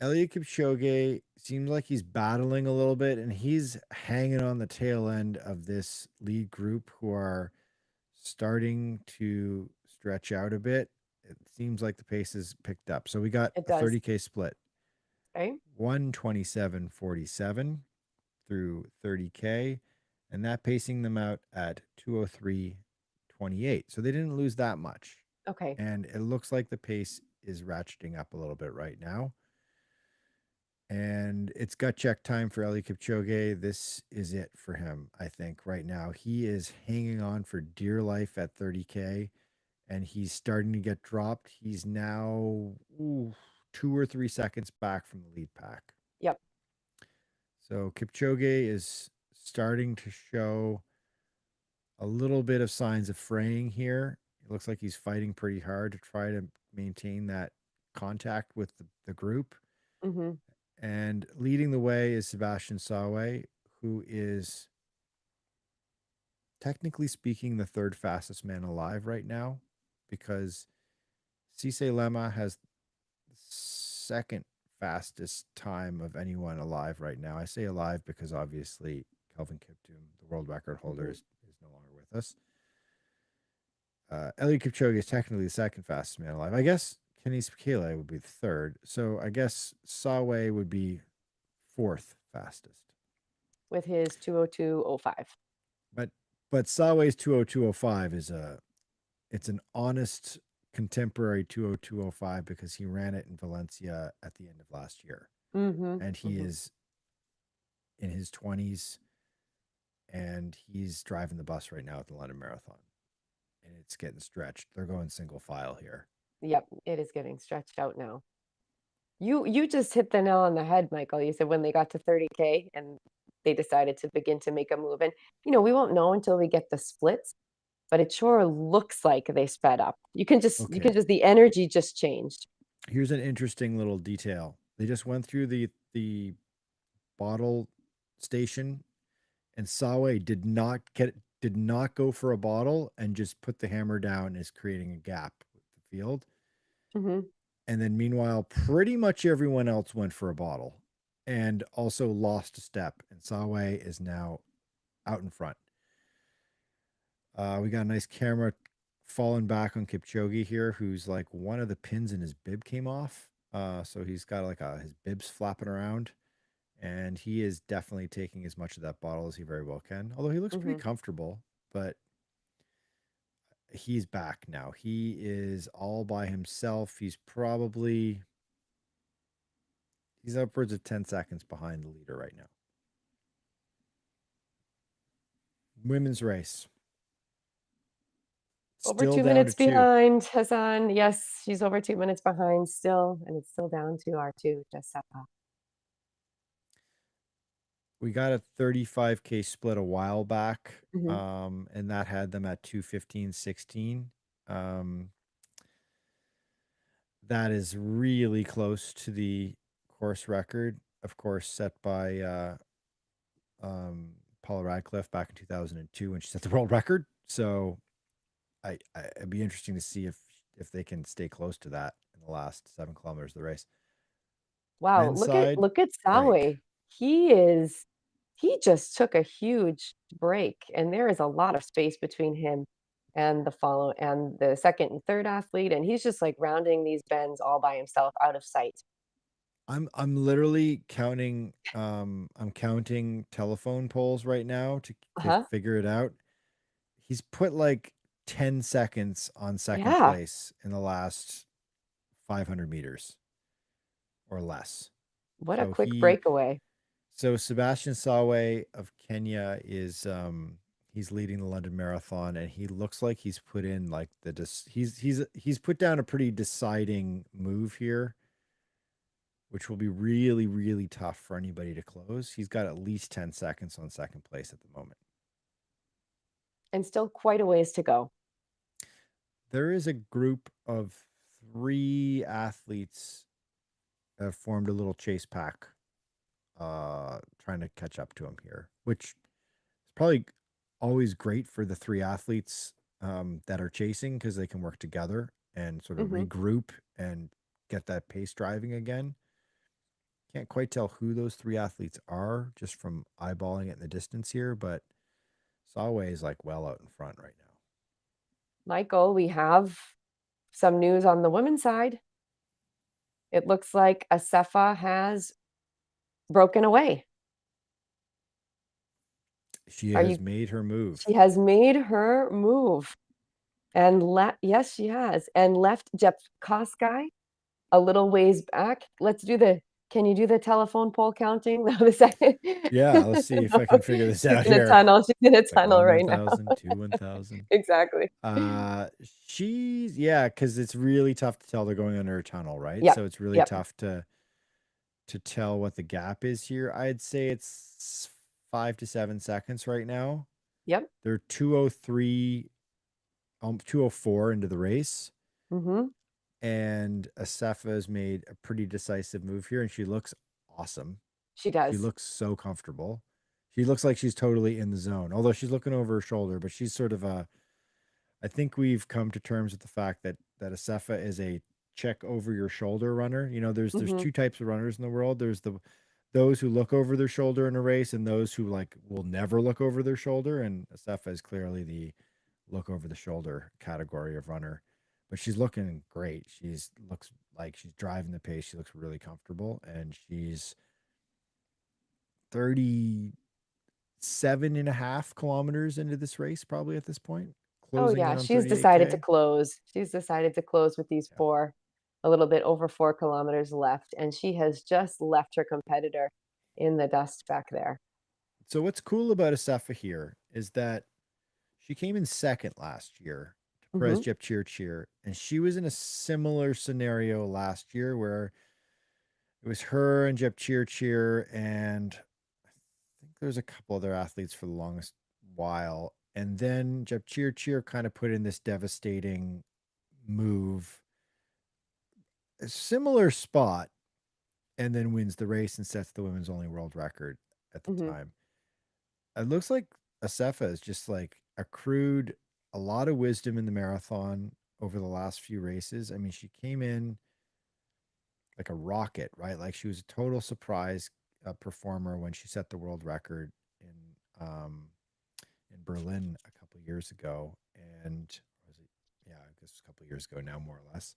S1: Eliud Kipchoge seems like he's battling a little bit, and he's hanging on the tail end of this lead group who are starting to stretch out a bit. It seems like the pace has picked up. So we got a 30K split.
S2: Okay.
S1: 127.47 through 30K, and that pacing them out at 203.28. So they didn't lose that much.
S2: Okay.
S1: And it looks like the pace is ratcheting up a little bit right now. And it's gut check time for Eliud Kipchoge. This is it for him, I think, right now. He is hanging on for dear life at 30K, and he's starting to get dropped. He's now 2 or 3 seconds back from the lead pack.
S2: Yep.
S1: So Kipchoge is starting to show a little bit of signs of fraying here. It looks like he's fighting pretty hard to try to maintain that contact with the group.
S2: Mm-hmm.
S1: And leading the way is Sebastian Sawe, who is, technically speaking, the 3rd fastest man alive right now, because Cisse Lema has the 2nd fastest time of anyone alive right now. I say alive because obviously Kelvin Kiptum, the world record holder, is no longer with us. Eliud Kipchoge is technically the 2nd fastest man alive. I guess Kenny Bekele would be the 3rd. So I guess Sawe would be 4th fastest
S2: with his 202.05.
S1: But Sawe's 202.05 it's an honest contemporary 202.05 because he ran it in Valencia at the end of last year.
S2: Mm-hmm.
S1: And he is in his 20s, and he's driving the bus right now at the London Marathon. And it's getting stretched. They're going single file here.
S2: Yep, it is getting stretched out now. You just hit the nail on the head, Michael. You said when they got to 30K and they decided to begin to make a move. And, we won't know until we get the splits, but it sure looks like they sped up. The energy just changed.
S1: Here's an interesting little detail. They just went through the bottle station, and Sawe did not go for a bottle and just put the hammer down, is creating a gap with the field.
S2: Mm-hmm.
S1: And then meanwhile, pretty much everyone else went for a bottle and also lost a step. And Sawe is now out in front. We got a nice camera falling back on Kipchoge here, who's like one of the pins in his bib came off. So he's got like his bibs flapping around. And he is definitely taking as much of that bottle as he very well can. Although he looks pretty comfortable, but he's back now. He is all by himself. He's upwards of 10 seconds behind the leader right now. Women's race.
S2: Over
S1: Still
S2: 2 minutes
S1: down to 2.
S2: behind, Hassan. Yes, she's over 2 minutes behind still, and it's still down to our two, Jessica.
S1: We got a 35K split a while back,
S2: Mhm.
S1: and that had them at 2:15:16. That is really close to the course record, of course, set by Paula Radcliffe back in 2002 when she set the world record. So it'd be interesting to see if they can stay close to that in the last 7 kilometers of the race.
S2: Wow,
S1: Men's side,
S2: look at
S1: break.
S2: Sawe. He just took a huge break, and there is a lot of space between him and the second and third athlete, and he's just like rounding these bends all by himself out of sight.
S1: I'm literally counting I'm counting telephone poles right now to
S2: Uh-huh.
S1: figure it out. He's put like 10 seconds on second
S2: Yeah.
S1: place in the last 500 meters or less.
S2: What a
S1: So
S2: quick breakaway.
S1: Sebastian Sawe of Kenya is he's leading the London Marathon, and he looks like he's put in like he's put down a pretty deciding move here, which will be really, really tough for anybody to close. He's got at least 10 seconds on second place at the moment.
S2: And still quite a ways to go.
S1: There is a group of 3 athletes that have formed a little chase pack, trying to catch up to him here, which is probably always great for the 3 athletes that are chasing because they can work together and sort of
S2: Mhm.
S1: regroup and get that pace driving again. Can't quite tell who those 3 athletes are just from eyeballing it in the distance here, but Sawe is like well out in front right now.
S2: Michael, we have some news on the women's side. It looks like Asefa has broken away.
S1: She
S2: Are
S1: has
S2: you
S1: made her move.
S2: She has made her move and yes, she has, and left Jepkoskai a little ways back. Can you do the telephone pole counting? The second.
S1: Yeah, let's see if I can figure this
S2: She's
S1: out
S2: in a
S1: here.
S2: tunnel. She's in a
S1: Like
S2: tunnel
S1: 1
S2: right now.
S1: 1,000, 2 1,000.
S2: Exactly.
S1: She's because it's really tough to tell they're going under a tunnel, right?
S2: Yep.
S1: So it's really
S2: Yep.
S1: tough to tell what the gap is here. I'd say it's 5 to 7 seconds right now.
S2: Yep.
S1: They're 2:03, 2:04 into the race.
S2: Mm-hmm.
S1: And Asefa has made a pretty decisive move here, and she looks awesome.
S2: She
S1: She
S2: does.
S1: looks so comfortable. She looks like she's totally in the zone, although she's looking over her shoulder, but she's sort of I think we've come to terms with the fact that Asefa is a check over your shoulder runner. You know, there's
S2: Mm-hmm.
S1: 2 types of runners in the world. There's those who look over their shoulder in a race, and those who like will never look over their shoulder. And Asefa is clearly the look over the shoulder category of runner. But she's looking great. She's looks like she's driving the pace. She looks really comfortable, and she's 37.5 kilometers into this race, probably at this point,
S2: Oh,
S1: closing
S2: yeah,
S1: in on
S2: she's decided to
S1: 38K.
S2: close. She's decided to close with these
S1: Yeah.
S2: 4, a little bit over 4 kilometers left, and she has just left her competitor in the dust back there.
S1: So what's cool about Asefa here is that she came in second last year to Perez
S2: Mhm.
S1: Jepchirchir, and she was in a similar scenario last year where it was her and Jepchirchir, and I think there's a couple other athletes for the longest while. And then Jepchirchir kind of put in this devastating move, a similar spot, and then wins the race and sets the women's only world record at the
S2: Mhm.
S1: time. It looks like Asefa has just like accrued a lot of wisdom in the marathon over the last few races. I mean, she came in a rocket, right? Like she was a total surprise performer when she set the world record in Berlin a couple years ago, and was it? Yeah, I guess a couple years ago now, more or less.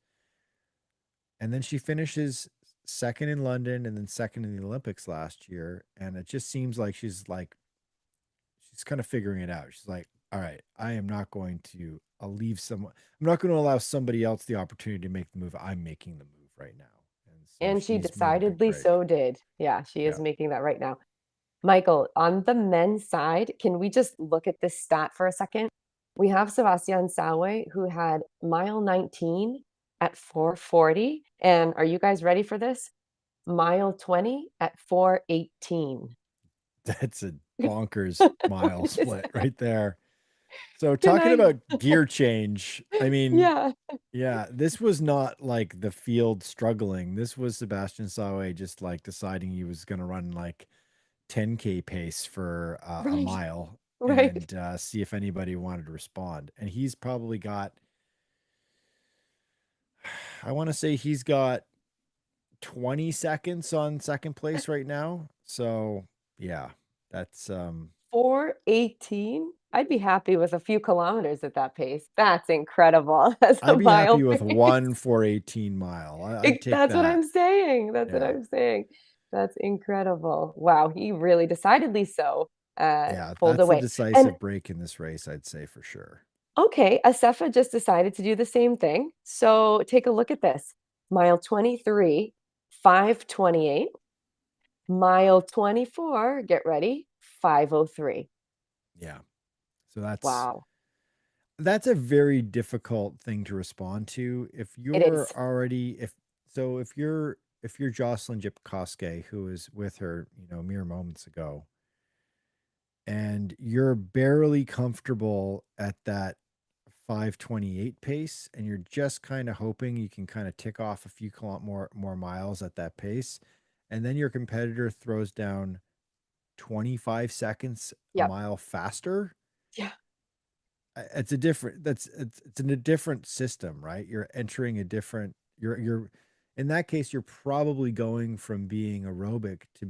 S1: And then she finishes second in London and then second in the Olympics last year, and it just seems like she's kind of figuring it out. She's like, all right, I am not going to. I'll leave someone. I'm not going to allow somebody else the opportunity to make the move. I'm making the move right now, and so
S2: And she
S1: she's made a big
S2: decidedly
S1: break.
S2: so did. Yeah, she
S1: Yeah.
S2: is making that right now. Michael, on the men's side, can we just look at this stat for a second? We have Sebastian Sawe, who had mile 19 at 4:40. And are you guys ready for this? Mile 20 at 4:18.
S1: That's a bonkers mile split right there. So
S2: Can
S1: talking
S2: I?
S1: about gear change, I mean,
S2: Yeah,
S1: yeah, this was not like the field struggling. This was Sebastian Sawe just like deciding he was going to run like 10K pace for a
S2: right,
S1: mile
S2: right.
S1: and see if anybody wanted to respond. And he's probably got, I want to say he's got 20 seconds on second place right now. So yeah, that's
S2: 4:18. I'd be happy with a few kilometers at that pace. That's incredible as a
S1: I'd be happy
S2: mile
S1: with one
S2: pace.
S1: 418 mile. I'd take
S2: That's what
S1: that.
S2: I'm saying. That's what
S1: Yeah.
S2: I'm saying. That's incredible. Wow, he really decidedly so
S1: Yeah,
S2: pulled
S1: that's the
S2: away. And
S1: decisive break in this race, I'd say for sure.
S2: okay, Asefa just decided to do the same thing. So take a look at this. Mile 23, 5:28. Mile 24, get ready, 5:03.
S1: Yeah. So that's
S2: Wow,
S1: that's a very difficult thing to respond to. If
S2: it
S1: you're
S2: is.
S1: already if you're Jocelyn Jipkoske, who was with her, mere moments ago, and you're barely comfortable at that 528 pace, and you're just kind of hoping you can kind of tick off a few more miles at that pace, and then your competitor throws down 25 seconds a
S2: Yep.
S1: mile faster.
S2: Yeah.
S1: It's a different it's in a different system, right? You're entering a different you're in that case you're probably going from being aerobic to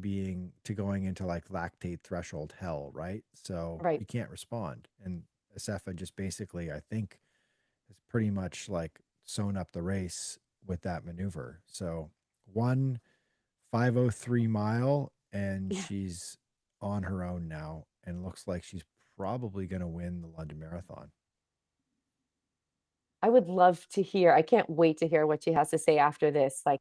S1: going into like lactate threshold hell, right? So
S2: Right.
S1: you can't respond. And Asefa just basically, I think, has pretty much like sewn up the race with that maneuver. So 1:5:03 mile, and
S2: Yeah.
S1: she's on her own now, and looks like she's probably going to win the London Marathon.
S2: I would love to hear. I can't wait to hear what she has to say after this. Like,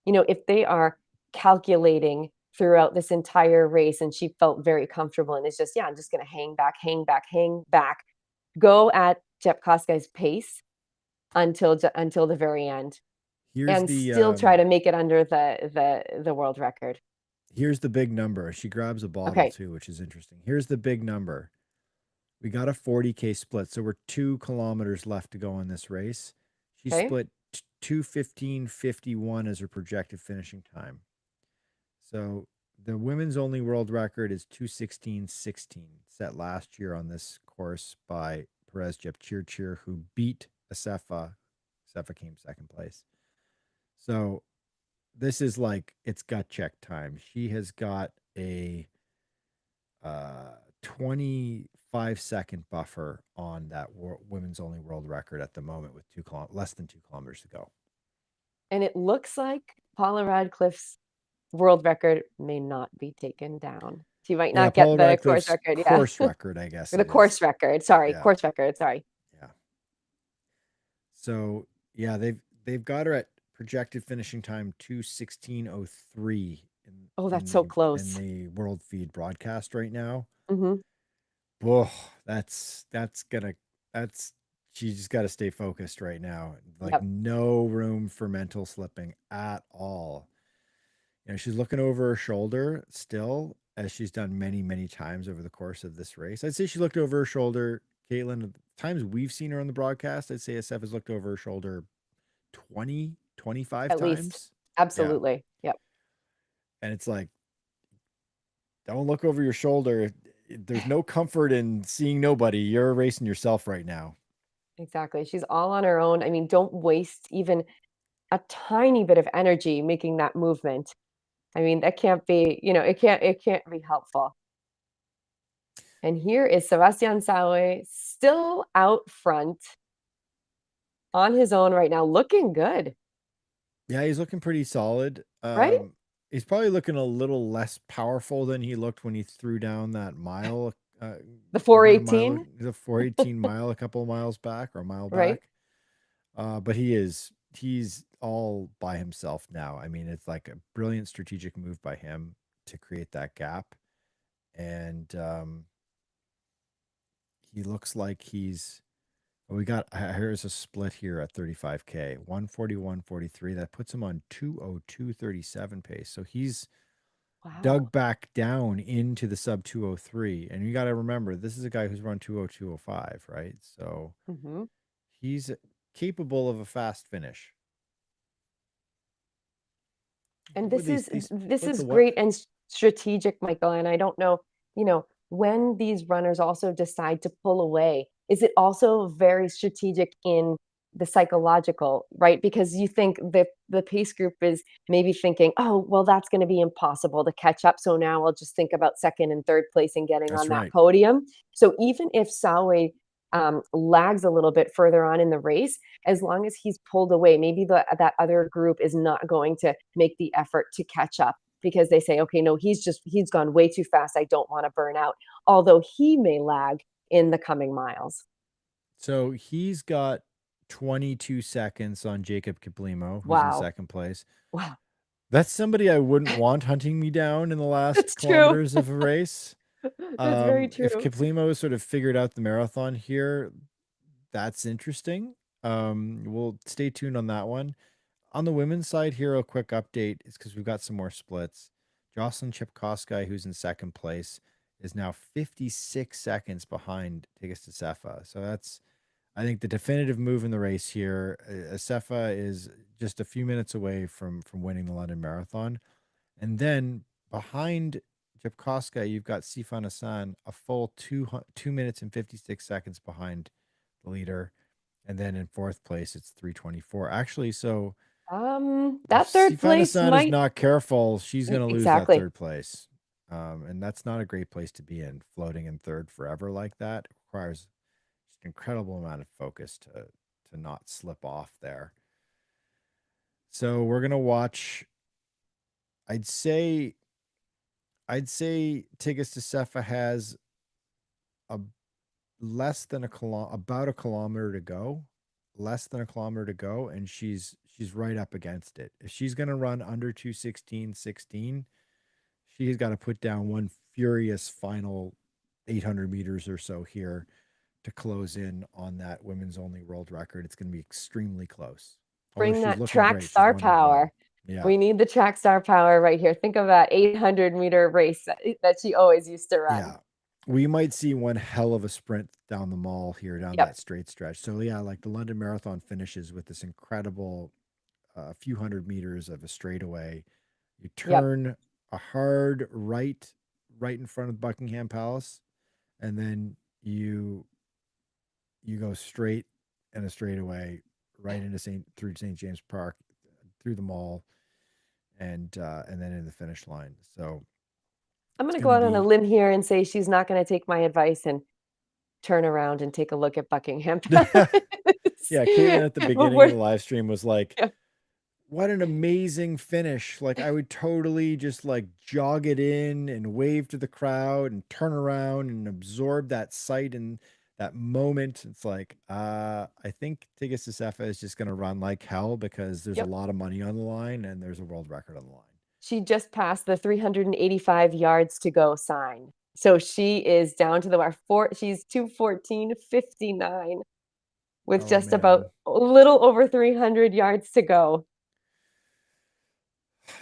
S2: if they are calculating throughout this entire race and she felt very comfortable and it's just, yeah, I'm just going to hang back, hang back, hang back, go at Jepkoska's pace until the very end
S1: Here's
S2: and
S1: the
S2: still try to make it under the world record.
S1: here's the big number. She grabs a bottle
S2: Okay.
S1: too, which is interesting. Here's the big number. We got a 40K split, so we're 2 kilometers left to go in this race. She
S2: Okay.
S1: split 2:15:51 as her projected finishing time. So the women's only world record is 2:16:16, set last year on this course by Perez Jepchirchir, who beat Asefa. Asefa came second place. So this is like it's gut check time. She has got a 25-second buffer on that women's only world record at the moment with less than 2 kilometers to go.
S2: And it looks like Paula Radcliffe's world record may not be taken down. She might
S1: Yeah,
S2: not get
S1: Paula
S2: the course
S1: Radcliffe's
S2: record. Yeah.
S1: course record, I guess
S2: Or the
S1: it is.
S2: course record. Sorry,
S1: Yeah,
S2: course record. Sorry.
S1: yeah. So yeah, they've got her at projected finishing time 2:16:03
S2: Oh,
S1: in
S2: that's so
S1: the in
S2: close.
S1: the world feed broadcast right now.
S2: Mhm.
S1: Whoa, that's she just got to stay focused right now. Like
S2: Yep.
S1: no room for mental slipping at all. She's looking over her shoulder still, as she's done many, many times over the course of this race. I'd say she looked over her shoulder, Katelyn. The times we've seen her on the broadcast, I'd say SF has looked over her shoulder 20, 25
S2: At least.
S1: times. Yeah.
S2: Absolutely. Yep.
S1: And it's like, don't look over your shoulder. There's no comfort in seeing nobody. You're erasing yourself right now.
S2: Exactly. She's all on her own. I mean, don't waste even a tiny bit of energy making that movement. I mean, that can't be, it can't be helpful. And here is Sebastian Sawe still out front on his own right now, looking good.
S1: Yeah, he's looking pretty solid.
S2: Right?
S1: He's probably looking a little less powerful than he looked when he threw down that mile.
S2: The
S1: About a mile,
S2: 418,
S1: the 418 mile, a couple of miles back or a mile
S2: right?
S1: back. But he's all by himself now. I mean, it's like a brilliant strategic move by him to create that gap. And he looks like we got, here's a split here at 35K, 141.43. That puts him on 202.37 pace. So he's
S2: Wow.
S1: dug back down into the sub 203. And you got to remember, this is a guy who's run 202.05, right? So he's capable of a fast finish.
S2: And
S1: With
S2: this
S1: with
S2: is
S1: the
S2: great and strategic, Michael. And I don't know, when these runners also decide to pull away, is it also very strategic in the psychological, right? Because you think that the pace group is maybe thinking, oh, well, that's going to be impossible to catch up. So now I'll just think about second and third place and getting
S1: That's
S2: on that
S1: right.
S2: podium. So even if Sawe lags a little bit further on in the race, as long as he's pulled away, maybe that other group is not going to make the effort to catch up because they say, okay, no, he's gone way too fast. I don't want to burn out, although he may lag in the coming miles.
S1: So he's got 22 seconds on Jacob Kiplimo, who's in
S2: Wow.
S1: second place.
S2: Wow.
S1: That's somebody I wouldn't want hunting me down in the last
S2: That's true.
S1: kilometers of a race.
S2: That's very true.
S1: If Kiplimo sort of figured out the marathon here, that's interesting. We'll stay tuned on that one. On the women's side here, a quick update is because we've got some more splits. Jocelyn Chepkosky, who's in second place, is now 56 seconds behind Tigist Sefa. So that's, I think, the definitive move in the race here. Sefa is just a few minutes away from winning the London Marathon. And then behind Chepkosky, you've got Sifan Hassan, a full 2 minutes and 56 seconds behind the leader. And then in fourth place, it's 3:24. Actually, so
S2: that third place
S1: Sifan
S2: might
S1: is not careful, she's going to lose that
S2: exactly.
S1: third place. And that's not a great place to be in. Floating in third forever like that requires just an incredible amount of focus to not slip off there. So we're going to watch. I'd say Tigist Sefa has a less than about a kilometer to go, and she's right up against it. If she's going to run under 2:16.16, she's got to put down one furious final 800 meters or so here to close in on that women's only world record. It's going to be extremely close.
S2: Bring that track star power.
S1: Yeah.
S2: We need the track star power right here. Think of that 800-meter race that she always used to run.
S1: Yeah. We might see one hell of a sprint down the mall here, down that straight stretch. So yeah, like the London Marathon finishes with this incredible few hundred meters of a straightaway. You turn a hard right in front of Buckingham Palace, and then you go straight and a straightaway right into through St. James Park, through the mall, and then in the finish line. So
S2: I'm going to go out on a limb here and say she's not going to take my advice and turn around and take a look at Buckingham Palace.
S1: Yeah, Katelyn at the beginning of the live stream was like, what an amazing finish. Like, I would totally just like jog it in and wave to the crowd and turn around and absorb that sight and that moment. It's like, I think Tigist Sefa is just going to run like hell because there's a lot of money on the line and there's a world record on the line.
S2: She just passed the 385 yards to go sign. So she is down to the wire. She's 2:14.59 with just about a little over 300 yards to go.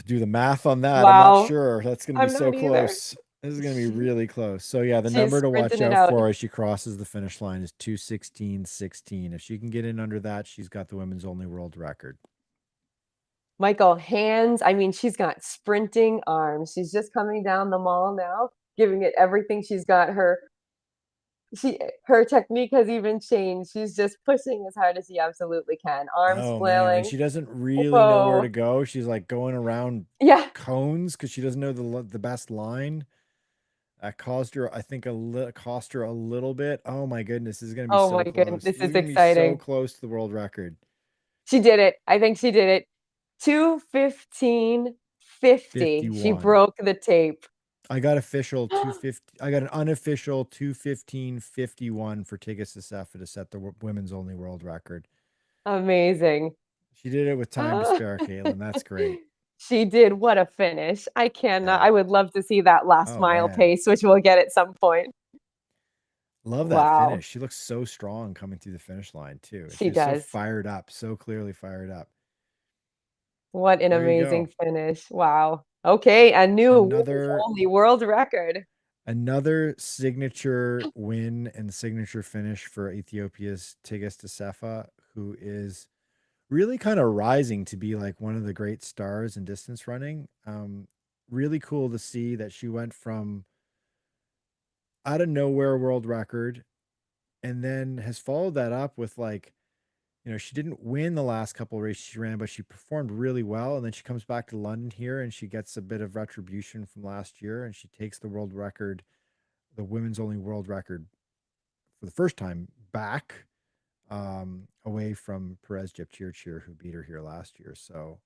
S1: Do the math on that.
S2: Wow.
S1: I'm not sure. That's going to be so close. This is going to be really close. So yeah, the number to watch out for as she crosses the finish line is 2:16.16. If she can get in under that, she's got the women's only world record.
S2: Michael, hands. I mean, she's got sprinting arms. She's just coming down the mall now, giving it everything. She's got her her technique has even changed. She's just pushing as hard as she absolutely can. Arms
S1: Oh man, and
S2: flailing.
S1: she doesn't really know where to
S2: Whoa.
S1: go. She's like going around
S2: Yeah.
S1: cones because she doesn't know the best line. That caused her, I think, cost her a little bit. Oh my goodness, this is gonna be
S2: Oh my
S1: so
S2: goodness.
S1: close.
S2: This
S1: This is
S2: is
S1: gonna be so
S2: exciting.
S1: close to the world record.
S2: She did it. I think she did it. 2:15:50. She
S1: 51.
S2: broke the tape.
S1: I got official 250. I got an unofficial 2:15:51 for Tigges Sasefa to set the women's only world record.
S2: Amazing.
S1: She did it with time to
S2: Ah.
S1: spare, Katelyn. That's great.
S2: She did. What a finish. I cannot.
S1: Yeah.
S2: I would love to see that last
S1: Oh
S2: mile
S1: man.
S2: pace, which we'll get at some point.
S1: Love that
S2: Wow.
S1: finish. She looks so strong coming through the finish line too. And
S2: She
S1: she was so
S2: does.
S1: fired up, so clearly fired up.
S2: What an
S1: There you
S2: amazing
S1: go.
S2: finish. Wow. Okay, a new women's
S1: Another
S2: only world record.
S1: signature win and signature finish for Ethiopia's Tigges Sasefa, who is really kind of rising to be like one of the great stars in distance running. Really cool to see that she went from out of nowhere world record and then has followed that up with like, she didn't win the last couple of races she ran, but she performed really well. And then she comes back to London here and she gets a bit of retribution from last year and she takes the world record, the women's only world record for the first time back, away from Perez Jepchirchir, who beat her here last year. So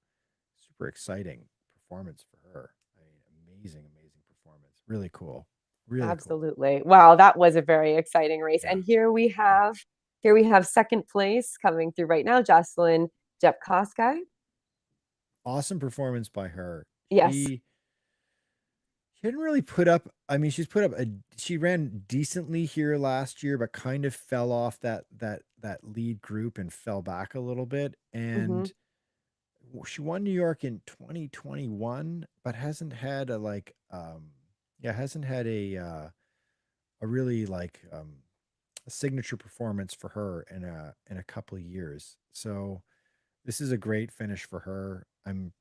S1: super exciting performance for her. I mean, amazing performance. Really cool. Really cool.
S2: Absolutely. Wow, that was a very exciting race.
S1: Yeah.
S2: And here we have second place coming through right now, Jocelyn Jepkosgei.
S1: Awesome performance by her.
S2: Yes.
S1: She didn't really put up, I mean, she ran decently here last year, but kind of fell off that lead group and fell back a little bit.
S2: Hmm.
S1: And she won New York in 2021, but hasn't had a really like a signature performance for her in a couple of years. So this is a great finish for her. I'm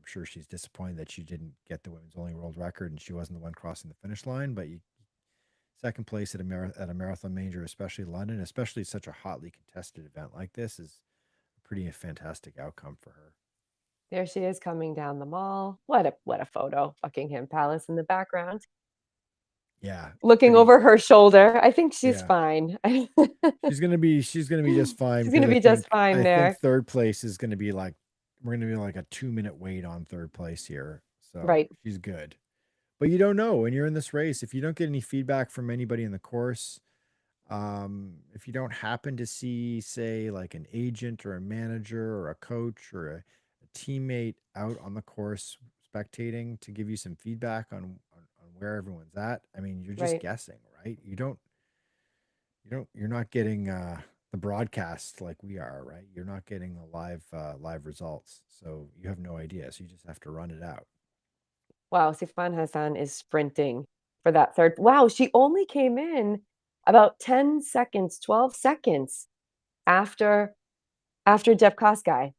S1: sure she's disappointed that she didn't get the women's only world record and she wasn't the one crossing the finish line. But second place at a marathon major, especially London, especially such a hotly contested event like this, is a pretty fantastic outcome for her.
S2: There she is coming down the mall. What a photo. Buckingham Palace in the background.
S1: Yeah,
S2: Looking
S1: pretty.
S2: over her shoulder. I think she's
S1: Yeah,
S2: fine.
S1: she's gonna be just fine
S2: She's
S1: because
S2: gonna be just fine
S1: I think
S2: there.
S1: third place is gonna be like we're gonna be like a 2 minute wait on third place here. So
S2: Right.
S1: she's good. But you don't know when you're in this race if you don't get any feedback from anybody in the course. If you don't happen to see, say, like an agent or a manager or a coach or a teammate out on the course spectating to give you some feedback on where everyone's at, I mean, you're just
S2: Right.
S1: guessing, right? You're not getting the broadcast like we are, right? You're not getting the live results, so you have no idea. So you just have to run it out.
S2: Wow, Sifan Hassan is sprinting for that third. Wow, she only came in about 10 seconds, 12 seconds after Jeff Kosgei.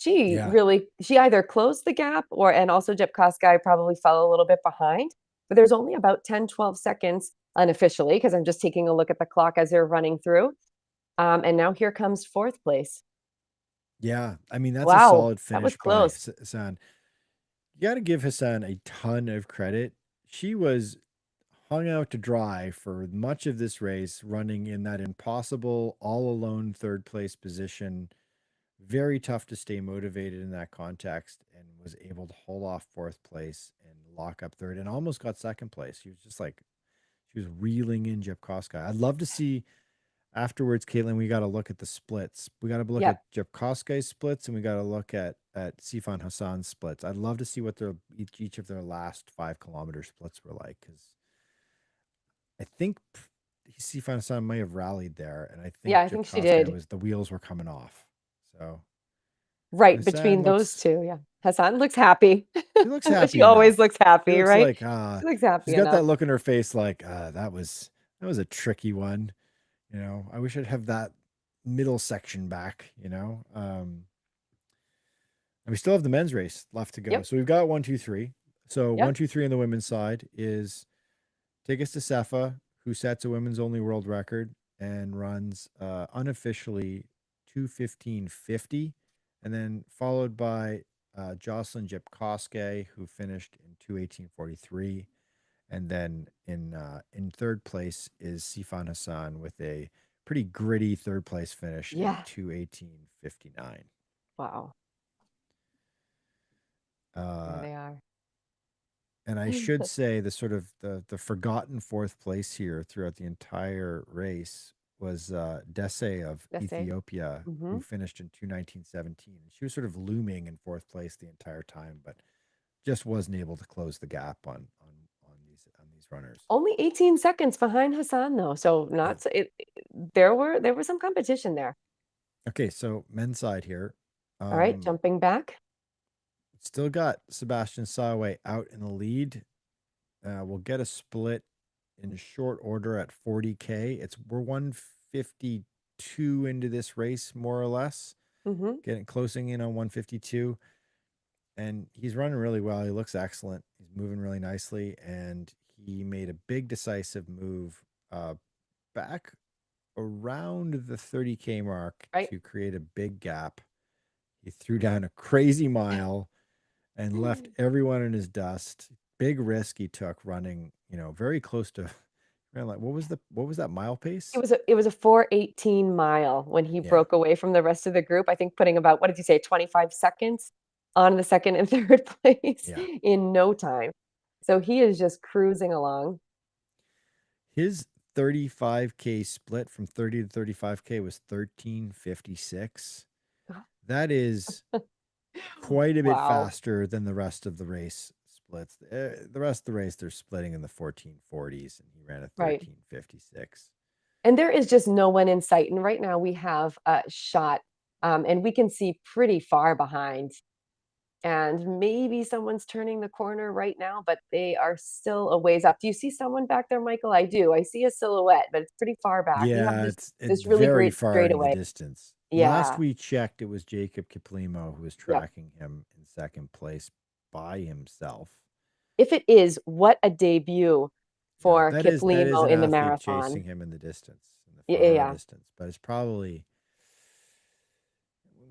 S1: Yeah.
S2: She either closed the gap and also Jeff Kosgei probably fell a little bit behind, but there's only about 10, 12 seconds unofficially, because I'm just taking a look at the clock as they're running through. And now here comes fourth place.
S1: Yeah, I mean that's a
S2: Wow,
S1: solid
S2: that was
S1: finish by
S2: close.
S1: Hassan. You got to give Hassan a ton of credit. She was hung out to dry for much of this race, running in that impossible all alone third place position. Very tough to stay motivated in that context, and was able to hold off fourth place and lock up third, and almost got second place. She was reeling in Jepkosgei. I'd love to see afterwards, Katelyn. We got to look at the splits. We got to look
S2: Yep.
S1: at Jepkosgei's splits, and we got to look at Sifan Hassan's splits. I'd love to see what their each of their last 5 kilometer splits were like, because I think Sifan Hassan may have rallied there, and I
S2: Yeah,
S1: think
S2: I think she
S1: Jepkosgei
S2: did.
S1: the wheels were coming off. So
S2: Right
S1: Hassan
S2: between those two. Yeah. Hassan looks happy.
S1: she looks
S2: She
S1: happy
S2: always
S1: enough.
S2: looks
S1: She
S2: happy,
S1: looks
S2: right?
S1: like
S2: She looks happy
S1: she's got that
S2: enough.
S1: look in her face like that was a tricky one. I wish I'd have that middle section back, and we still have the men's race left to go.
S2: Yep.
S1: So we've got 1, 2, 3. So
S2: Yep.
S1: 1, 2, 3 on the women's side is Tigges Sasefa, who sets a women's only world record and runs unofficially 2:15:50, and then followed by Jocelyn Jepkoske, who finished in 2:18:43. And then in third place is Sifan Hassan with a pretty gritty third place finish in
S2: Yeah.
S1: 2:18:59.
S2: Wow. There they are.
S1: And I should say the sort of the forgotten fourth place here throughout the entire race was Dese of
S2: Dese.
S1: Ethiopia,
S2: Mm-hmm.
S1: who finished in 2:19:17. She was sort of looming in fourth place the entire time, but just wasn't able to close the gap on these runners.
S2: Only 18 seconds behind Hassan, though. So not so there was some competition there.
S1: Okay, so men's side here.
S2: All right, jumping back.
S1: Still got Sebastian Sawe out in the lead. We'll get a split in short order at 40K. We're 152 into this race, more or less.
S2: Mm-hmm.
S1: Closing in on 152. And he's running really well. He looks excellent. He's moving really nicely. And he made a big decisive move back around the 30K mark to create a big gap. He threw down a crazy mile and left everyone in his dust. Big risk he took running, very close to like what was that mile pace?
S2: It was a 4:18 mile when he broke away from the rest of the group. I think putting about, what did you say, 25 seconds on the second and third place in no time. So he is just cruising along.
S1: His 35K split from 30 to 35K was 13:56. That is quite a bit faster than the rest of the race splits. The rest of the race, they're splitting in the 14:40s, and he ran a 13:56.
S2: And there is just no one in sight. And right now we have a shot, and we can see pretty far behind. And maybe someone's turning the corner right now, but they are still a ways up. Do you see someone back there, Michael? I do. I see a silhouette, but it's pretty far back.
S1: Yeah,
S2: we have
S1: it's
S2: really
S1: very
S2: great
S1: far in the
S2: straightaway.
S1: distance.
S2: Yeah.
S1: Last we checked, it was Jacob Kiplimo who was tracking him in second place by himself.
S2: If it is, what a debut for Kiplimo in the marathon.
S1: Chasing him in the distance, in the far distance, but it's probably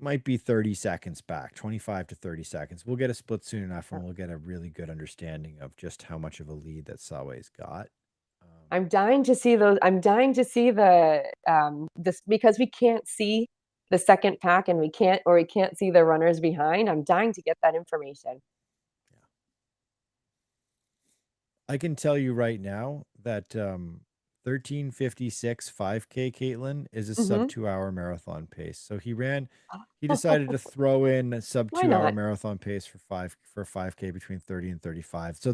S1: might be 30 seconds back, 25 to 30 seconds. We'll get a split soon enough, and we'll get a really good understanding of just how much of a lead that Sawe's got.
S2: I'm dying to see those. I'm dying to see this, because we can't see the second pack and we can't see the runners behind. I'm dying to get that information.
S1: Yeah. I can tell you right now that 13:56 5K Katelyn is a sub 2 hour marathon pace. So he decided to throw in a sub 2 hour marathon pace for 5K between 30 and 35. So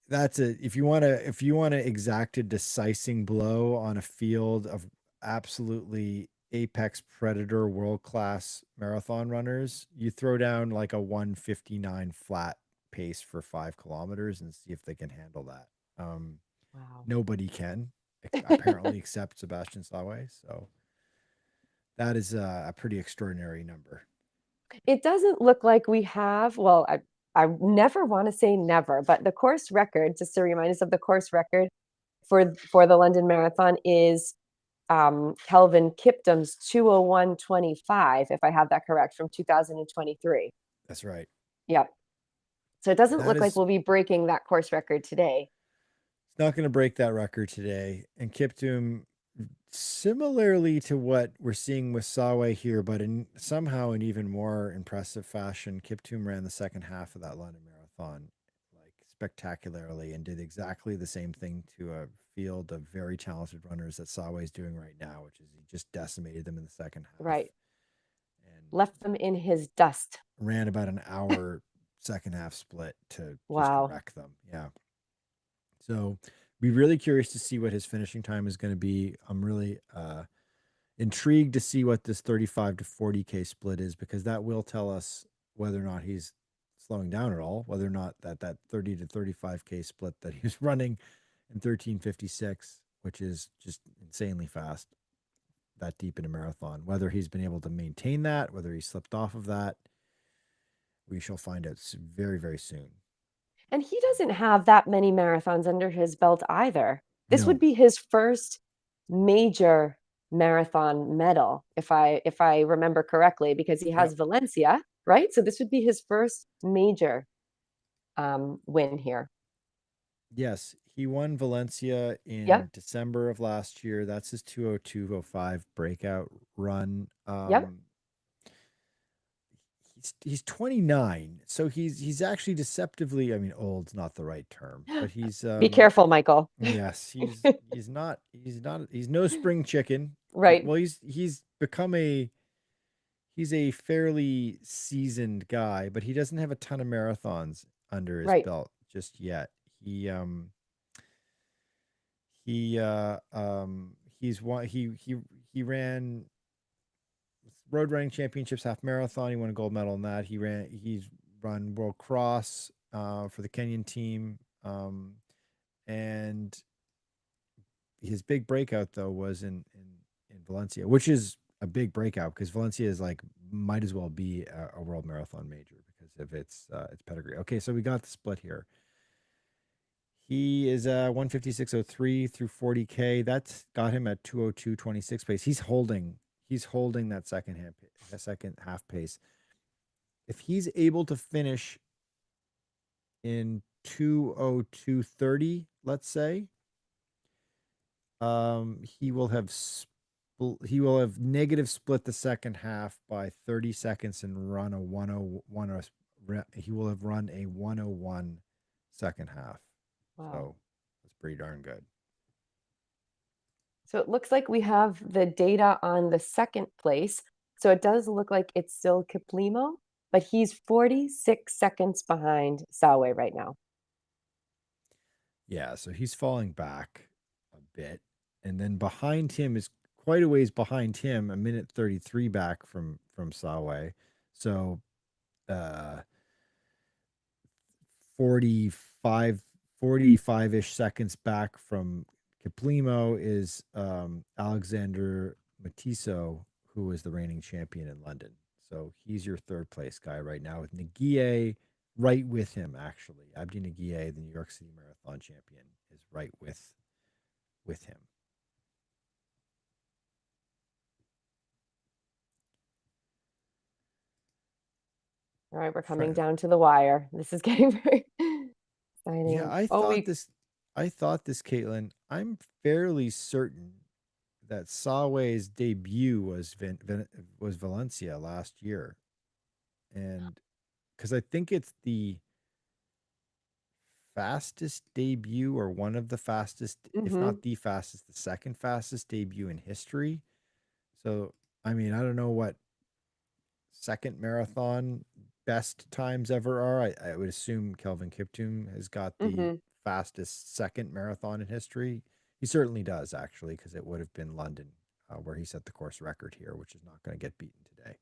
S1: if you want to exact a decising blow on a field of absolutely apex predator world-class marathon runners, you throw down like a 1:59 flat pace for 5 kilometers and see if they can handle that.
S2: Wow.
S1: Nobody can apparently except Sebastian Sawe. So that is a pretty extraordinary number.
S2: It doesn't look like we have, well, I never want to say never, but the course record, just to remind us of the course record for the London Marathon, is Kelvin Kiptum's 2:01:25, if I have that correct, from 2023.
S1: That's right.
S2: Yep. So it doesn't look like we'll be breaking that course record today.
S1: It's not going to break that record today. And Kiptum, similarly to what we're seeing with Sawe here, but somehow in even more impressive fashion, Kiptum ran the second half of that London Marathon like spectacularly and did exactly the same thing to a field of very talented runners that Sawe is doing right now, which is he just decimated them in the second half.
S2: Right.
S1: And
S2: left them in his dust.
S1: Ran about an hour second half split to just wreck them. Yeah. So be really curious to see what his finishing time is going to be. I'm really intrigued to see what this 35 to 40K split is, because that will tell us whether or not he's slowing down at all, whether or not that 30 to 35K split that he was running in 13:56, which is just insanely fast, that deep in a marathon, whether he's been able to maintain that, whether he slipped off of that, we shall find out very, very soon.
S2: And he doesn't have that many marathons under his belt either. This would
S1: No.
S2: be his first major marathon medal, if I remember correctly, because he has
S1: Yep.
S2: Valencia, right? So this would be his first major win here.
S1: Yes, he won Valencia
S2: Yep,
S1: in December of last year. That's his 2:02:05 breakout run.
S2: yep.
S1: He's 29, so he's actually deceptively, I mean, old's not the right term, but he's
S2: Be careful, Michael.
S1: yes, he's no spring chicken.
S2: Right,
S1: Well, he's become he's a fairly seasoned guy, but he doesn't have a ton of marathons under his
S2: right.
S1: belt just yet. He he's one he ran road running championships, half marathon. He won a gold medal in that. He's run world cross for the Kenyan team. And his big breakout though was in Valencia, which is a big breakout because Valencia is like might as well be a world marathon major because of its pedigree. Okay, so we got the split here. He is 156.03 through 40K. That's got him at 2:02:26 pace. He's holding that second half pace. If he's able to finish in 2:02:30, let's say, he will have negative split the second half by 30 seconds and run a 101. He will have run a 101 second half.
S2: Wow.
S1: So that's pretty darn good.
S2: So it looks like we have the data on the second place. So it does look like it's still Kiplimo, but he's 46 seconds behind Salway right now.
S1: Yeah, so he's falling back a bit. And then behind him is quite a ways behind him, a minute 33 back from Sawe. So 45 45-ish seconds back from Kiplimo is Alexander Matiso, who is the reigning champion in London. So he's your third place guy right now with Nagier right with him, actually. Abdi Nagier, the New York City Marathon champion, is right with him.
S2: All right, we're coming down to the wire. This is getting very exciting.
S1: Yeah, I thought this, Katelyn, I'm fairly certain that Sawe's debut was was Valencia last year. And because I think it's the fastest debut or one of the fastest, if not the fastest, the second fastest debut in history. So, I mean, I don't know what second marathon best times ever are. I would assume Kelvin Kiptum has got the fastest second marathon in history. He certainly does, actually, because it would have been London where he set the course record here, which is not going to get beaten today.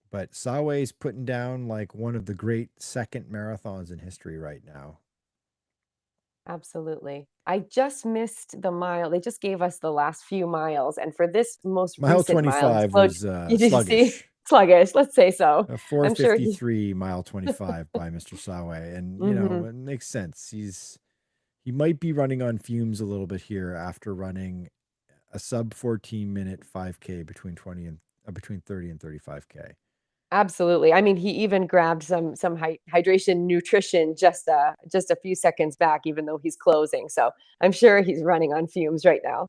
S1: But Sawe's putting down like one of the great second marathons in history right now.
S2: Absolutely. I just missed the mile. They just gave us the last few miles. And for this most
S1: Mile
S2: recent mile,
S1: 25 was
S2: you did see
S1: sluggish.
S2: sluggish, let's say so.
S1: A
S2: I'm sure he
S1: 4:53 mile 25 by Mr. Sawe. And, you know, it makes sense. He might be running on fumes a little bit here after running a sub 14-minute 5K between 30 and 35K.
S2: Absolutely. I mean, he even grabbed some hydration nutrition just a few seconds back, even though he's closing. So I'm sure he's running on fumes right now.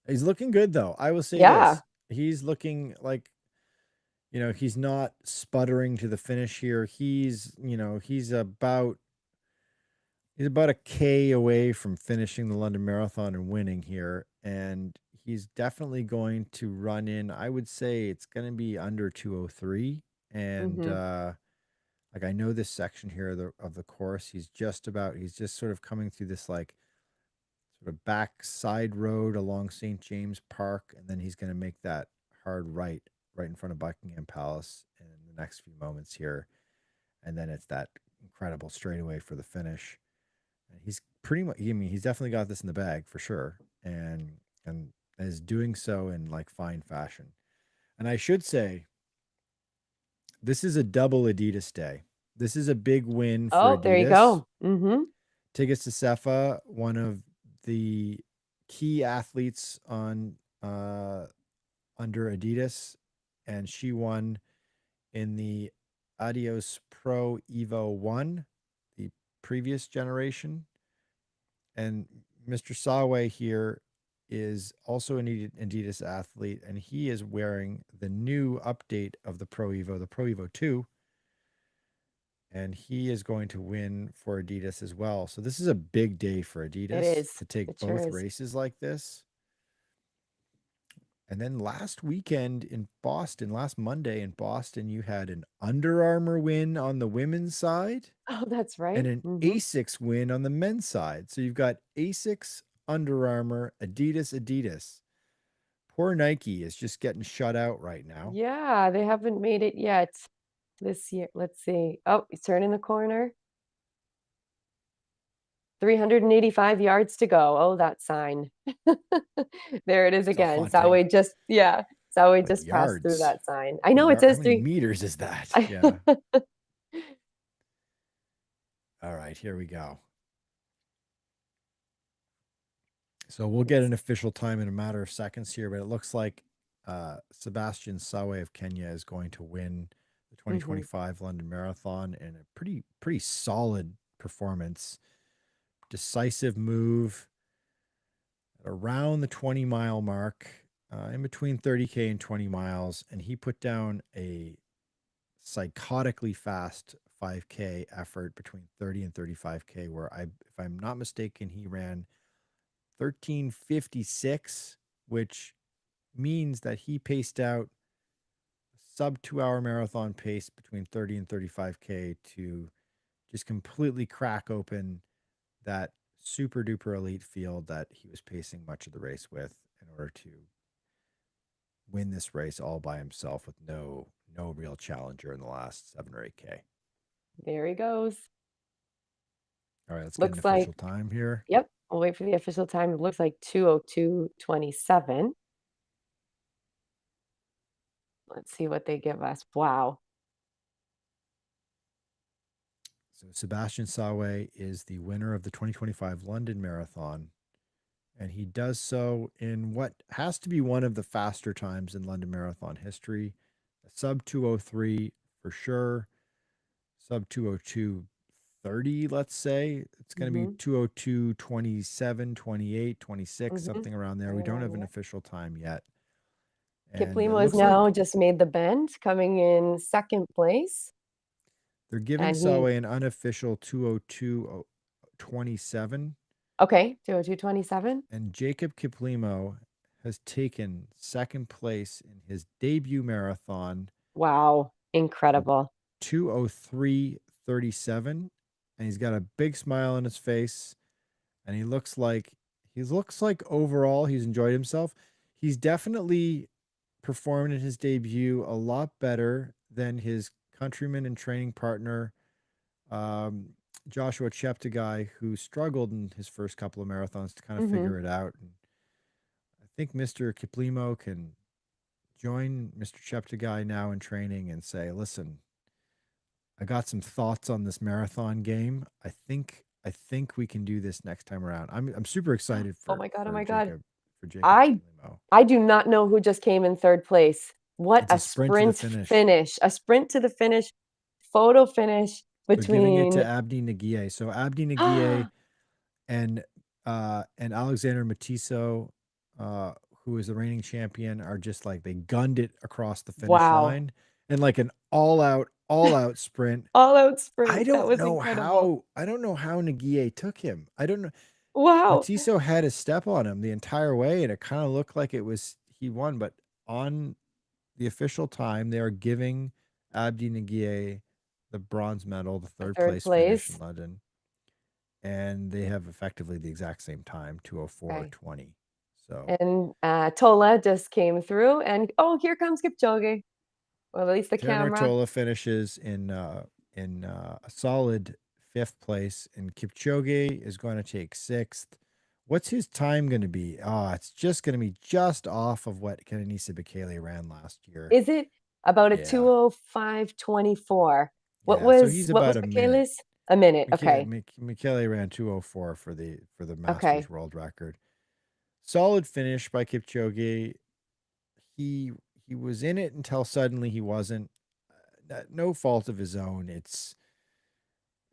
S1: He's looking good though. I will say
S2: Yeah.
S1: this. He's looking like, you know, he's not sputtering to the finish here. He's about a K away from finishing the London Marathon and winning here. And he's definitely going to run in, I would say it's going to be under 2:03. And like I know this section here of the course, he's just sort of coming through this like sort of back side road along St. James Park. And then he's going to make that hard right in front of Buckingham Palace in the next few moments here. And then it's that incredible straightaway for the finish. And he's pretty much, I mean, he's definitely got this in the bag for sure. And is doing so in like fine fashion. And I should say, this is a double Adidas day. This is a big win for
S2: Oh,
S1: Adidas.
S2: there you go. Mm-hmm.
S1: Tigges Sefa, one of the key athletes on under Adidas, and she won in the Adios Pro Evo 1, the previous generation. And Mr. Sawe here is also an Adidas athlete, and he is wearing the new update of the Pro Evo 2. And he is going to win for Adidas as well. So this is a big day for Adidas
S2: is.
S1: to take
S2: It sure
S1: both
S2: is.
S1: races like this. And then last weekend in Boston, last Monday in Boston, you had an Under Armour win on the women's side
S2: Oh, that's right.
S1: and an Asics win on the men's side. So you've got Asics, Under Armour, Adidas. Poor Nike is just getting shut out right now.
S2: Yeah, they haven't made it yet this year. Let's see. Oh, he's turning the corner. 385 yards to go. Oh, that sign. There it is
S1: Still
S2: again.
S1: haunting.
S2: Sawe just
S1: But
S2: just passed through
S1: yards.
S2: that sign. I know it
S1: How
S2: says
S1: many
S2: 3.
S1: meters is that? Yeah. All right, here we go. So we'll get an official time in a matter of seconds here, but it looks like Sebastian Sawe of Kenya is going to win the 2025 London Marathon in a pretty solid performance. Decisive move around the 20-mile mark, in between 30K and 20 miles, and he put down a psychotically fast 5K effort between 30 and 35K, where if I'm not mistaken, he ran 13:56, which means that he paced out a sub 2-hour marathon pace between 30 and 35K to just completely crack open that super duper elite field that he was pacing much of the race with in order to win this race all by himself with no real challenger in the last 7 or 8K.
S2: There he goes.
S1: All right, let's get an official time here.
S2: Yep. We'll wait for the official time. It looks like 2:02:27. Let's see what they give us. Wow.
S1: So Sebastian Sawe is the winner of the 2025 London Marathon, and he does so in what has to be one of the faster times in London Marathon history. A sub 2:03 for sure. Sub 2:02:30, let's say. It's going to be 2:02:27, 28, 26, something around there. We don't have an official time yet.
S2: Kiplimo has now just made the bend, coming in second place.
S1: They're giving Sawe an unofficial 2:02:27.
S2: Okay, 2:02:27.
S1: And Jacob Kiplimo has taken second place in his debut marathon.
S2: Wow, incredible.
S1: 2:03:37, and he's got a big smile on his face, and he looks like overall he's enjoyed himself. He's definitely performed in his debut a lot better than his countryman and training partner, Joshua Cheptegei, who struggled in his first couple of marathons to kind of figure it out. And I think Mr. Kiplimo can join Mr. Cheptegei now in training and say, listen, I got some thoughts on this marathon game. I think we can do this next time around. I'm super excited for Jacob Kiplimo.
S2: I do not know who just came in third place. What a sprint finish. A sprint to the finish. Photo finish between.
S1: They're giving it to Abdi Nagiye. So Abdi Nagiye and Alexander Matiso, who is the reigning champion, are just like they gunned it across the finish line and like an all out sprint.
S2: All out sprint.
S1: I don't know how Nagiye took him. I don't know.
S2: Wow.
S1: Matiso had a step on him the entire way, and it kind of looked like he won. But on the official time, they are giving Abdi Nagiye the bronze medal, the third place finish in London. And they have effectively the exact same time, 2:04:20. So
S2: and Tola just came through, and here comes Kipchoge. Well, at least the camera.
S1: Tola finishes in a solid 5th place, and Kipchoge is going to take 6th. What's his time going to be? It's just going to be just off of what Kenenisa Bekele ran last year.
S2: Is it about a 2:05:24? What
S1: Yeah, so he's
S2: was
S1: about a minute.
S2: Michaela's? A minute. Okay.
S1: Michele ran 2:04 for the
S2: Okay.
S1: Masters world record. Solid finish by Kipchoge. He he was in it until suddenly he wasn't. No fault of his own.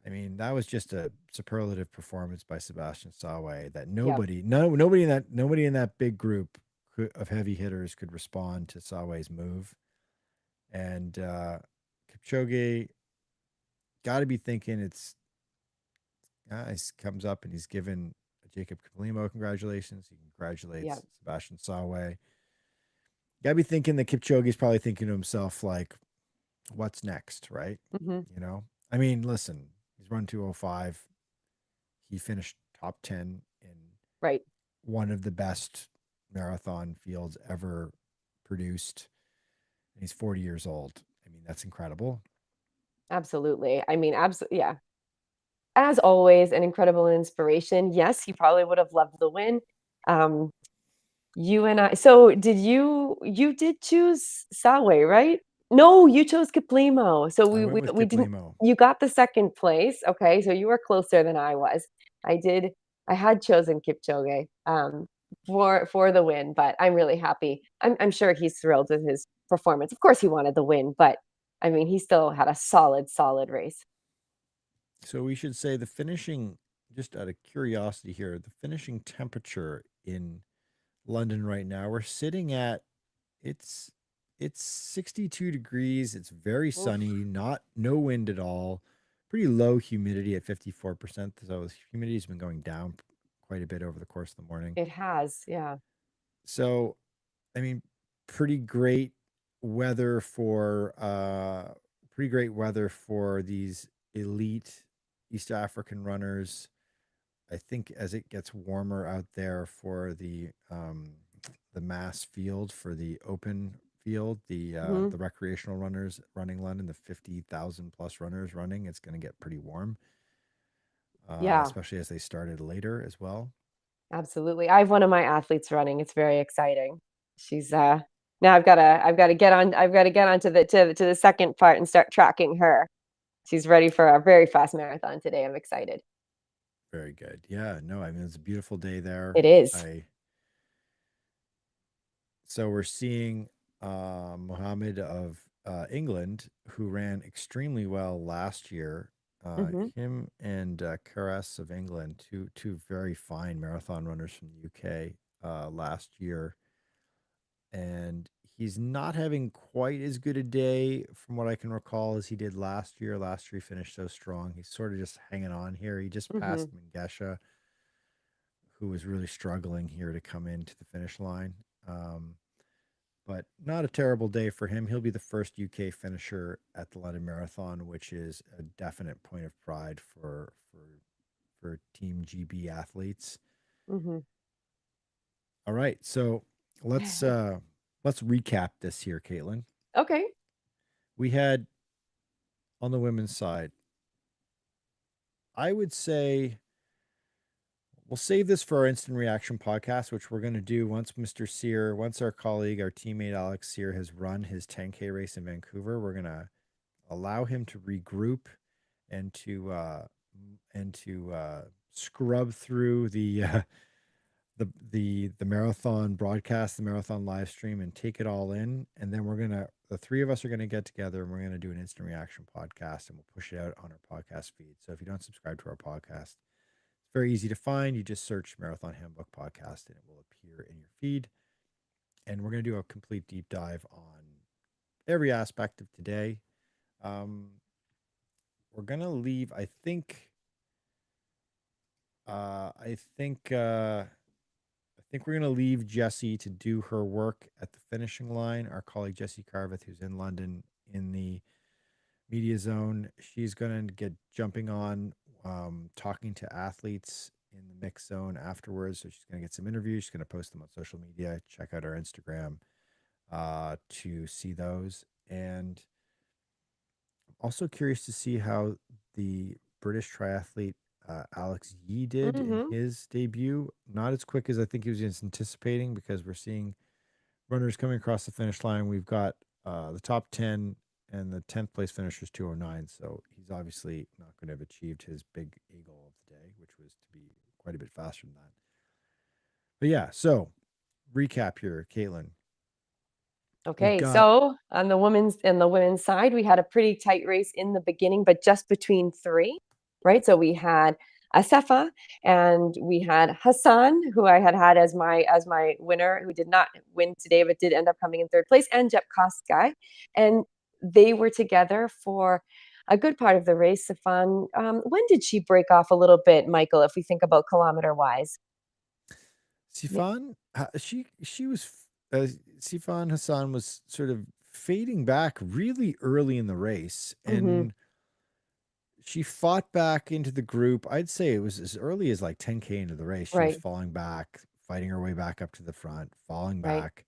S1: I mean, that was just a superlative performance by Sebastian Sawe that
S2: Yep.
S1: nobody in that big group of heavy hitters could respond to Sawe's move. And Kipchoge got to be thinking he comes up and he's given Jacob Kaplimo congratulations. He congratulates
S2: Yep.
S1: Sebastian Sawe. Got to be thinking that Kipchoge's probably thinking to himself, like, what's next, right?
S2: Hmm.
S1: You know, I mean, listen, he's run 2:05. He finished top 10 in
S2: Right.
S1: one of the best marathon fields ever produced. And he's 40 years old. I mean, that's incredible.
S2: Absolutely. I mean, absolutely. Yeah. As always, an incredible inspiration. Yes, he probably would have loved the win. Um, You and I so did you did choose Salway, right? No, you chose Kaplimo. So
S1: I
S2: we
S1: went
S2: we
S1: with
S2: we didn't
S1: Kiplimo.
S2: you got the 2nd place. Okay, so you were closer than I was. I did I had chosen Kipchoge for the win, but I'm really happy. I'm sure he's thrilled with his performance. Of course he wanted the win, but I mean, he still had a solid race.
S1: So we should say the finishing, just out of curiosity here, the finishing temperature in London right now, we're sitting at it's it's 62 degrees. It's very
S2: Oof,
S1: sunny, not no wind at all. Pretty low humidity at 54%. So humidity has been going down quite a bit over the course of the morning.
S2: it has, yeah.
S1: So, I mean, pretty great pretty great weather for these elite East African runners. I think as it gets warmer out there for the mass field, for the open field,
S2: Hmm.
S1: the recreational runners running London, the 50,000 plus runners running, it's going to get pretty warm,
S2: Yeah.
S1: especially as they started later as well.
S2: Absolutely. I have one of my athletes running. It's very exciting. She's now I've got to get on to the second part and start tracking her. She's ready for a very fast marathon today. I'm excited.
S1: Very good. Yeah, no, I mean it's a beautiful day there.
S2: It is.
S1: I So we're seeing Mohammed of England, who ran extremely well last year.
S2: Hmm.
S1: Him and Karas of England, two very fine marathon runners from the UK last year, and he's not having quite as good a day from what I can recall as he did last year. Last year he finished so strong. He's sort of just hanging on here. He just
S2: Hmm.
S1: passed Mengesha, who was really struggling here to come into the finish line. Um, but not a terrible day for him. He'll be the first UK finisher at the London Marathon, which is a definite point of pride for Team GB athletes.
S2: Hmm.
S1: All right, so let's uh let's recap this here, Caitlin.
S2: Okay.
S1: We had on the women's side, I would say we'll save this for our instant reaction podcast, which we're going to do once our colleague, our teammate Alex Sear has run his 10K race in Vancouver. We're going to allow him to regroup and to scrub through the marathon broadcast, the marathon live stream, and take it all in. And then the three of us are gonna get together and we're gonna do an instant reaction podcast, and we'll push it out on our podcast feed. So if you don't subscribe to our podcast, it's very easy to find. You just search Marathon Handbook Podcast and it will appear in your feed. And we're gonna do a complete deep dive on every aspect of today. Um, we're gonna leave. I think we're gonna leave Jessy to do her work at the finishing line. Our colleague Jessy Carveth, who's in London in the media zone, she's gonna get jumping on talking to athletes in the mix zone afterwards. So she's gonna get some interviews. She's gonna post them on social media. Check out our Instagram to see those. And also curious to see how the British triathlete Alex Yee did in
S2: Hmm.
S1: his debut. Not as quick as I think he was anticipating, because we're seeing runners coming across the finish line. We've got the top 10 and the 10th place finisher is 209. So he's obviously not going to have achieved his big A goal of the day, which was to be quite a bit faster than that. But yeah, so recap here, Katelyn.
S2: Okay, so on the women's side, we had a pretty tight race in the beginning, but just between three, right? So we had Asefa and we had Hassan, who I had as my winner, who did not win today, but did end up coming in third place, and Jep Koskai. And they were together for a good part of the race. Sifan, when did she break off a little bit, Michael, if we think about kilometer wise?
S1: Sifan, she was Sifan Hassan was sort of fading back really early in the race, and she fought back into the group. I'd say it was as early as like 10K into the race. She was falling back, fighting her way back up to the front, falling back,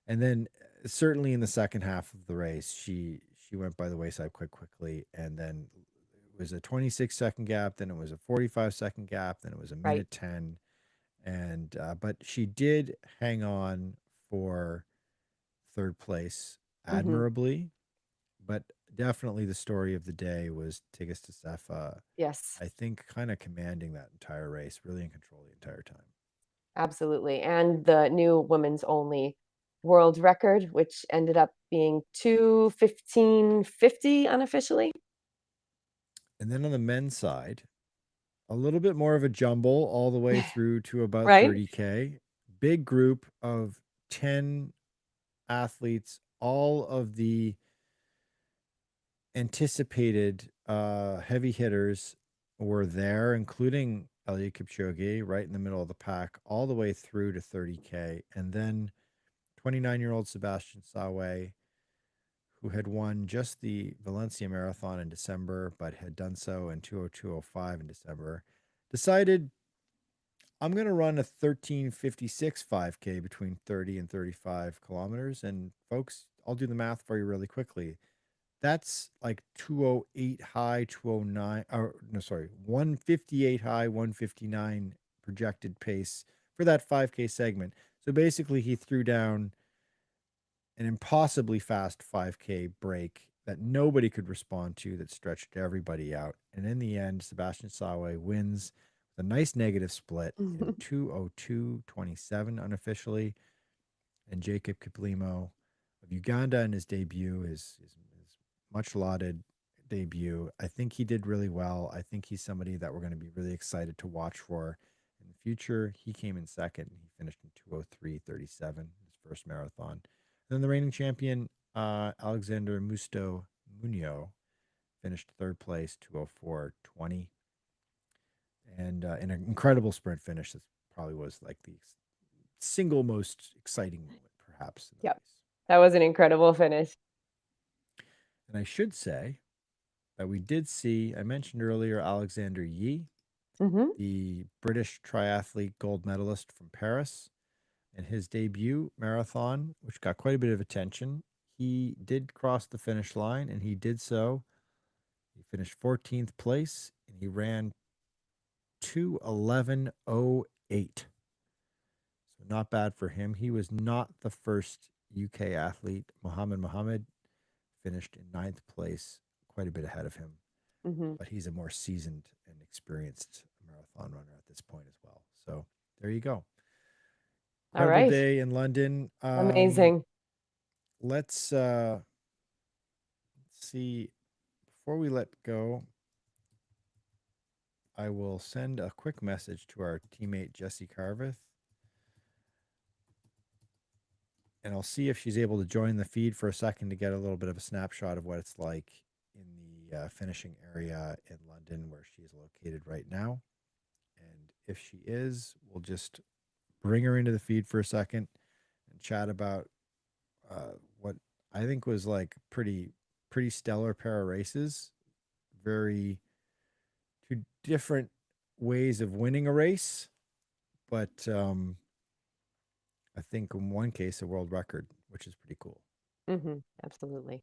S1: and then certainly in the second half of the race, she went by the wayside quite quickly, and then it was a 26-second gap, then it was a 45-second gap, then it was a minute 10. And but she did hang on for third place admirably. But definitely the story of the day was Tigges Sefa.
S2: Yes.
S1: I think kind of commanding that entire race, really in control the entire time.
S2: Absolutely. And the new women's only world record, which ended up being 2:15:50 unofficially.
S1: And then on the men's side, a little bit more of a jumble all the way through to about
S2: Right?
S1: 30K. Big group of 10 athletes, all of the anticipated heavy hitters were there, including Eliud Kipchoge, right in the middle of the pack, all the way through to 30K. And then 29-year-old Sebastian Sawe, who had won just the Valencia Marathon in December, but had done so in 2:02:05 in December, decided, I'm going to run a 13:56 5K between 30 and 35 kilometers. And folks, I'll do the math for you really quickly. That's like 208 high, 209, or no, sorry, 158 high, 159 projected pace for that 5K segment. So basically, he threw down an impossibly fast 5K break that nobody could respond to, that stretched everybody out. And in the end, Sebastian Sawe wins with a nice negative split in 2:02:27 unofficially. And Jacob Kiplimo of Uganda in his debut, his much lauded debut. I think he did really well. I think he's somebody that we're going to be really excited to watch for in the future. He came in second. He finished in 2:03:37, his first marathon. And then the reigning champion, Alexander Musto Munio, finished third place, 2:04:20. And in an incredible sprint finish, that probably was like the single most exciting moment, perhaps.
S2: Yep. That was an incredible finish.
S1: And I should say that we did see, I mentioned earlier, Alexander Yee, the British triathlete gold medalist from Paris, and his debut marathon, which got quite a bit of attention. He did cross the finish line, and he did so. He finished 14th place, and he ran 2:11:08. So not bad for him. He was not the first UK athlete. Mohammed finished in 9th place, quite a bit ahead of him. But he's a more seasoned and experienced marathon runner at this point as well. So there you go. Incredible day in London.
S2: Amazing.
S1: Let's see. Before we let go, I will send a quick message to our teammate Jessy Carveth, and I'll see if she's able to join the feed for a second to get a little bit of a snapshot of what it's like in the finishing area in London, where she is located right now. And if she is, we'll just bring her into the feed for a second and chat about what I think was like pretty stellar pair of races. Very two different ways of winning a race, but I think in one case a world record, which is pretty cool.
S2: Absolutely.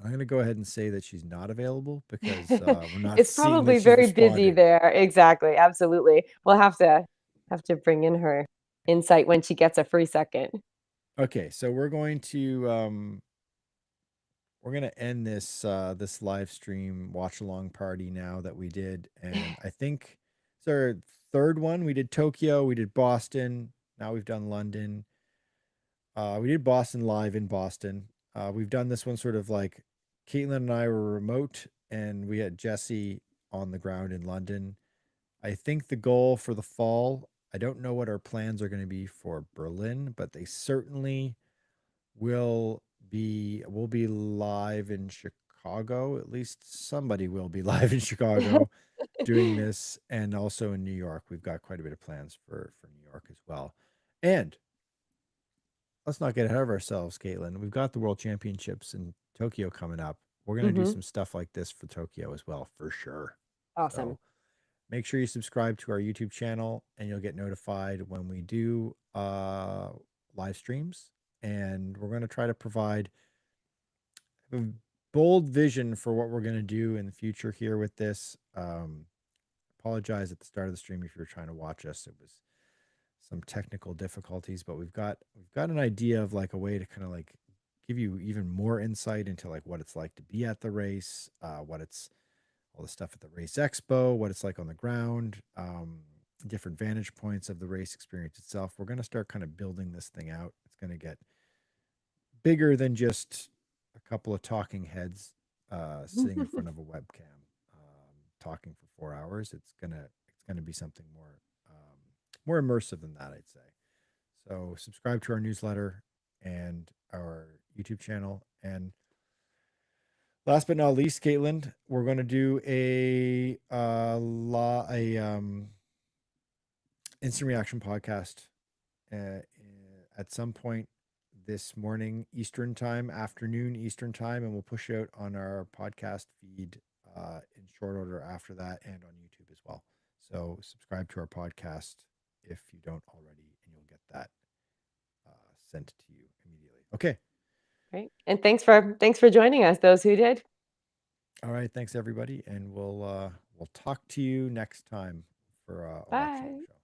S1: I'm going to go ahead and say that she's not available because we're not.
S2: It's probably very busy there. Exactly. Absolutely. We'll have to bring in her insight when she gets a free second.
S1: Okay, so we're going to we're gonna end this this live stream watch along party now that we did, and I think it's our third one. We did Tokyo, we did Boston, now we've done London. We did Boston live in Boston. We've done this one sort of like Katelyn and I were remote, and we had Jessy on the ground in London. I think the goal for the fall, I don't know what our plans are going to be for Berlin, but they certainly we'll be live in Chicago. At least somebody will be live in Chicago doing this, and also in New York. We've got quite a bit of plans for New York as well. And let's not get ahead of ourselves, Katelyn. We've got the World Championships in Tokyo coming up. We're gonna do some stuff like this for Tokyo as well, for sure.
S2: Awesome.
S1: So make sure you subscribe to our YouTube channel, and you'll get notified when we do live streams. And we're going to try to provide a bold vision for what we're going to do in the future here with this. Apologize at the start of the stream if you're trying to watch us. It was some technical difficulties, but we've got an idea of like a way to kind of like give you even more insight into like what it's like to be at the race, what it's all the stuff at the race expo, what it's like on the ground, different vantage points of the race experience itself. We're going to start kind of building this thing out. It's going to get bigger than just a couple of talking heads sitting in front of a webcam talking for 4 hours. It's gonna be something more immersive than that, I'd say. So subscribe to our newsletter and our YouTube channel. And last but not least, Katelyn, we're going to do a instant reaction podcast at some point this morning Eastern time, afternoon Eastern time, and we'll push it out on our podcast feed in short order after that, and on YouTube as well. So subscribe to our podcast if you don't already, and you'll get that sent to you immediately. Okay.
S2: Great. And thanks for joining us, those who did.
S1: All right. Thanks everybody, and we'll talk to you next time for a watch along show.